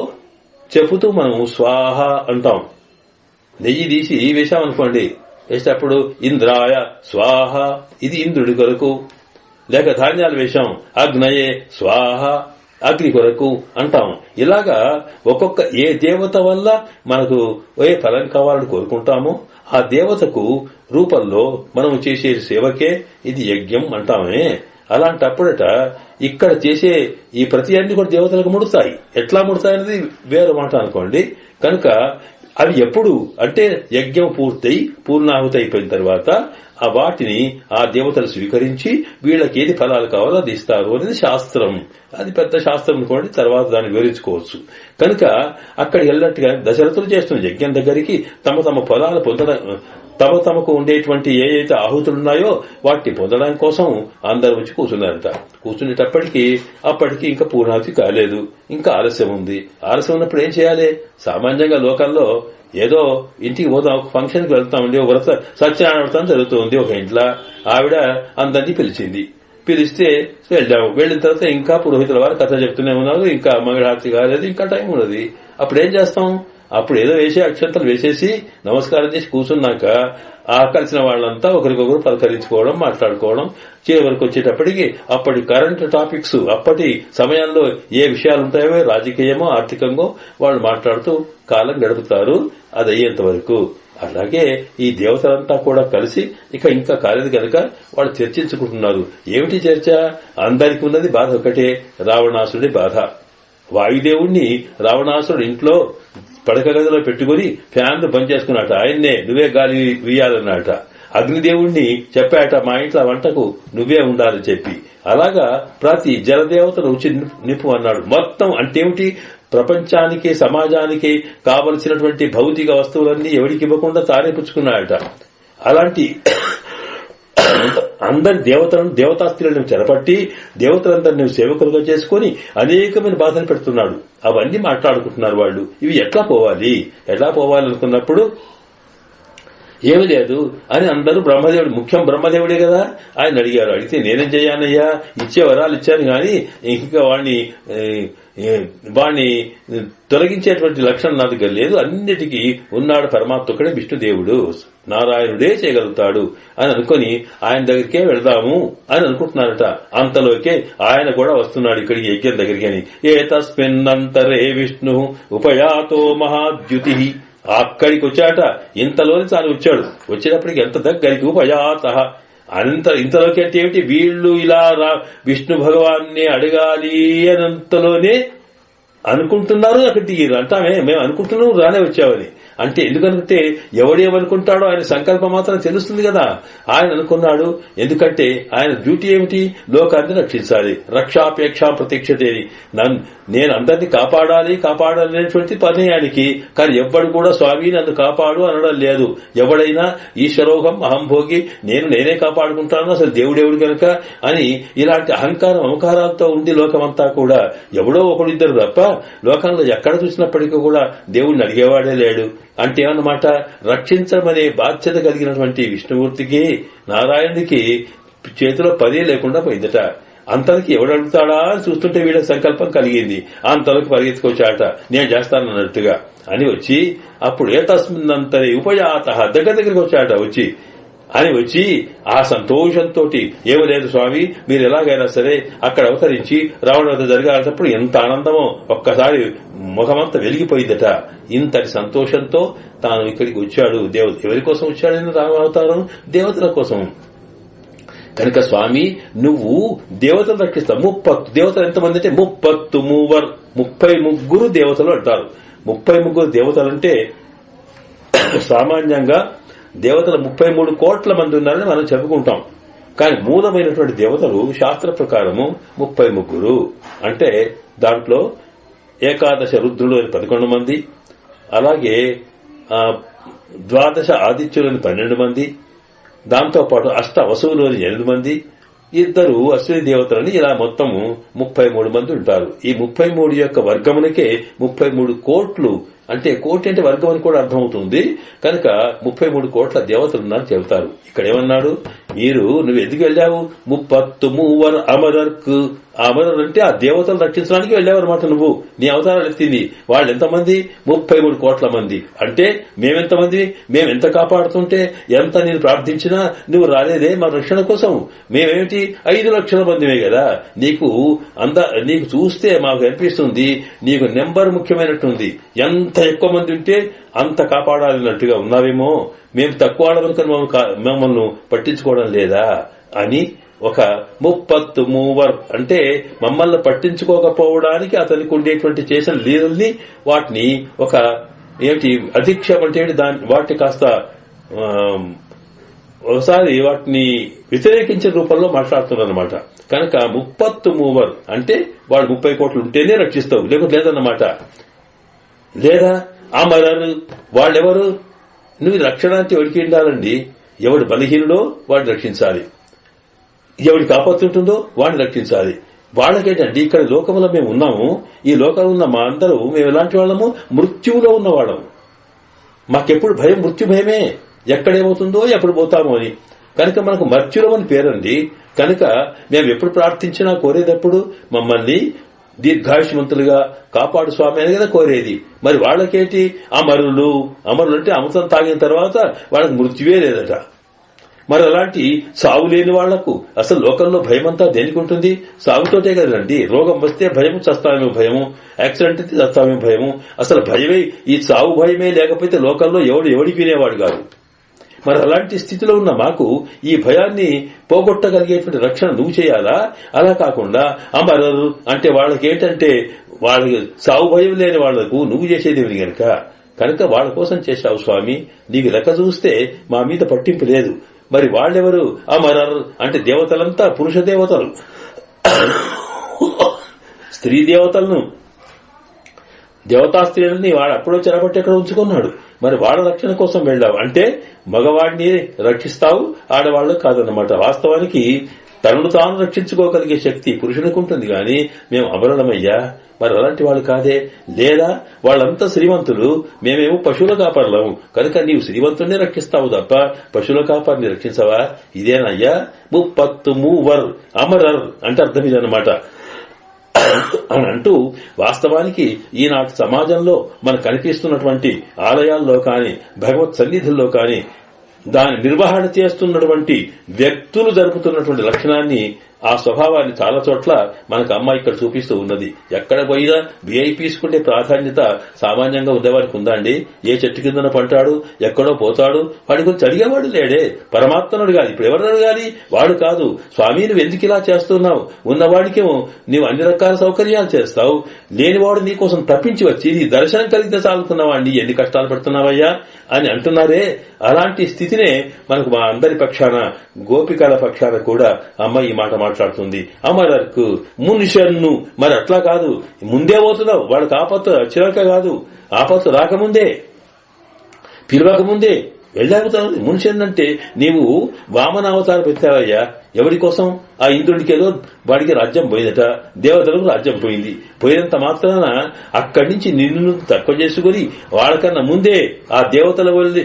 చెబుతూ మనం స్వాహ అంటాం. నెయ్యి తీసి వేశామనుకోండి, వేసేటప్పుడు ఇంద్రాయ స్వాహ, ఇది ఇంద్రుడి కొరకు. లేక ధాన్యాలు వేశాం, అగ్నయే స్వాహ, అగ్ని కొరకు అంటాం. ఇలాగా ఒక్కొక్క ఏ దేవత వల్ల మనకు ఏ ఫలం కావాలని కోరుకుంటామో ఆ దేవతకు రూపంలో మనం చేసే సేవకే ఇది యజ్ఞం అంటామే. అలాంటప్పుడట ఇక్కడ చేసే ఈ ప్రతి అన్ని కూడా దేవతలకు ముడతాయి. ఎట్లా ముడతాయనేది వేరే మాట అనుకోండి. కనుక అవి ఎప్పుడు అంటే యజ్ఞం పూర్తయి పూర్ణాహుతి అయిపోయిన తర్వాత ఆ వాటిని ఆ దేవతలు స్వీకరించి వీళ్ళకి ఏది ఫలాలు కావాలో అది ఇస్తారు అనేది శాస్త్రం. అది పెద్ద శాస్త్రం అనుకోండి, తర్వాత దాన్ని వివరించుకోవచ్చు. కనుక అక్కడ వెళ్ళినట్టుగా దశరథులు చేస్తున్న యజ్ఞం దగ్గరికి తమ ఫలాలు పొందడం, తమకు ఉండేటువంటి ఏదైతే ఆహుతులున్నాయో వాటిని పొందడం కోసం అందరూ వచ్చి కూర్చున్నారట. అప్పటికి ఇంకా పూర్ణాహుతి కాలేదు, ఇంకా ఆలస్యం ఉంది. ఆలస్యం ఉన్నప్పుడు ఏం చేయాలి? సామాన్యంగా లోకల్లో ఏదో ఇంటికి పోతాం, ఫంక్షన్కి వెళ్తామండి, ఒక సత్యనారాయణ వ్రతం జరుగుతుంది ఒక ఇంట్లో. ఆవిడ అందరినీ పిలిస్తే వెళ్దాము. వెళ్ళిన తర్వాత ఇంకా పురోహితుల వారు కథ చెప్తూనే ఉన్నారు, ఇంకా మంగళహారతి కాలేదు, ఇంకా టైం ఉన్నది. అప్పుడేం చేస్తాం? అప్పుడు ఏదో వేసే అక్షంతలు వేసేసి నమస్కారం చేసి కూర్చున్నాక ఆ కలిసిన వాళ్ళంతా ఒకరికొకరు పలకరించుకోవడం, మాట్లాడుకోవడం, చివరికి వచ్చేటప్పటికి అప్పటి కరెంట్ టాపిక్స్, అప్పటి సమయంలో ఏ విషయాలు ఉంటాయో రాజకీయమో ఆర్థికంగా వాళ్ళు మాట్లాడుతూ కాలం గడుపుతారు. అది అయ్యేంత వరకు. అలాగే ఈ దేవతలంతా కూడా కలిసి ఇంకా కాలేదు కనుక వాళ్ళు చర్చించుకుంటున్నారు. ఏమిటి చర్చ? అందరికీ ఉన్నది బాధ ఒకటే, రావణాసుడి బాధ. వాయుదేవుణ్ణి రావణాసుడు ఇంట్లో పడక గదిలో పెట్టుకుని ఫ్యాన్లు బంద్ చేసుకున్నట. ఆయన్నే నువ్వే గాలి వీయాలన్నట. అగ్నిదేవుణ్ణి చెప్పాట, మా ఇంట్లో వంటకు నువ్వే ఉండాలని చెప్పి. అలాగా ప్రతి జలదేవతను రుచి నిప్పు అన్నాడు. మొత్తం అంటే ఏమిటి? ప్రపంచానికి సమాజానికి కావలసినటువంటి భౌతిక వస్తువులన్నీ ఎవరికి ఇవ్వకుండా తానే పుచ్చుకున్నాడట. అలాంటి అందరి దేవతా స్త్రీలను చెరపట్టి దేవతలందరినీ సేవకులుగా చేసుకుని అనేకమైన బాధలు పెడుతున్నాడు. అవన్నీ మాట్లాడుకుంటున్నారు వాళ్ళు. ఇవి ఎట్లా పోవాలనుకున్నప్పుడు ఏమి లేదు అని అందరూ బ్రహ్మదేవుడు, ముఖ్యం బ్రహ్మదేవుడే కదా, ఆయన అడిగారు. అడిగితే నేనేం చేయానయ్యా, ఇచ్చే వరాలు ఇచ్చాను కానీ ఇంకా వాణ్ణి తొలగించేటువంటి లక్షణం నా దగ్గర లేదు. అన్నిటికీ ఉన్నాడు పరమాత్మ ఒక్కడే, విష్ణుదేవుడు నారాయణుడే చేయగలుగుతాడు అని అనుకుని ఆయన దగ్గరికే వెళదాము అని అనుకుంటున్నారట. అంతలోకే ఆయన కూడా వస్తున్నాడు ఇక్కడికి యజ్ఞం దగ్గరికి. అని ఏతస్మిన్నంతరే విష్ణు ఉపయాతో మహాద్యుతి. అక్కడికి వచ్చాట. ఇంతలోని తాను వచ్చాడు. వచ్చేటప్పటికి ఎంత దగ్గరికి ఉపయాత ఇంతలోకి అంటే ఏమిటి? వీళ్ళు ఇలా విష్ణు భగవాన్ని అడగాలి అనంతలోనే అనుకుంటున్నారు. అక్కడికి అంటామే మేము అనుకుంటున్నాం రానే వచ్చావని. అంటే ఎందుకంటే ఎవడేమనుకుంటాడో ఆయన సంకల్పం మాత్రం తెలుస్తుంది కదా. ఆయన అనుకున్నాడు. ఎందుకంటే ఆయన డ్యూటీ ఏమిటి? లోకాన్ని రక్షించాలి. రక్షాపేక్ష ప్రతీక్షతేని, నేను అందరినీ కాపాడాలనేటువంటి పని ఆయనకి. కానీ ఎవ్వడు కూడా స్వామి నన్ను కాపాడు అనడం లేదు. ఎవడైనా ఈశ్వరోహం అహంభోగి, నేనే కాపాడుకుంటాను, అసలు దేవుడెవడు గనక అని ఇలాంటి అహంకారం అహంకారాలతో ఉంది లోకమంతా కూడా. ఎవడో ఒకడిద్దరు తప్ప లోకంలో ఎక్కడ చూసినప్పటికీ కూడా దేవుడిని అడిగేవాడే లేడు. అంటే ఏమన్నమాట, రక్షించమనే బాధ్యత కలిగినటువంటి విష్ణుమూర్తికి నారాయణుడికి చేతిలో పదే లేకుండా పోయిందట. అంతలకి ఎవడు అడుగుతాడా అని చూస్తుంటే వీళ్ళ సంకల్పం కలిగింది. అంతలకు పరిగెత్తుకొచ్చాట, నేను చేస్తానన్నట్టుగా అని వచ్చి అప్పుడు ఏతస్మిన్నంతరే ఉపయాత దగ్గరికి వచ్చాట. వచ్చి ఆ సంతోషంతో ఏమలేదు స్వామి, మీరు ఎలాగైనా సరే అక్కడ అవతరించి రావడం జరగాలన్నప్పుడు ఎంత ఆనందమో ఒక్కసారి ముఖమంతా వెలిగిపోయిందట. ఇంతటి సంతోషంతో తాను ఇక్కడికి వచ్చాడు. ఎవరి కోసం వచ్చాడని రామవతారం? దేవతల కోసం. కనుక స్వామి నువ్వు దేవతలు రక్షిస్తావు. 30 దేవతలు ఎంతమంది అంటే 33 దేవతలు అంటారు. 33 దేవతలంటే సామాన్యంగా దేవతలు 33 కోట్ల మంది ఉన్నారని మనం చెప్పుకుంటాం. కానీ మూలమైనటువంటి దేవతలు శాస్త్ర ప్రకారము 33. అంటే దాంట్లో ఏకాదశ రుద్రులు అని 11 మంది, అలాగే 12 ఆదిత్యులని 12 మంది, దాంతోపాటు అష్ట వసువులు అని 8 మంది, 2 అశ్విని దేవతలని ఇలా మొత్తము 33 మంది ఉంటారు. ఈ 33 యొక్క వర్గమునికే 33 కోట్లు. అంటే కోటి అంటే వర్గం అని కూడా అర్థమవుతుంది. కనుక 33 కోట్ల దేవతలున్నారని చెబుతారు. ఇక్కడ ఏమన్నాడు, నువ్వు ఎందుకు వెళ్ళావు? 33 అమరర్కు. అమరర్ అంటే ఆ దేవతలు రక్షించడానికి వెళ్ళావన్నమాట. నువ్వు నీ అవతారాలు ఎత్తింది వాళ్ళు ఎంతమంది? 33 కోట్ల మంది. అంటే మేమెంతమంది? మేమెంత కాపాడుతుంటే ఎంత నేను ప్రార్థించినా నువ్వు రాలేదే మా రక్షణ కోసం. మేమేమిటి 5 లక్షల మందిమే కదా. నీకు చూస్తే మాకు అనిపిస్తుంది నీకు నెంబర్ ముఖ్యమైనట్టుంది. ఎంత ఎక్కువ మంది ఉంటే అంత కాపాడాలన్నట్టుగా ఉన్నావేమో. మేము తక్కువ వాళ్ళమనుకుని మమ్మల్ని పట్టించుకోవడం లేదా అని ఒక 33 అంటే మమ్మల్ని పట్టించుకోకపోవడానికి అతనికి ఉండేటువంటి చేసిన లీలల్ని వాటిని ఒక ఏమిటి అధిక్షేపం అంటే వాటిని కాస్త ఒకసారి వాటిని వ్యతిరేకించే రూపంలో మాట్లాడుతున్నారన్నమాట. కనుక 33 అంటే వాళ్ళు 30 కోట్లు ఉంటేనే రక్షిస్తావు, లేకపోతే లేదన్నమాట. లేదా అమరరు వాళ్ళెవరు? నువ్వు రక్షణానికి ఎవరికి ఉండాలండి? ఎవడు బలహీనుడో వాడిని రక్షించాలి, ఎవడికి ఆపత్తుంటుందో వాడిని రక్షించాలి. వాళ్ళకేంటండి ఇక్కడ లోకంలో మేము ఉన్నాము. ఈ లోకంలో ఉన్న మా అందరూ మేము ఎలాంటి వాళ్ళము? మృత్యువులో ఉన్నవాళ్ళము. మాకెప్పుడు భయం మృత్యు భయమే, ఎక్కడేమవుతుందో ఎప్పుడు పోతామో అని. కనుక మనకు మర్త్యులం అని పేరండి. కనుక మేము ఎప్పుడు ప్రార్థించినా కోరేటప్పుడు మమ్మల్ని దీర్ఘాయుష్మంతులుగా కాపాడు స్వామి అని కదా కోరేది. మరి వాళ్ళకేంటి? అమరులు అంటే అమృతం తాగిన తర్వాత వాళ్ళకి మృత్యువే లేదట. మరి అలాంటి సావు లేని వాళ్లకు అసలు లోకంలో భయం అంతా దేనికి ఉంటుంది? సాగుతోటే కదండి. రోగం వస్తే భయము, చస్తామేమో భయము, యాక్సిడెంట్ అయితే చస్తామేమో భయము. అసలు భయమే, ఈ సావు భయమే లేకపోతే లోకంలో ఎవడికి వినేవాడు కాదు. మరి అలాంటి స్థితిలో ఉన్న మాకు ఈ భయాన్ని పోగొట్టగలిగేటువంటి రక్షణ నువ్వు చేయాలా? అలా కాకుండా అమరరు అంటే వాళ్ళకేంటంటే వాళ్ళకి సావు భయం లేని వాళ్లకు నువ్వు చేసేదేమి కనుక వాళ్ళ కోసం చేశావు స్వామి. నీకు లెక్క చూస్తే మా మీద పట్టింపు లేదు. మరి వాళ్ళెవరు? అమరర్ అంటే దేవతలంతా పురుష దేవతలు. స్త్రీ దేవతలను, దేవతా స్త్రీలని వాడు అప్పుడో చెరబట్టి ఎక్కడ ఉంచుకున్నాడు. మరి వాళ్ళ రక్షణ కోసం వెళ్ళావు అంటే మగవాడిని రక్షిస్తావు, ఆడవాళ్ళు కాదన్నమాట. వాస్తవానికి తనను తాను రక్షించుకోగలిగే శక్తి పురుషునికి ఉంటుంది. కానీ మేము అమరులమయ్యా, మరి అలాంటి వాళ్ళు కాదే. లేదా వాళ్ళంతా శ్రీమంతులు, మేమేమో పశువుల కాపర్లము. కనుక నీవు శ్రీమంతుడిని రక్షిస్తావు తప్ప పశువుల కాపర్ని రక్షించవా? ఇదేనయ్యా 33 అమరర్ అంటే అర్థం ఇదన్నమాట అని అంటూ, వాస్తవానికి ఈనాటి సమాజంలో మనకు కనిపిస్తున్నటువంటి ఆలయాల్లో కానీ భగవత్ సన్నిధుల్లో కానీ దాని నిర్వహణ చేస్తున్నటువంటి వ్యక్తులు జరుపుతున్నటువంటి లక్షణాన్ని ఆ స్వభావాన్ని చాలా చోట్ల మనకు అమ్మ ఇక్కడ చూపిస్తూ ఉన్నది. ఎక్కడ పోయినా విఐపీస్ కుండే ప్రాధాన్యత సామాన్యంగా ఉండేవాడికి ఉందా అండి? ఏ చెట్టు కిందన పంటాడు, ఎక్కడో పోతాడు, వాడి గురించి అడిగేవాడు లేడే. పరమాత్మను అడగాలి. ఇప్పుడు ఎవరు అడగాలి? వాడు కాదు. స్వామి నువ్వు ఎందుకు ఇలా చేస్తున్నావు? ఉన్నవాడికేమో నీవు అన్ని రకాల సౌకర్యాలు చేస్తావు, లేనివాడు నీకోసం తప్పించి వచ్చి నీ దర్శనం కలిగితే చాలుతున్నావాడిని ఎన్ని కష్టాలు పడుతున్నావయ్యా అని అంటున్నారే. అలాంటి స్థితినే మనకు మా అందరి పక్షాన, గోపికల పక్షాన కూడా అమ్మ ఈ మాట మాట్లాడుతుంది. అమరకు మునిషన్ను. మరి అట్లా కాదు, ముందే పోతున్నావు. వాళ్ళకి ఆపత్తు వచ్చినాక కాదు, ఆపత్తు రాకముందే, పిలవకముందే వెళ్ళాగుతావు. మునిషన్ అంటే నీవు వామన అవతారం ఎత్తావయ్యా. ఎవరి కోసం? ఆ ఇంద్రుడికి ఏదో వాడికి రాజ్యం పోయిందట, దేవతలకు రాజ్యం పోయింది. పోయినంత మాత్రాన అక్కడి నుంచి నిన్ను తక్కువ చేసుకుని వాళ్ళకన్నా ముందే ఆ దేవతల వెళ్ళి,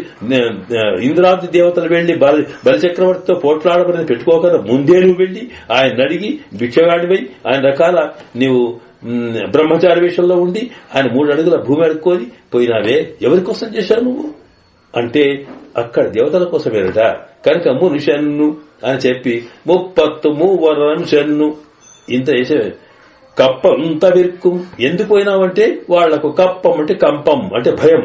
ఇంద్రాది దేవతలు వెళ్లి బలిచక్రవర్తితో పోట్లాడమని పెట్టుకోకుండా ముందే నువ్వు వెళ్లి ఆయన అడిగి భిక్షగాడిపై ఆయన రకాల నీవు బ్రహ్మచారి వేషంలో ఉండి ఆయన 3 అడుగుల భూమి అడుక్కొని పోయినావే. ఎవరి కోసం చేశావు నువ్వు అంటే అక్కడ దేవతల కోసమేనట. కనుక మునిషన్ను అని చెప్పి 33 అంశన్ను ఇంత చేసే కప్పంత విరుక్కుం. ఎందుకు పోయినావంటే వాళ్లకు కప్పం అంటే కంపం అంటే భయం.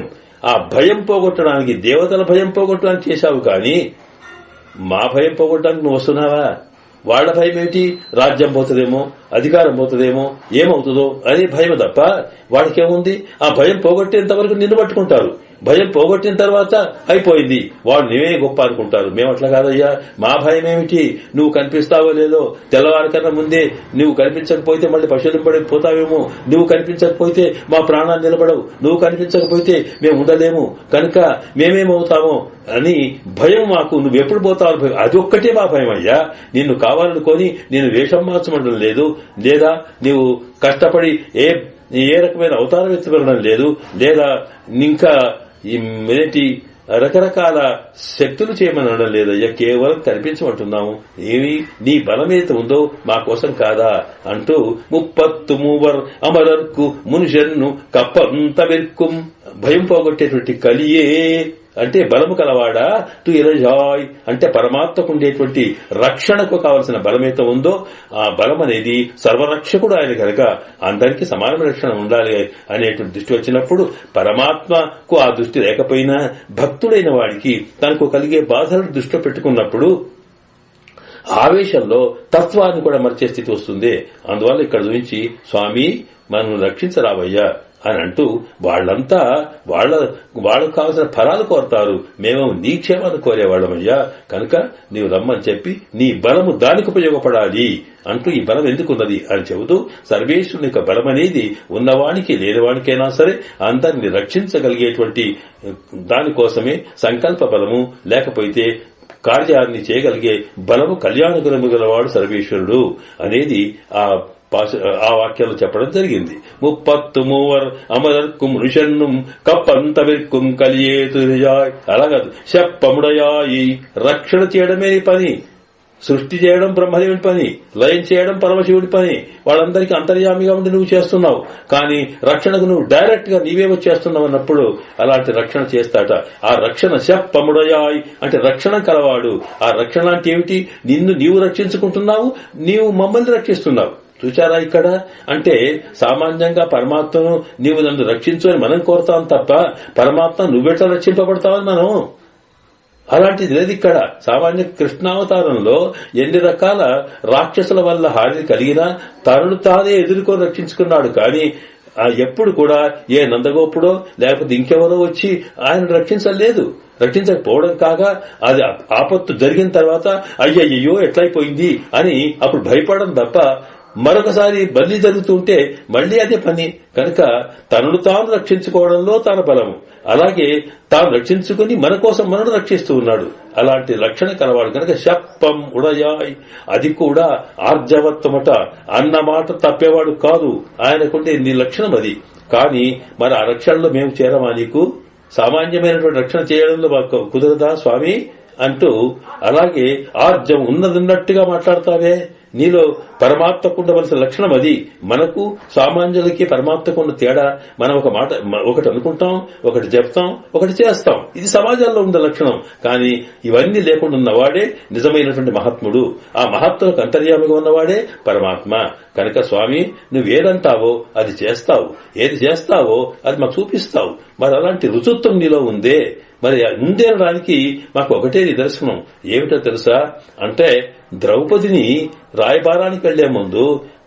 ఆ భయం పోగొట్టడానికి, దేవతల భయం పోగొట్టడానికి చేశావు. కానీ మా భయం పోగొట్టడానికి నువ్వు వస్తున్నావా? వాళ్ల భయం ఏంటి? రాజ్యం పోతుందేమో, అధికారం పోతుందేమో, ఏమవుతుందో అదే భయం తప్ప వాడికేముంది? ఆ భయం పోగొట్టేంత వరకు నిన్ను పట్టుకుంటారు. భయం పోగొట్టిన తర్వాత అయిపోయింది, వాడు నీవే గొప్ప అనుకుంటారు. మేము అట్లా కాదయ్యా. మా భయం ఏమిటి? నువ్వు కనిపిస్తావో లేదో, తెల్లవారికన్నా ముందే నువ్వు కనిపించకపోతే మళ్ళీ పశువులు పడిపోతావేమో, నువ్వు కనిపించకపోతే మా ప్రాణాలు నిలబడవు, నువ్వు కనిపించకపోతే మేము ఉండలేము, కనుక మేమేమవుతామో అని భయం మాకు. నువ్వు ఎప్పుడు పోతావు? అది ఒక్కటే మా భయం అయ్యా. నిన్ను కావాలనుకొని నేను వేషం మార్చమడం లేదు, లేదా నీవు కష్టపడి ఏ రకమైన అవతారం ఎత్తుకోవడం లేదు, లేదా ఇంకా ఏంటి రకరకాల శక్తులు చేయమనడం లేదయ్యా. కేవలం కనిపించమంటున్నాము. ఏమి నీ బలమేత ఉందో మా కోసం కాదా అంటూ 33 అమరర్కు మునిషన్ను కప్పంత వెర్కుం. భయం పోగొట్టేటువంటి కలియే అంటే బలము కలవాడా, టు ఎలజాయ్ అంటే పరమాత్మకు ఉండేటువంటి రక్షణకు కావలసిన బలమైతే ఉందో ఆ బలం అనేది సర్వరక్షకుడు ఆయన కనుక అందరికీ సమానమైన రక్షణ ఉండాలి అనేటువంటి దృష్టి వచ్చినప్పుడు, పరమాత్మకు ఆ దృష్టి లేకపోయినా భక్తుడైన వాడికి తనకు కలిగే బాధలను దృష్టిలో పెట్టుకున్నప్పుడు ఆవేశంలో తత్వాన్ని కూడా మరిచే స్థితి వస్తుంది. అందువల్ల ఇక్కడ నుంచి స్వామి మనల్ని రక్షించరావయ్యా అని అంటూ వాళ్ళంతా వాళ్ళకు కావలసిన ఫలాలు కోరతారు. మేము నీ క్షేమాన్ని కోరేవాళ్ళమయ్యా, కనుక నీవు రమ్మని చెప్పి నీ బలము దానికి ఉపయోగపడాలి అంటూ ఈ బలం ఎందుకున్నది అని చెబుతూ, సర్వేశ్వరుని యొక్క బలం అనేది ఉన్నవానికి లేనివానికైనా సరే అందరిని రక్షించగలిగేటువంటి దానికోసమే సంకల్ప బలము, లేకపోతే కార్యాన్ని చేయగలిగే బలము కళ్యాణగుణము గలవాడు సర్వేశ్వరుడు అనేది ఆ వాక్యాలు చెప్పడం జరిగింది. 33 అమరర్కుం ఋషన్నుం కప్పంతవిర్కుం కలియేతుజాయ్. అలాగదు, శప్పముడయాయి రక్షణ చేయడమే నీ పని. సృష్టి చేయడం బ్రహ్మదేవుడి పని, లయం చేయడం పరమశివుడి పని. వాళ్ళందరికీ అంతర్యామిగా ఉండి నువ్వు చేస్తున్నావు. కానీ రక్షణకు నువ్వు డైరెక్ట్ గా నీవే వచ్చేస్తున్నావు అన్నప్పుడు అలాంటి రక్షణ చేస్తాట. ఆ రక్షణ శప్పముడయాయ్ అంటే రక్షణ కలవాడు. ఆ రక్షణ అంటే ఏమిటి? నిన్ను నీవు రక్షించుకుంటున్నావు, నీవు మమ్మల్ని రక్షిస్తున్నావు. చూచారా ఇక్కడ? అంటే సామాన్యంగా పరమాత్మను నీవు నన్ను రక్షించు అని మనం కోరుతాం తప్ప పరమాత్మ నువ్వెట్లా రక్షింపబడతావని మనం అలాంటిది లేదు ఇక్కడ. సామాన్య కృష్ణావతారంలో ఎన్ని రకాల రాక్షసుల వల్ల హాని కలిగినా తనను తానే ఎదుర్కొని రక్షించుకున్నాడు. కానీ ఎప్పుడు కూడా ఏ నందగోపుడో లేకపోతే ఇంకెవరో వచ్చి ఆయన రక్షించలేదు. రక్షించకపోవడం కాగా అది ఆపత్తు జరిగిన తర్వాత అయ్యయ్యో ఎట్లయిపోయింది అని అప్పుడు భయపడడం తప్ప మరొకసారి బదిలీ జరుగుతుంటే మళ్లీ అదే పని. కనుక తనను తాను రక్షించుకోవడంలో తన బలము, అలాగే తాను రక్షించుకుని మన కోసం మనను రక్షిస్తూ ఉన్నాడు. అలాంటి రక్షణ కలవాడు కనుక శప్పం ఉడయాయ్. అది కూడా ఆర్జవత్వమట, అన్నమాట తప్పేవాడు కాదు. ఆయనకుండే నీ లక్షణం అది. కానీ మరి ఆ రక్షణలో మేము చేరమా? నీకు సామాన్యమైనటువంటి రక్షణ చేయడంలో కుదరదా స్వామి అంటూ అలాగే ఆర్జం ఉన్నదిన్నట్టుగా మాట్లాడతావే. నీలో పరమాత్మకు ఉండవలసిన లక్షణం అది. మనకు సామాన్యులకి పరమాత్మకు ఉన్న తేడా, మనం ఒక మాట ఒకటి అనుకుంటాం, ఒకటి చెప్తాం, ఒకటి చేస్తాం. ఇది సమాజంలో ఉన్న లక్షణం. కానీ ఇవన్నీ లేకుండా ఉన్నవాడే నిజమైనటువంటి మహాత్ముడు. ఆ మహాత్ములకు అంతర్యామిగా ఉన్నవాడే పరమాత్మ. కనుక స్వామి, నువ్వేదంటావో అది చేస్తావు, ఏది చేస్తావో అది మాకు చూపిస్తావు. మరి అలాంటి రుచుత్వం నీలో ఉందే. మరి ఉందేనడానికి మాకు ఒకటే నిదర్శనం. ఏమిటో తెలుసా అంటే, ద్రౌపదిని రాయబారానికి వెళ్లే ముందు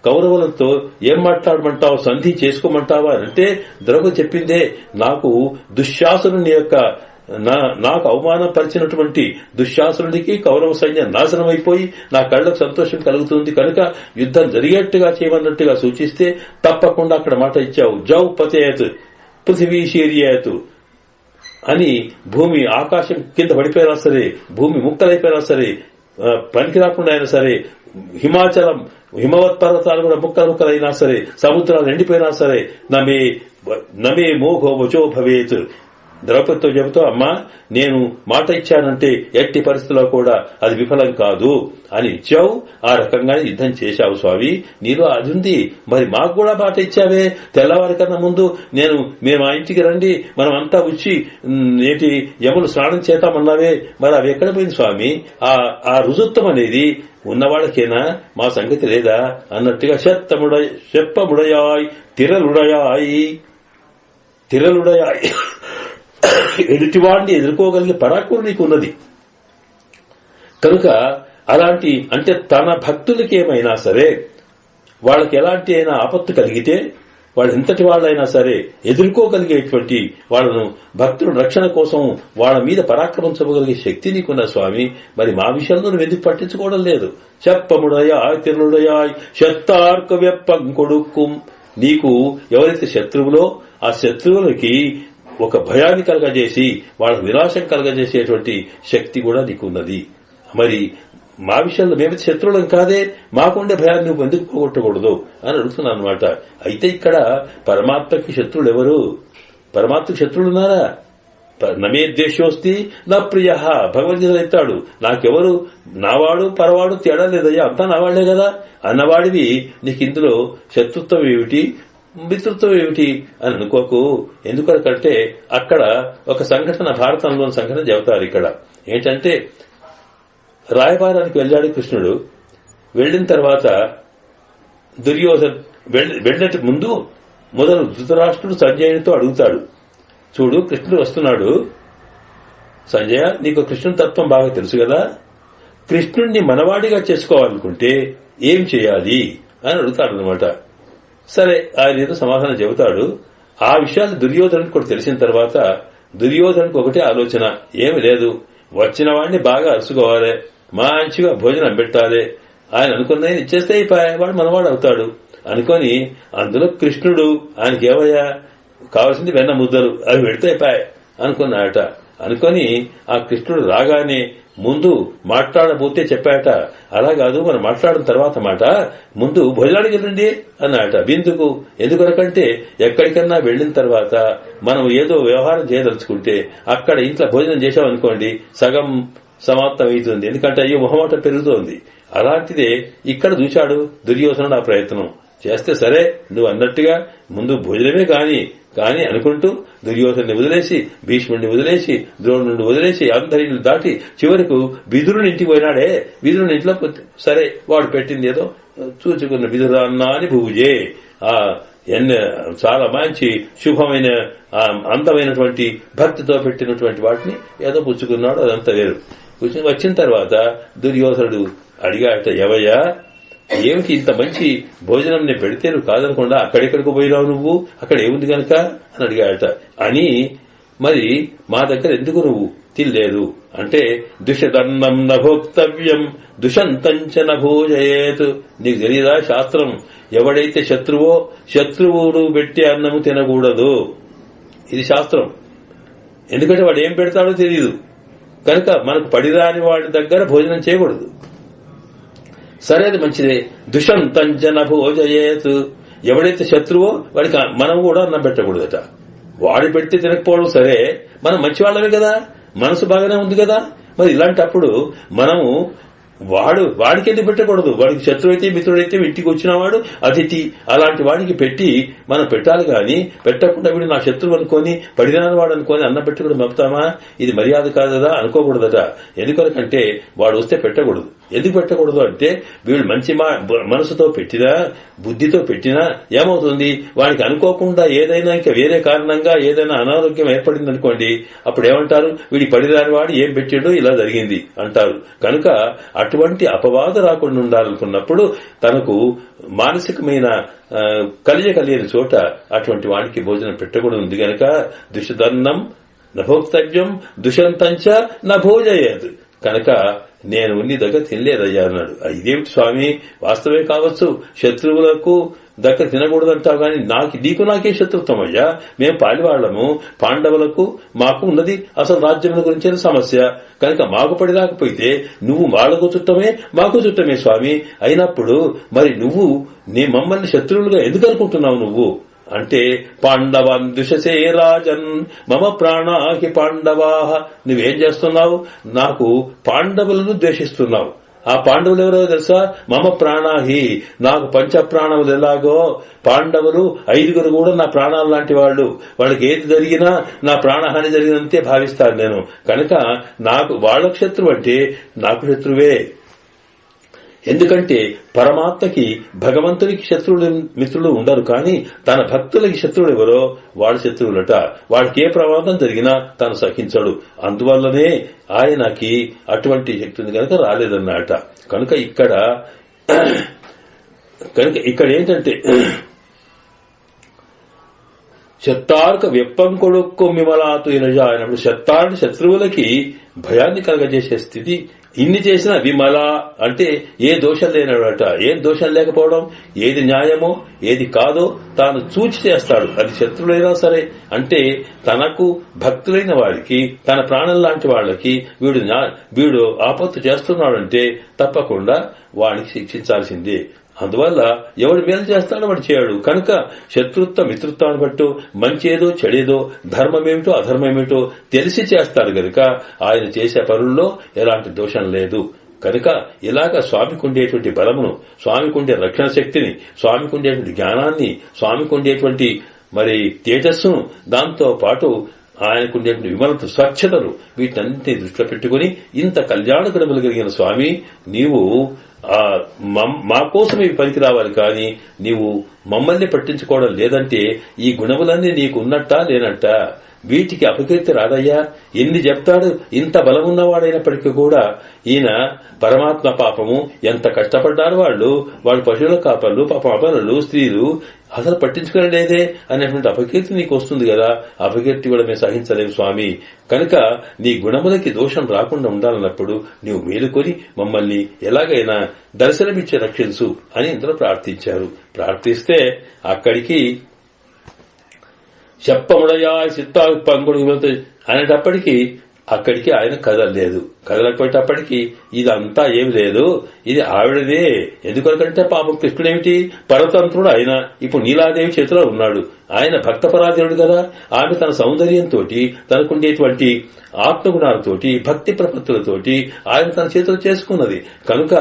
కౌరవులతో ఏం మాట్లాడమంటావు, సంధి చేసుకోమంటావా అంటే ద్రౌపది చెప్పిందే, నాకు దుశ్శాసనుని యొక్క నాకు అవమానపరిచినటువంటి దుశ్శాసనుడికి కౌరవ సైన్యం నాశనం అయిపోయి నా కళ్లకు సంతోషం కలుగుతుంది కనుక యుద్ధం జరిగేట్టుగా చేయమన్నట్టుగా సూచిస్తే తప్పకుండా అక్కడ మాట ఇచ్చావు. జౌ పతేత్ పృథివీ శీర్యేత్ అని, భూమి ఆకాశం కింద పడిపోయినా సరే, భూమి ముక్కలైపోయినా సరే, పనికి రాకుండా అయినా సరే, హిమాచలం హిమవత్ పర్వతాలు కూడా ముక్కలు ముక్కలైనా సరే, సముద్రాలు ఎండిపోయినా సరే, నమే మోఘో వచో భవేత్. ద్రౌపదితో చెబుతూ, అమ్మా నేను మాట ఇచ్చానంటే ఎట్టి పరిస్థితుల్లో కూడా అది విఫలం కాదు అని ఇచ్చావు. ఆ రకంగానే యుద్ధం చేశావు స్వామి, నీలో అది ఉంది. మరి మాకు కూడా మాట ఇచ్చావే, తెల్లవారి కన్నా ముందు మేము ఆ ఇంటికి రండి, మనం అంతా వచ్చి నేటి యములు స్నానం చేద్దామన్నావే, మరి అవి ఎక్కడ పోయింది స్వామి? ఆ రుజుత్వం అనేది ఉన్నవాళ్ళకేనా, మా సంగతి లేదా అన్నట్టుగా చెప్పముడయాయ్ తిరలుడయాయ్ ఎదుటివాడిని ఎదుర్కోగలిగే పరాక్రమం నీకున్నది కనుక అలాంటి అంటే తన భక్తులకి ఏమైనా సరే, వాళ్ళకి ఎలాంటి అయినా ఆపత్తు కలిగితే వాళ్ళు ఎంతటి వాళ్ళైనా సరే ఎదుర్కోగలిగేటువంటి వాళ్ళను భక్తుల రక్షణ కోసం వాళ్ళ మీద పరాక్రమించగలిగే శక్తి నీకున్న స్వామి. మరి మా విషయంలో నువ్వు ఎందుకు పట్టించుకోవడం లేదు? చెప్పముడయా తిరుడయాయ్ శత్తార్క వెప్పం కొడుక్కుం. నీకు ఎవరైతే శత్రువులో ఆ శత్రువులకి ఒక భయాన్ని కలగజేసి వాళ్ళకు వినాశం కలగజేసేటువంటి శక్తి కూడా నీకున్నది. మరి మా విషయంలో మేమైతే శత్రువులం కాదే, మాకుండే భయాన్ని నువ్వు ఎందుకు పోగొట్టకూడదు అని అడుగుతున్నాను అనమాట. అయితే ఇక్కడ పరమాత్మకి శత్రువులు ఎవరు? పరమాత్మకి శత్రువులున్నారా? నమే ద్వేషోస్తి నా ప్రియ. భగవద్గీత చెప్తాడు, నాకెవరు నావాడు పరవాడు తేడా లేదయ్యా, అంతా నావాళ్లే కదా అన్నవాడివి నీకు ఇందులో శత్రుత్వం ఏమిటి, మిత్రుత్వం ఏమిటి అని అనుకోకు. ఎందుకంటే అక్కడ ఒక సంఘటన, భారతంలోని సంఘటన చెబుతారు. ఇక్కడ ఏంటంటే, రాయబారానికి వెళ్ళాడు కృష్ణుడు. వెళ్లిన తర్వాత దుర్యోధన్ వెళ్ళినట్టు ముందు మొదలు ధృతరాష్ట్రుడు సంజయునితో అడుగుతాడు, చూడు కృష్ణుడు వస్తున్నాడు, సంజయ నీకు కృష్ణుని తత్వం బాగా తెలుసు కదా, కృష్ణుణ్ణి మనవాడిగా చేసుకోవాలనుకుంటే ఏం చేయాలి అని అడుగుతాడు అనమాట. సరే ఆయన ఏదో సమాధానం చెబుతాడు. ఆ విషయాలు దుర్యోధనుడికి కూడా తెలిసిన తర్వాత దుర్యోధనుడికి ఒకటే ఆలోచన, ఏమి లేదు, వచ్చిన వాడిని బాగా అరుచుకోవాలి, మంచిగా భోజనం పెట్టాలి, ఆయన అనుకున్నది ఇచ్చేస్తే వాడు మనవాడు అవుతాడు అనుకొని, అందులో కృష్ణుడు ఆయనకి ఏవయ్యా కావాల్సింది వెన్న ముద్దలు, అవి పెడితే అనుకున్నాడట. అనుకొని ఆ కృష్ణుడు రాగానే ముందు మాట్లాడబోతే చెప్పాట, అలా కాదు మనం మాట్లాడిన తర్వాత మాట, ముందు భోజనానికి వెళ్ళండి అన్నాట. ఎందుకనకంటే ఎక్కడికన్నా వెళ్లిన తర్వాత మనం ఏదో వ్యవహారం చేయదలుచుకుంటే అక్కడ ఇంట్లో భోజనం చేశామనుకోండి సగం సమాప్తం అవుతుంది, ఎందుకంటే అయ్యో మొహమాట పెరుగుతోంది. అలాంటిదే ఇక్కడ చూశాడు దుర్యోధనుడు. ఆ ప్రయత్నం చేస్తే సరే నువ్వు అన్నట్టుగా ముందు భోజనమే కానీ అనుకుంటూ దుర్యోధనుని వదిలేసి, భీష్ముడిని వదిలేసి, ద్రోణుడిని వదిలేసి అందరిని దాటి చివరకు విదురుని ఇంటికి పోయినాడే. విదురుని ఇంట్లో సరే వాడు పెట్టింది ఏదో చూచుకున్న విదురాన్నాని భూజే, చాలా మంచి శుభమైన అందమైనటువంటి భక్తితో పెట్టినటువంటి వాటిని ఏదో పుచ్చుకున్నాడు, అదంతా వేరు. వచ్చిన తర్వాత దుర్యోధనుడు అడిగాట, ఎవయ్యా ఏమిటి ఇంత మంచి భోజనం నేను పెడితే నువ్వు కాదనకుండా అక్కడెక్కడికి పోయినావు, నువ్వు అక్కడ ఏముంది గనక అని అడిగాట. అని మరి మా దగ్గర ఎందుకు నువ్వు తినలేదు అంటే, దుషదన్నం నభోక్తవ్యం దుషంతంచ నభోజయేత్. నీకు తెలియదా శాస్త్రం, ఎవడైతే శత్రువుడు పెట్టే అన్నము తినకూడదు, ఇది శాస్త్రం. ఎందుకంటే వాడు ఏం పెడతాడో తెలియదు కనుక మనకు పడిరాని వాడి దగ్గర భోజనం చేయకూడదు. సరే అది మంచిదే. దుషంతంచ నభోజయేత్. ఎవడైతే శత్రువో వాడికి మనం కూడా అన్నం పెట్టకూడదట. వాడు పెడితే తినకపోవడం సరే, మనం మంచి వాళ్ళమే కదా, మనసు బాగానే ఉంది కదా. మరి ఇలాంటప్పుడు మనము వాడికి ఎందుకు పెట్టకూడదు? వాడికి శత్రువైతే మిత్రుడైతే ఇంటికి వచ్చినవాడు అతిథి, అలాంటి వాడికి పెట్టి మనం పెట్టాలి గాని పెట్టకుండా వీడు నా శత్రువు అనుకొని పడినాను వాడు అనుకొని అన్నం పెట్టుకుని పంపుతామా? ఇది మర్యాద కాదదా, అనుకోకూడదట. ఎందుకంటే వాడు వస్తే పెట్టకూడదు. ఎందుకు పెట్టకూడదు అంటే వీడు మంచి మనసుతో పెట్టినా బుద్ధితో పెట్టినా ఏమవుతుంది, వాడికి అనుకోకుండా ఏదైనా ఇంకా వేరే కారణంగా ఏదైనా అనారోగ్యం ఏర్పడింది అనుకోండి, అప్పుడు ఏమంటారు, వీడి పడిదాని వాడు ఏం పెట్టాడో ఇలా జరిగింది అంటారు. కనుక అటువంటి అపవాద రాకుండా ఉండాలనుకున్నప్పుడు తనకు మానసికమైన కలియని చోట అటువంటి వాడికి భోజనం పెట్టకూడదు ఉంది గనక దుషదన్నం నభోక్తవ్యం దుషంతంచ నభోజయేత్. కనుక నేను నీ దగ్గర తినలేదయ్యా అన్నాడు. ఇదేమిటి స్వామి, వాస్తవే కావచ్చు, శత్రువులకు దగ్గర తినకూడదంటావు గాని నీకు నాకే శత్రుత్వం అయ్యా, మేము పాలివాళ్లము, పాండవులకు మాకు ఉన్నది అసలు రాజ్యముల గురించిన సమస్య. కనుక మాకు పడి రాకపోతే నువ్వు వాళ్లకు చుట్టమే మాకు చుట్టమే స్వామి. అయినప్పుడు మరి నువ్వు మమ్మల్ని శత్రువులుగా ఎందుకు అనుకుంటున్నావు నువ్వు అంటే, పాండవాన్ దుషసే రాజన్ మమ ప్రాణాకి పాండవాహ, నువ్వేం చేస్తున్నావు, నాకు పాండవులను ద్వేషిస్తున్నావు. ఆ పాండవులు ఎవరో తెలుసా, మమ ప్రాణాహి, నాకు పంచప్రాణములు ఎలాగో పాండవులు 5 కూడా నా ప్రాణాలు లాంటి వాళ్ళు. వాళ్ళకి ఏది జరిగినా నా ప్రాణహాని జరిగినంతే భావిస్తాను నేను. కనుక నాకు వాళ్ళకు శత్రువు అంటే నాకు శత్రువే. ఎందుకంటే పరమాత్మకి భగవంతునికి శత్రువులు మిత్రులు ఉండరు, కానీ తన భక్తులకి శత్రువులు ఎవరో వాడు శత్రువులట. వాడికి ఏ ప్రమాదం జరిగినా తను సహించడు. అందువల్లనే ఆయనకి అటువంటి శక్తి ఉంది కనుక రాలేదన్నమాట. కనుక ఇక్కడ ఏంటంటే శత్తార్క వెప్పం కొడుక్కు మిమలాతు ఇనజ అయినప్పుడు శత్తాడు శత్రువులకి భయాన్ని కలగజేసే స్థితి. ఇన్ని చేసిన విమల అంటే ఏ దోషం లేనట. ఏం దోషం లేకపోవడం, ఏది న్యాయమో ఏది కాదో తాను చూచి చేస్తాడు. అది శత్రువులైనా సరే. అంటే తనకు భక్తులైన వాడికి, తన ప్రాణం లాంటి వాళ్ళకి వీడు ఆపత్తు చేస్తున్నాడంటే తప్పకుండా వాడికి శిక్షించాల్సిందే. అందువల్ల ఎవడు మేలు చేస్తాడో వాడు చేయడు. కనుక శత్రుత్వ మిత్రుత్వాన్ని బట్టు మంచేదో చెడేదో ధర్మమేమిటో అధర్మమేమిటో తెలిసి చేస్తాడు గనుక ఆయన చేసే పనుల్లో ఎలాంటి దోషం లేదు. కనుక ఇలాగ స్వామికి ఉండేటువంటి బలమును, స్వామికి ఉండే రక్షణ శక్తిని, స్వామికి ఉండేటువంటి జ్ఞానాన్ని, స్వామికి ఉండేటువంటి మరి తేజస్సును, దాంతో పాటు ఆయనకుండేటువంటి విమలత స్వచ్ఛతను వీటన్నింటినీ దృష్టిలో పెట్టుకుని ఇంత కళ్యాణ గుణములు కలిగిన స్వామి నీవు మా కోసం ఇవి పనికి రావాలి, కానీ నీవు మమ్మల్ని పట్టించుకోవడం లేదంటే ఈ గుణములన్నీ నీకు ఉన్నట్టా లేనట్ట? వీటికి అపకీర్తి రాదయ్యా. ఎన్ని చెప్తాడు, ఇంత బలమున్నవాడైనప్పటికీ కూడా ఈయన పరమాత్మ పాపము ఎంత కష్టపడ్డారు వాళ్ళు పశువుల కాపర్లు, పాపం అబలలు, స్త్రీలు అసలు పట్టించుకోలేదే అనేటువంటి అపకీర్తి నీకు వస్తుంది కదా. అపకీర్తి కూడా మేము సహించలేము స్వామి. కనుక నీ గుణములకి దోషం రాకుండా ఉండాలన్నప్పుడు నీవు మేలుకొని మమ్మల్ని ఎలాగైనా దర్శనమిచ్చి రక్షించు అని ఇందులో ప్రార్థించారు. ప్రార్థిస్తే అక్కడికి చెప్పముడయా చిత్తా పంగుడు అనేటప్పటికీ అక్కడికి ఆయన కదలలేదు. కదలకపోయేటప్పటికీ ఇదంతా ఏమి లేదు, ఇది ఆవిడదే. ఎందుకంటే పాపం కృష్ణుడేమిటి, పరతంత్రుడు ఆయన. ఇప్పుడు నీలాదేవి చేతిలో ఉన్నాడు. ఆయన భక్తపరాధీనుడు కదా. ఆమె తన సౌందర్యంతో, తనకుండేటువంటి ఆత్మగుణాలతోటి, భక్తి ప్రపత్తులతోటి ఆయన తన చేతులు చేసుకున్నది. కనుక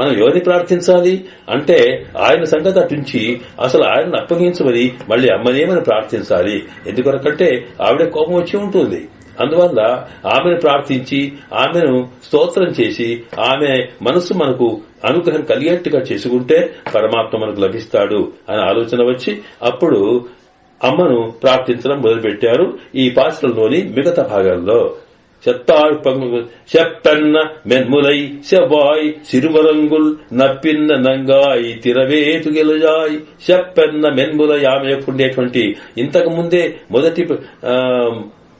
మనం ఎవరిని ప్రార్థించాలి అంటే ఆయన సంగతి అటుంచి అసలు ఆయనను అప్పగించమని మళ్లీ అమ్మనేమని ప్రార్థించాలి. ఎందుకంటే ఆవిడ కోపం వచ్చి ఉంటుంది. అందువల్ల ఆమెను ప్రార్థించి ఆమెను స్తోత్రం చేసి ఆమె మనస్సు మనకు అనుగ్రహం కలిగేట్టుగా చేసుకుంటే పరమాత్మ మనకు లభిస్తాడు అనే ఆలోచన వచ్చి అప్పుడు అమ్మను ప్రార్థించడం మొదలుపెట్టారు. ఈ పాత్రలోని మిగతా భాగాల్లో செப்பென்ன மென்முலை செவ்வாய் சிறுவரங்குள் నప్పిన్న నంగాయి తిరవేటు గెలుజాయి చెప్పెన్న మెన్ములై ఆమె యొక్క ఉండేటువంటి ఇంతకు ముందే మొదటి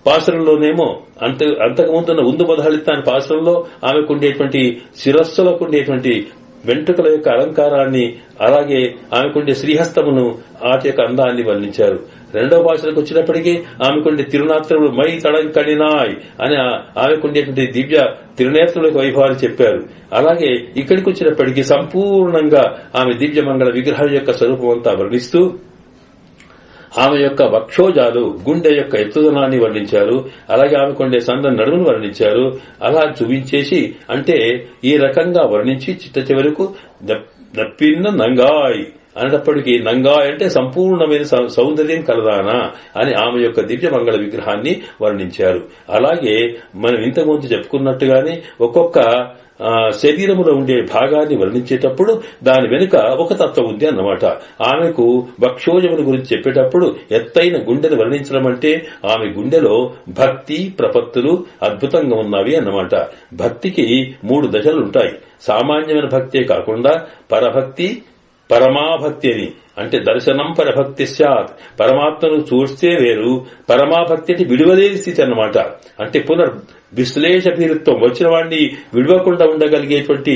పాసరంలోనేమో అంతకుముందున్న ఉందు మొదలెత్తాని పాసరంలో ఆమెకు ఉండేటువంటి శిరస్సులకు ఉండేటువంటి వెంట్రుకల యొక్క అలంకారాన్ని, అలాగే ఆమెకుండే శ్రీహస్తమును, ఆటి యొక్క అందాన్ని వర్ణించారు. రెండవ భాషలకు వచ్చినప్పటికీ ఆమెకుండే తిరునాత్రములు మై తడంకడినాయ్ అని ఆమెకుండేటువంటి దివ్య తిరునేత్రులకు వైభవాన్ని చెప్పారు. అలాగే ఇక్కడికి వచ్చినప్పటికీ సంపూర్ణంగా ఆమె దివ్య మంగళ విగ్రహం యొక్క స్వరూపం అంతా వర్ణిస్తూ ఆమె యొక్క వక్షోజాలు గుండె యొక్క ఎత్తుదనాన్ని వర్ణించారు. అలాగే ఆమెకుండే సన్న నడుమును వర్ణించారు. అలా చూపించేసి అంటే ఈ రకంగా వర్ణించి చిట్ట చివరకు నప్పిన్న నంగాయ్ అనేటప్పటికీ నంగాయ్ అంటే సంపూర్ణమైన సౌందర్యం కలదానా అని ఆమె యొక్క దివ్య మంగళ విగ్రహాన్ని వర్ణించారు. అలాగే మనం ఇంతకుముందు చెప్పుకున్నట్టుగానే ఒక్కొక్క శరీరములో ఉండే భాగాన్ని వర్ణించేటప్పుడు దాని వెనుక ఒక తత్వం ఉంది అన్నమాట. ఆమెకు వక్షోజముల గురించి చెప్పేటప్పుడు ఎత్తైన గుండెను వర్ణించడం అంటే ఆమె గుండెలో భక్తి ప్రపత్తులు అద్భుతంగా ఉన్నవి అన్నమాట. భక్తికి 3 దశలుంటాయి. సామాన్యమైన భక్తే కాకుండా పరభక్తి, పరమాభక్తి అని. అంటే దర్శనం పరభక్తి స్యాత్, పరమాత్మను చూస్తే వేరు, పరమాభక్తి విడువలేని స్థితి అన్నమాట. అంటే విశ్లేషభీరుత్వం వచ్చిన వాడిని విడవకుండా ఉండగలిగేటువంటి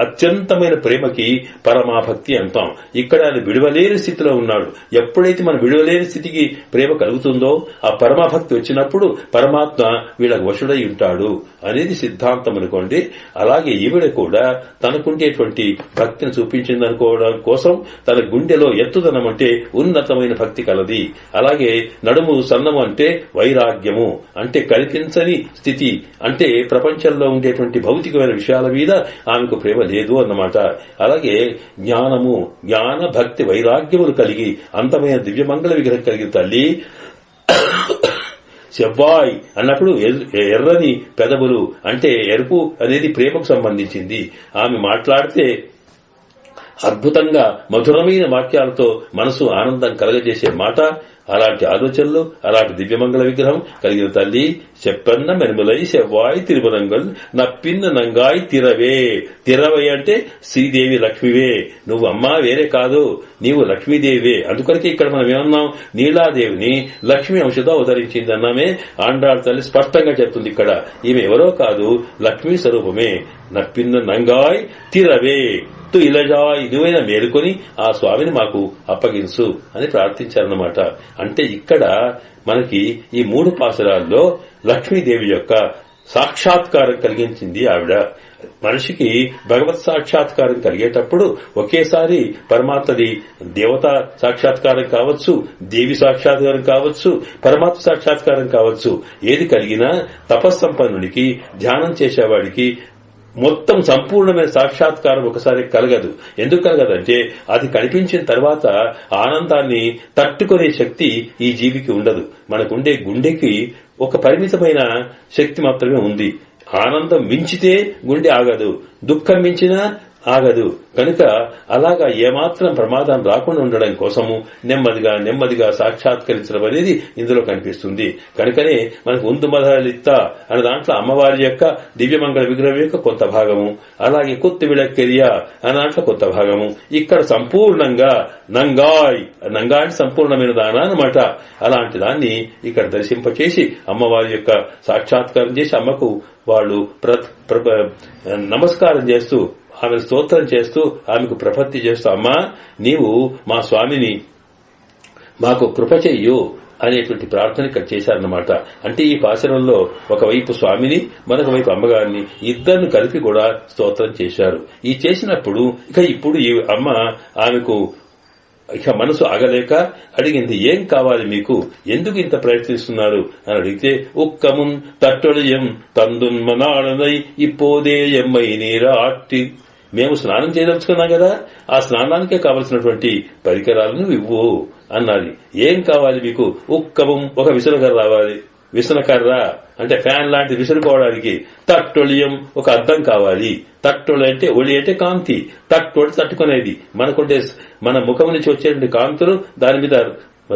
అత్యంతమైన ప్రేమకి పరమాభక్తి అంటాం. ఇక్కడ అది విడవలేని స్థితిలో ఉన్నాడు. ఎప్పుడైతే మనం విడవలేని స్థితికి ప్రేమ కలుగుతుందో ఆ పరమాభక్తి వచ్చినప్పుడు పరమాత్మ వీళ్ళకు వశుడై ఉంటాడు అనేది సిద్ధాంతం అనుకోండి. అలాగే ఈవిడ కూడా తనకుండేటువంటి భక్తిని చూపించిందనుకోవడం కోసం తన గుండెలో ఎత్తుదనం అంటే ఉన్నతమైన భక్తి కలది. అలాగే నడుము సన్నము అంటే వైరాగ్యము, అంటే కల్పించని స్థితి, అంటే ప్రపంచంలో ఉండేటువంటి భౌతికమైన విషయాల మీద ఆమెకు ప్రేమ లేదు అన్నమాట. అలాగే జ్ఞానము, జ్ఞాన భక్తి వైరాగ్యములు కలిగి అంతమైన దివ్యమంగళ విగ్రహం కలిగిన తల్లి సెవ్వాయ్ అన్నప్పుడు ఎర్రని పెదవులు అంటే ఎరుపు అనేది ప్రేమకు సంబంధించింది. ఆమె మాట్లాడితే అద్భుతంగా మధురమైన వాక్యాలతో మనసు ఆనందం కలగజేసే మాట. అలాంటి ఆలోచనలు, అలాంటి దివ్యమంగళ విగ్రహం కలిగిన తల్లి చెప్పన్న మెరుములై సెవ్వాయ్ తిరుమలంగల్ నప్పిన్న నంగాయ్ తిరవే. తిరవై అంటే శ్రీదేవి లక్ష్మివే, నువ్వు అమ్మా వేరే కాదు, నీవు లక్ష్మీదేవివే. అందుకనికే ఇక్కడ మనం ఏమన్నాం, నీలాదేవిని లక్ష్మీ అంశతో అవతరించింది అన్నామే. ఆండాళ్ తల్లి స్పష్టంగా చెప్తుంది ఇక్కడ, ఈమె ఎవరో కాదు, లక్ష్మీ స్వరూపమే. నప్పిన్న నంగాయ్ తిరవే తు ఇలజాయ్, నువ్వైనా మేలుకొని ఆ స్వామిని మాకు అప్పగించు అని ప్రార్థించారన్నమాట. అంటే ఇక్కడ మనకి ఈ 3 పాసురాల్లో లక్ష్మీదేవి యొక్క సాక్షాత్కారం కలిగించింది ఆవిడ. మనిషికి భగవత్ సాక్షాత్కారం కలిగేటప్పుడు ఒకేసారి పరమాత్మది దేవతా సాక్షాత్కారం కావచ్చు, దేవి సాక్షాత్కారం కావచ్చు, పరమాత్మ సాక్షాత్కారం కావచ్చు. ఏది కలిగినా తపస్సంపన్నుడికి, ధ్యానం చేసేవాడికి మొత్తం సంపూర్ణమైన సాక్షాత్కారం ఒకసారి కలగదు. ఎందుకు కలగదంటే అది కనిపించిన తర్వాత ఆనందాన్ని తట్టుకునే శక్తి ఈ జీవికి ఉండదు. మనకుండే గుండెకి ఒక పరిమితమైన శక్తి మాత్రమే ఉంది. ఆనందం మించితే గుండె ఆగదు, దుఃఖం మించినా ఆగదు. కనుక అలాగా ఏమాత్రం ప్రమాదం రాకుండా ఉండడం కోసము నెమ్మదిగా నెమ్మదిగా సాక్షాత్కరించడం అనేది ఇందులో కనిపిస్తుంది. కనుకనే మనకు ఉందు మదలిత్త అనే దాంట్లో అమ్మవారి యొక్క దివ్యమంగళ విగ్రహం యొక్క కొంత భాగము, అలాగే కొత్త విళక్కెరియా అనే దాంట్లో కొంత భాగము, ఇక్కడ సంపూర్ణంగా నంగాయ్, నంగాయ్ సంపూర్ణమైన దానా అన్నమాట. అలాంటి దాన్ని ఇక్కడ దర్శింపచేసి అమ్మవారి యొక్క సాక్షాత్కారం చేసి అమ్మకు వాళ్ళు నమస్కారం చేస్తూ, ఆమెను స్తోత్రం చేస్తూ, ఆమెకు ప్రపత్తి చేస్తూ, అమ్మా నీవు మా స్వామిని మాకు కృప చెయ్యు అనేటువంటి ప్రార్థన ఇక్కడ చేశారన్నమాట. అంటే ఈ పాశనంలో ఒకవైపు స్వామిని, మరొక వైపు అమ్మగారిని ఇద్దరిని కలిపి కూడా స్తోత్రం చేశారు. ఈ చేసినప్పుడు ఇప్పుడు ఈ అమ్మ ఆమెకు మనసు ఆగలేక అడిగింది, ఏం కావాలి మీకు, ఎందుకు ఇంత ప్రయత్నిస్తున్నారు అని అడిగితే, ఉక్కమున్ తట్టొళయం తందున్మనాళనై ఇప్పోదే ఎమ్మై నీరా ఆట్టి, మేము స్నానం చేయదలుచుకున్నాం కదా, ఆ స్నానానికే కావలసినటువంటి పరికరాలను ఇవ్వు అన్నది. ఏం కావాలి మీకు, ఉక్కమం ఒక విసునకర్ర రావాలి, విసునకర్ర అంటే ఫ్యాన్ లాంటి విసురుకోవడానికి, తట్టొళియం ఒక అద్దం కావాలి, తట్టొళి అంటే ఒళి అంటే కాంతి, తట్టొళి తట్టుకునేది, మనకుంటే మన ముఖం నుంచి వచ్చేటువంటి కాంతులు దాని మీద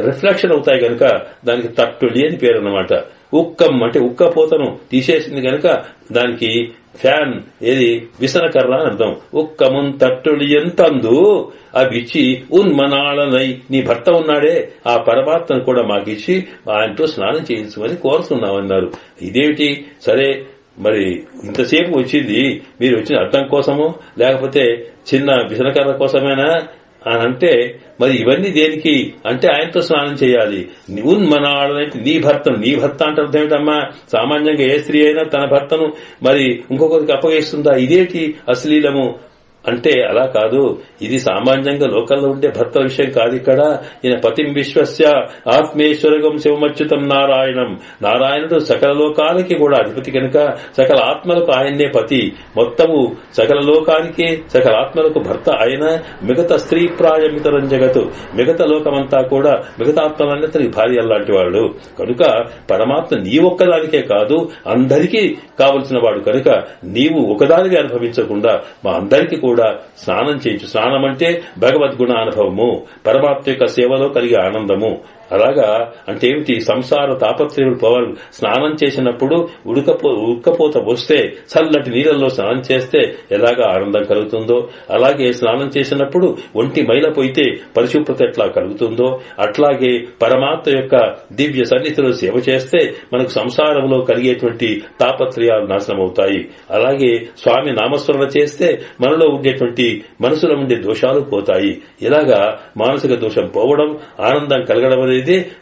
రిఫ్లెక్షన్ అవుతాయి కనుక దానికి తట్టొళి అని పేరు అన్నమాట. ఉక్కం అంటే ఉక్కపోతను తీసేసింది కనుక దానికి ఫ్యాన్ ఏది విసనకర్ర అని అర్థం. ఉక్కమున్ తట్టొళియం తందు అవిచ్చి ఉన్మనాళనై, నీ భర్త ఉన్నాడే ఆ పరమాత్మను కూడా మాకిచ్చి ఆయనతో స్నానం చేయించమని కోరుతున్నామన్నారు. ఇదేమిటి, సరే మరి ఇంతసేపు వచ్చింది మీరు వచ్చిన అర్థం కోసమో లేకపోతే చిన్న విసనకర్ర కోసమేనా అని అంటే, మరి ఇవన్నీ దేనికి అంటే ఆయనతో స్నానం చేయాలి. ఉన్మనాళనైతే నీ భర్తను, నీ భర్త అంటే అర్థం ఏమిటమ్మా, సామాన్యంగా ఏ స్త్రీ అయినా తన భర్తను మరి ఇంకొకరికి అప్పగిస్తుందా, ఇదేంటి అశ్లీలము అంటే అలా కాదు, ఇది సామాన్యంగా లోకంలో ఉండే భర్త విషయం కాదు. ఇక్కడ ఈయన పతిం విశ్వస్య ఆత్మేశ్వరగం శివమచ్యుతం నారాయణం. నారాయణుడు సకల లోకాలకి కూడా అధిపతి కనుక సకల ఆత్మలకు ఆయన్నే పతి. మొత్తము సకల లోకానికి సకల ఆత్మలకు భర్త ఆయన. మిగతా స్త్రీ ప్రాయమితరం జగత్తు, మిగతా లోకమంతా కూడా మిగతా ఆత్మలన్నిటికి భార్య లాంటి వాడు కనుక పరమాత్మ నీ ఒక్కదానికే కాదు అందరికీ కావలసిన వాడు కనుక నీవు ఒకదానిగా అనుభవించకుండా మా అందరికీ కూడా స్నానం చేయించు. స్నానం అంటే భగవద్గుణ అనుభవము, పరమాత్మ యొక్క సేవలో కలిగే ఆనందము. అలాగా అంటే ఏమిటి, సంసార తాపత్రయులు పోవాలి. స్నానం చేసినప్పుడు ఉడకపోత వస్తే చల్లటి నీళ్ళల్లో స్నానం చేస్తే ఎలాగా ఆనందం కలుగుతుందో, అలాగే స్నానం చేసినప్పుడు ఒంటి మైల పోయితే పరిశుభ్రత ఎట్లా కలుగుతుందో, అట్లాగే పరమాత్మ యొక్క దివ్య సన్నిధిలో సేవ చేస్తే మనకు సంసారంలో కలిగేటువంటి తాపత్రయాలు నాశనమవుతాయి. అలాగే స్వామి నామస్మరణ చేస్తే మనలో ఉండేటువంటి మనసులో ఉండే దోషాలు పోతాయి. ఇలాగా మానసిక దోషం పోవడం, ఆనందం కలగడం అనేది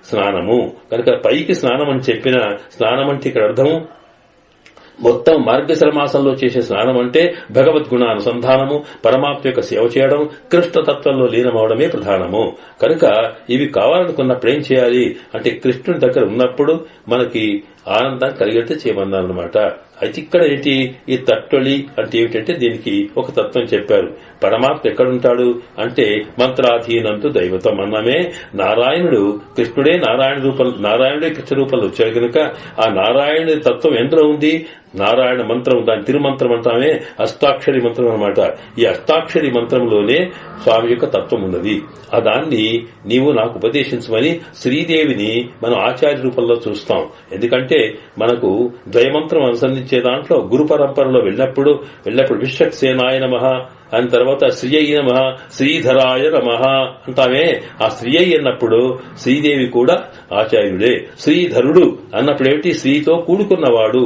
స్నానము కనుక పైకి స్నానం అని చెప్పిన స్నానం అంటే ఇక్కడ అర్థము మొత్తం మార్గశిర మాసంలో చేసే స్నానం అంటే భగవద్గుణ అనుసంధానము, పరమాత్మ యొక్క సేవ చేయడం, కృష్ణతత్వంలో లీనమవడమే ప్రధానము. కనుక ఇవి కావాలనుకున్నప్పుడు ఏం చేయాలి అంటే కృష్ణుని దగ్గర ఉన్నప్పుడు మనకి ఆనందం కలిగేట్టు చేయమన్నారన్నమాట. అయితే ఇక్కడ ఏంటి ఈ తట్టొలి అంటే ఏమిటంటే దీనికి ఒక తత్వం చెప్పారు. పరమాత్మ ఎక్కడుంటాడు అంటే మంత్రాధీనంతు దైవతం అన్నమే. నారాయణుడు కృష్ణుడే నారాయణుడే కృష్ణ రూపంలో వచ్చాడు కనుక ఆ నారాయణుడి తత్వం ఎందులో ఉంది, నారాయణ మంత్రం, దాని తిరుమంత్రం అంటామే అష్టాక్షరి మంత్రం అన్నమాట. ఈ అష్టాక్షరి మంత్రంలోనే స్వామి యొక్క తత్వం ఉన్నది. ఆ దాన్ని నీవు నాకు ఉపదేశించమని శ్రీదేవిని మనం ఆచార్య రూపంలో చూస్తాం. ఎందుకంటే మనకు ద్వయమంత్రం అనుసరించే దాంట్లో గురు పరంపరలో వెళ్ళినప్పుడు విశ్వక్సేనాయ నమః అని తర్వాత శ్రీయ్య నమః శ్రీధరాయ నమః అంటామే. ఆ శ్రీయ్య అన్నప్పుడు శ్రీదేవి కూడా ఆచార్యుడే. శ్రీధరుడు అన్నప్పుడు ఏమిటి, శ్రీతో కూడుకున్నవాడు,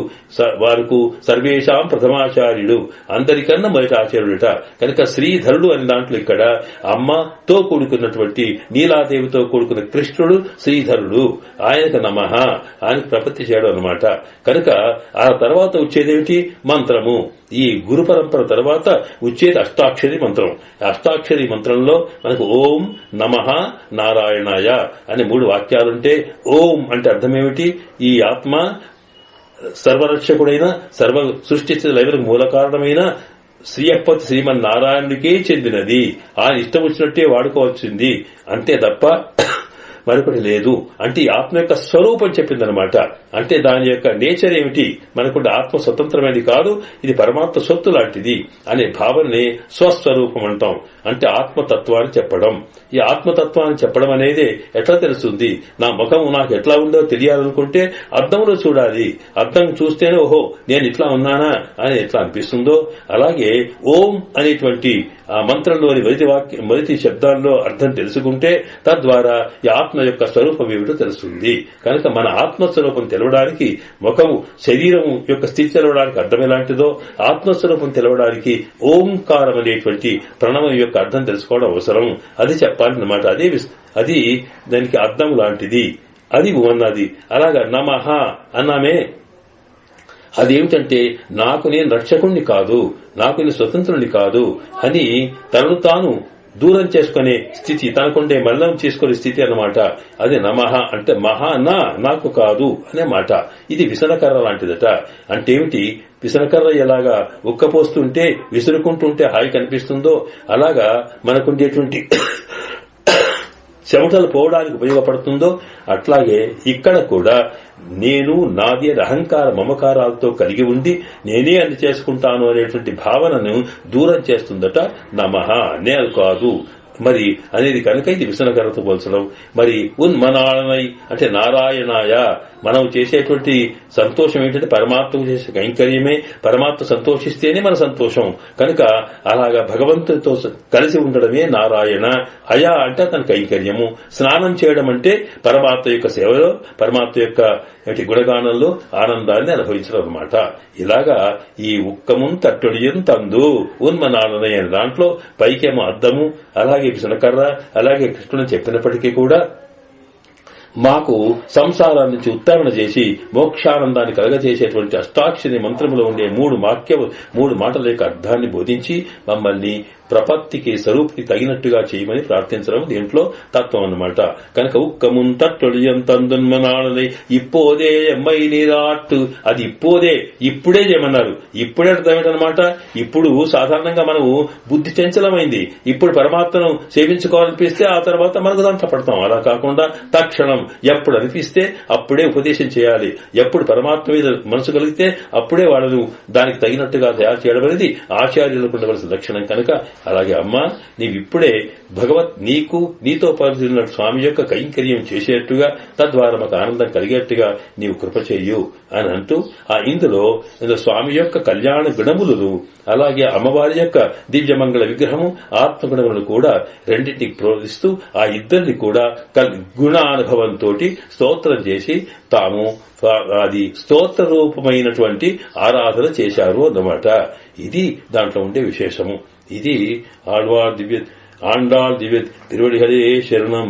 వారికి సర్వేషాం ప్రథమాచార్యుడు, అందరికన్నా మొదటి ఆచార్యుడట. కనుక శ్రీధరుడు అని దాంట్లో ఇక్కడ అమ్మతో కూడుకున్నటువంటి నీలాదేవితో కూడుకున్న కృష్ణుడు శ్రీధరుడు, ఆయనకు నమః, ఆయనకు ప్రపత్తి చేయడం అన్నమాట. కనుక ఆ తర్వాత వచ్చేదేమిటి మంత్రము. ఈ గురు పరంపర తర్వాత వచ్చేది అష్టాక్షరి మంత్రం. అష్టాక్షరి మంత్రంలో మనకు ఓం నమః నారాయణాయ అనే 3 వాక్యాలుంటే ఓం అంటే అర్థమేమిటి, ఈ ఆత్మ సర్వరక్షకుడైన సర్వ సృష్టి లైవలకు మూల కారణమైన శ్రీయప్పతి శ్రీమన్నారాయణుడికే చెందినది, ఆయన ఇష్టం వచ్చినట్టే వాడుకోవచ్చింది అంతే తప్ప మరొకటి లేదు. అంటే ఈ ఆత్మ యొక్క స్వరూపం చెప్పిందనమాట. అంటే దాని యొక్క నేచర్ ఏమిటి, మనకు ఆత్మ స్వతంత్రమైనది కాదు, ఇది పరమాత్మ సొత్తు లాంటిది అనే భావనని స్వస్వరూపం అంటాం. అంటే ఆత్మతత్వాన్ని చెప్పడం. ఈ ఆత్మతత్వాన్ని చెప్పడం అనేది ఎట్లా తెలుస్తుంది, నా ముఖం నాకు ఎట్లా ఉందో తెలియాలనుకుంటే అద్దంలో చూడాలి. అద్దం చూస్తేనే ఓహో నేను ఇట్లా ఉన్నానా అని ఎట్లా అనిపిస్తుందో, అలాగే ఓం అనేటువంటి ఆ మంత్రంలోని మొదటి శబ్దాల్లో అర్థం తెలుసుకుంటే తద్వారా ఈ ఆత్మ యొక్క స్వరూపం ఏమిటో తెలుస్తుంది. కనుక మన ఆత్మస్వరూపం తెలవడానికి ముఖము శరీరం యొక్క స్థితి తెలవడానికి అర్థం ఎలాంటిదో ఆత్మస్వరూపం తెలవడానికి ఓంకారం అనేటువంటి ప్రణవం యొక్క అర్థం తెలుసుకోవడం అవసరం. అది చెప్పాలన్నమాట. అది దానికి అర్థం లాంటిది, అది ఉన్నది. అలాగా నమః అన్నామే, అదేమిటంటే నాకు నేను రక్షకుణ్ణి కాదు, నాకు నేను స్వతంత్రుని కాదు అని తనను తాను దూరం చేసుకునే స్థితి, తనకుండే మల్లం చేసుకునే స్థితి అన్నమాట. అది నమః అంటే మహా నాకు కాదు అనే మాట. ఇది విసనకర్ర లాంటిదట. అంటే ఏమిటి, విసనకర్ర ఎలాగా ఉక్కపోస్తుంటే విసురుకుంటుంటే హాయి కనిపిస్తుందో అలాగా మనకుండేటువంటి చెమటలు పోవడానికి ఉపయోగపడుతుందో అట్లాగే ఇక్కడ కూడా నేను నాది అహంకార మమకారాలతో కలిగి ఉండి నేనే అన్ని చేసుకుంటాను అనేటువంటి భావనను దూరం చేస్తుందట నమః, నేను కాదు మరి అనేది. కనుక ఇది విసనకర్రతో పోల్చడం. మరి ఉన్మనాళనై అంటే నారాయణాయ, మనం చేసేటువంటి సంతోషం ఏంటంటే పరమాత్మకు చేసే కైంకర్యమే. పరమాత్మ సంతోషిస్తేనే మన సంతోషం. కనుక అలాగా భగవంతుడితో కలిసి ఉండడమే నారాయణ. అయ అంటే తన కైంకర్యము. స్నానం చేయడం అంటే పరమాత్మ యొక్క సేవలో పరమాత్మ యొక్క గుణగానంలో ఆనందాన్ని అనుభవించడం అన్నమాట. ఇలాగా ఈ ఉక్కమున్ తట్టొడియం తందు ఉన్మనాళనై అనే దాంట్లో పైకేమో అద్దము, అలాగే విసనకర్ర, అలాగే కృష్ణుని చెప్పినప్పటికీ కూడా మాకు సంసారాన్ని నుంచి ఉత్తరణ చేసి మోక్షానందాన్ని కలగజేసేటువంటి అష్టాక్షరి మంత్రములో ఉండే మూడు మాటల యొక్క అర్థాన్ని బోధించి మమ్మల్ని ప్రపత్తికి స్వరూపికి తగినట్టుగా చేయమని ప్రార్థించడం దీంట్లో తత్వం అన్నమాట. కనుక ఉక్కమున్ తట్టొడియం తందున్మనాళని ఇప్పోదే ఎమ్మై నీరాట్టు, అది ఇప్పుడే చేయమన్నారు. ఇప్పుడే అర్థం ఏంటనమాట, ఇప్పుడు సాధారణంగా మనము బుద్ధి చంచలమైంది, ఇప్పుడు పరమాత్మను సేవించుకోవాలనిపిస్తే ఆ తర్వాత మనకు దాంట్లో పడతాం. అలా కాకుండా తక్షణం ఎప్పుడు అనిపిస్తే అప్పుడే ఉపదేశం చేయాలి. ఎప్పుడు పరమాత్మ మీద మనసు కలిగితే అప్పుడే వాళ్ళను దానికి తగినట్టుగా తయారు చేయడం అనేది ఆచార్యులకు ఉండవలసిన లక్షణం. కనుక అలాగే అమ్మా, నీవిప్పుడే నీతో పరిధిన స్వామి యొక్క కైంకర్యం చేసేట్టుగా, తద్వారా మాకు ఆనందం కలిగేట్టుగా నీవు కృప చెయ్యు అని అంటూ ఇందులో స్వామి యొక్క కళ్యాణ గుణములను, అలాగే అమ్మవారి యొక్క దివ్యమంగళ విగ్రహము, ఆత్మగుణములను కూడా రెండింటికి ప్రోత్సహిస్తూ ఆ ఇద్దరిని కూడా గుణానుభవంతో స్తోత్రం చేసి తాము అది స్తోత్ర రూపమైనటువంటి ఆరాధన చేశారు అన్నమాట. ఇది దాంట్లో ఉండే విశేషము. ఇది ఆండాళ్ దివ్య తిరువడిగలే శరణం.